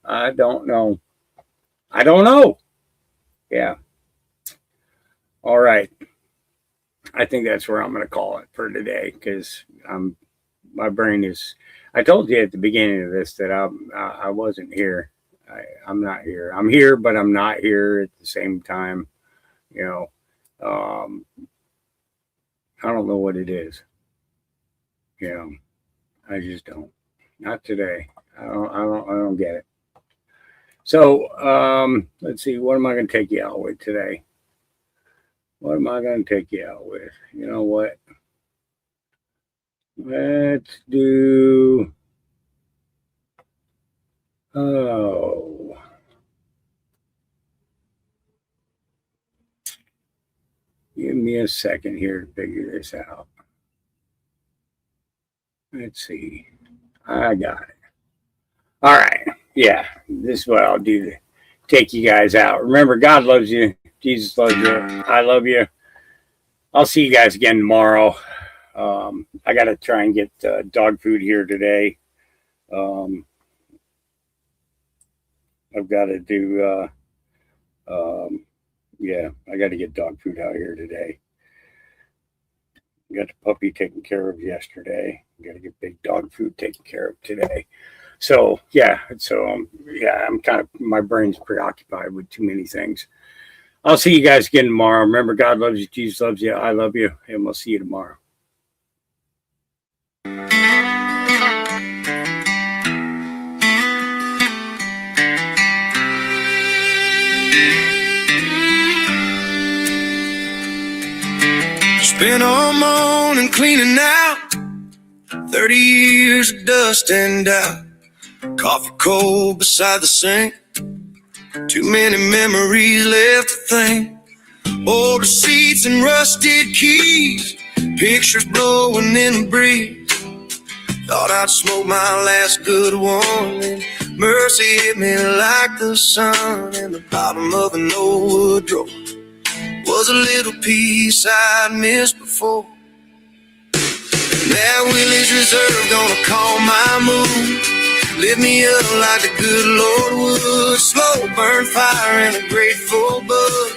I don't know. I don't know. Yeah. All right. I think that's where I'm going to call it for today because my brain is. I told you at the beginning of this that I wasn't here. I'm not here. I'm here, but I'm not here at the same time. You know, I don't know what it is. You know, I just don't. Not today. I don't get it. So let's see. What am I going to take you out with today? What am I going to take you out with? You know what? Let's do. Oh. Give me a second here to figure this out. Let's see. I got it. All right. Yeah, this is what I'll do to take you guys out. Remember, God loves you. Jesus loves you. I love you. I'll see you guys again tomorrow. I got to try and get dog food here today. I've got to do, yeah, I got to get dog food out here today. Got the puppy taken care of yesterday. Got to get big dog food taken care of today. So yeah, I'm kind of, my brain's preoccupied with too many things. I'll see you guys again tomorrow. Remember, God loves you, Jesus loves you, I love you, and we'll see you tomorrow. Spent all morning cleaning out 30 years of dust and doubt. Coffee cold beside the sink. Too many memories left to think. Old receipts and rusted keys. Pictures blowing in the breeze. Thought I'd smoke my last good one, and mercy hit me like the sun. In the bottom of an old wood drawer was a little piece I'd missed before. And that Willie's Reserve gonna call my mood. Lift me up like the good Lord would. Slow burn fire and a grateful buzz.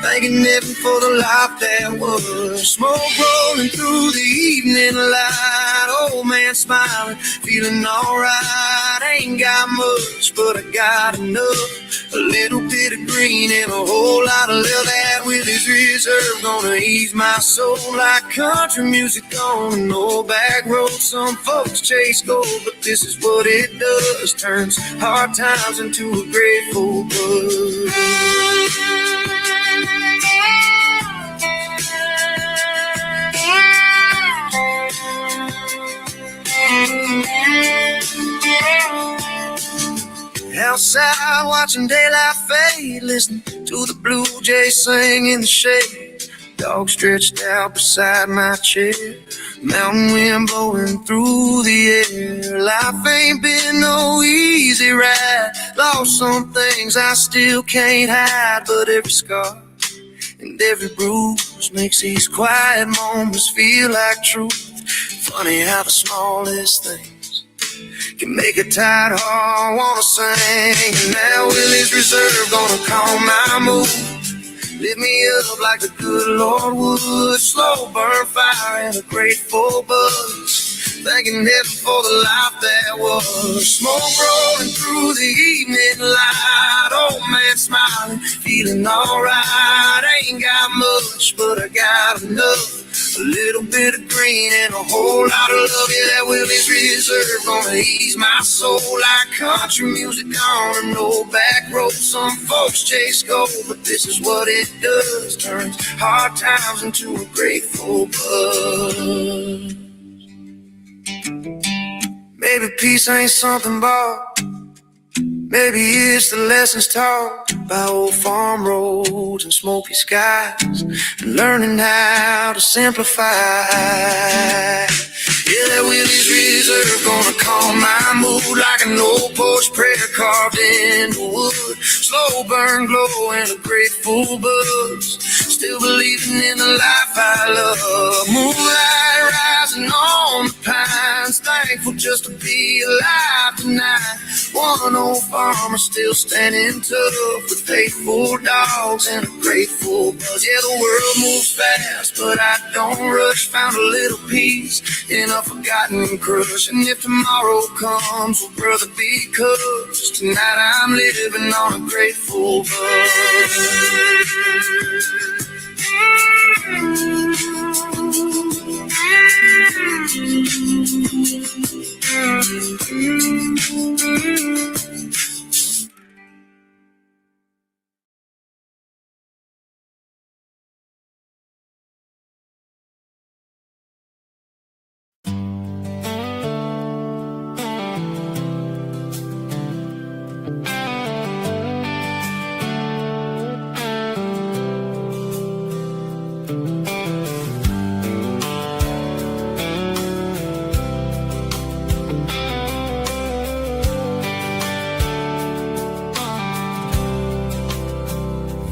Thanking heaven for the life that was. Smoke rolling through the evening light. Old man smiling, feeling alright. Ain't got much, but I got enough. A little bit of green and a whole lot of love. That Willie's Reserve gonna ease my soul like country music on an old back road. Some folks chase gold, but this is what it does. Turns hard times into a grateful buzz. Outside watching daylight fade, listening to the blue jays sing in the shade. Dog stretched out beside my chair, mountain wind blowing through the air. Life ain't been no easy ride. Lost some things I still can't hide, but every scar and every bruise makes these quiet moments feel like truth. Funny how the smallest things can make a tired heart wanna sing. And now Willie's Reserve gonna call my mood. Lift me up like the good Lord would. Slow burn fire and a grateful buzz. Thanking heaven for the life that was. Smoke rolling through the evening light. Old man smiling, feeling alright. Ain't got much, but I got enough. A little bit of green and a whole lot of love, yeah, that Willie's Reserve. Gonna ease my soul like country music on an old back road. Some folks chase gold, but this is what it does. Turns hard times into a grateful buzz. Maybe peace ain't something bought. Maybe it's the lessons taught by old farm roads and smoky skies, and learning how to simplify. Yeah, that Willie's Reserve gonna calm my mood like an old porch prayer carved in the wood. Slow burn glow and a grateful buzz. Still believing in the life I love. Moonlight rising on the pines. Thankful just to be alive tonight. One old farmer still standing tough with faithful dogs and a grateful buzz. Yeah, the world moves fast, but I don't rush. Found a little peace in a forgotten crush. And if tomorrow comes, well, brother, because tonight I'm living on a grateful buzz.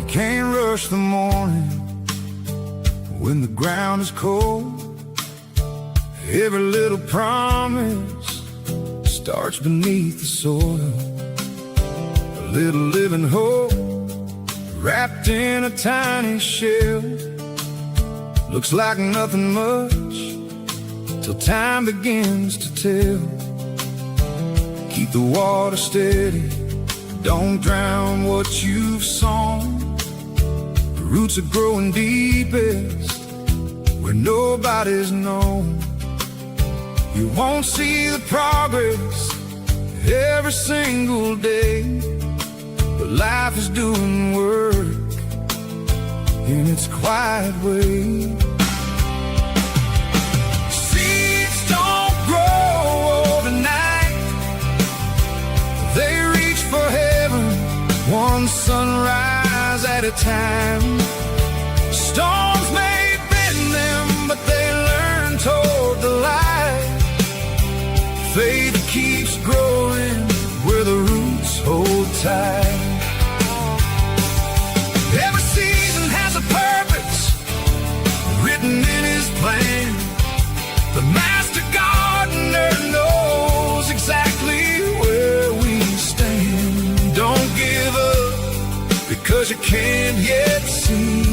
Can't rush the morning when the ground is cold. Every little promise starts beneath the soil. A little living hope wrapped in a tiny shell. Looks like nothing much till time begins to tell. Keep the water steady, don't drown what you've sown. Roots are growing deepest where nobody's known. You won't see the progress every single day, but life is doing work in its quiet way. Seeds don't grow overnight. They reach for heaven one sunrise at a time. Storms may bend them, but they learn toward the light. Faith keeps growing where the roots hold tight. Every season has a purpose written in his plan. The master gardener knows exactly where we stand. Don't give up because you can't yet see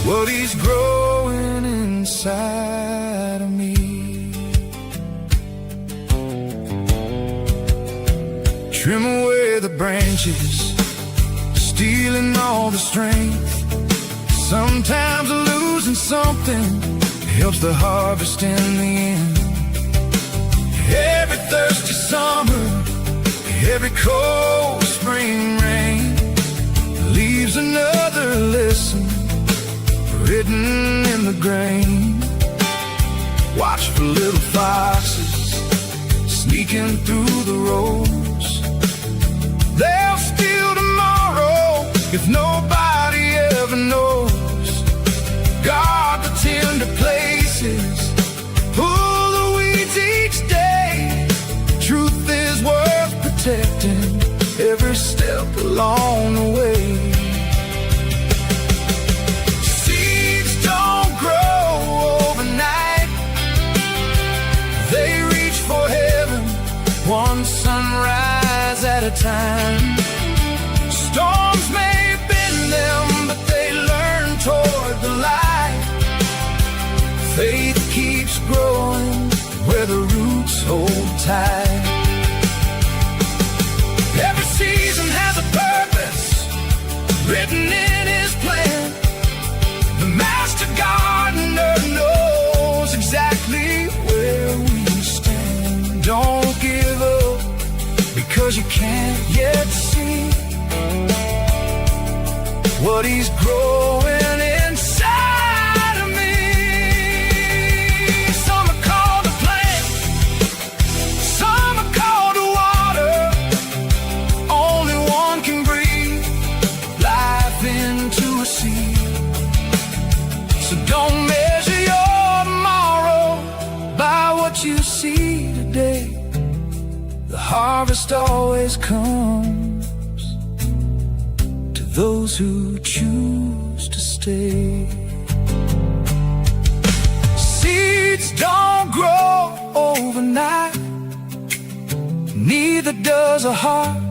what he's growing inside of me. Trim away the branches, stealing all the strength. Sometimes losing something helps the harvest in the end. Every thirsty summer, every cold spring rain leaves another lesson written in the grain. Watch for little foxes sneaking through the rows. They'll steal tomorrow if nobody ever knows. Guard the tender places, pull the weeds each day. Truth is worth protecting every step along the way. Seeds don't grow overnight. They reach for heaven one sunrise at a time. Storms may bend them, but they learn toward the light. Faith keeps growing where the roots hold tight. Every season has a purpose written in his plan. The master 'cause you can't yet see what he's growing inside of me. Some are called the plant, some are called the water. Only one can breathe life into a seed. So don't measure your tomorrow by what you see today. The harvest always comes to those who choose to stay. Seeds don't grow overnight, neither does a heart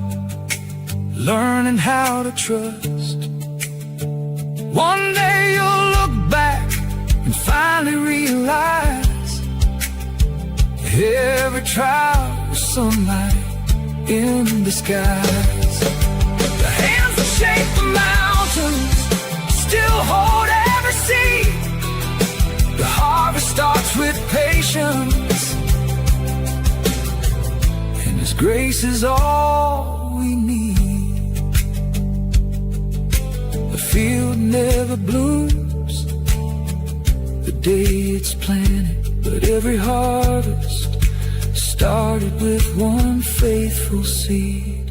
learning how to trust. One day you'll look back and finally realize every trial was sunlight in disguise. The hands that shape the mountains still hold every seed. The harvest starts with patience, and His grace is all we need. The field never blooms the day it's planted, but every harvest started with one faithful seed.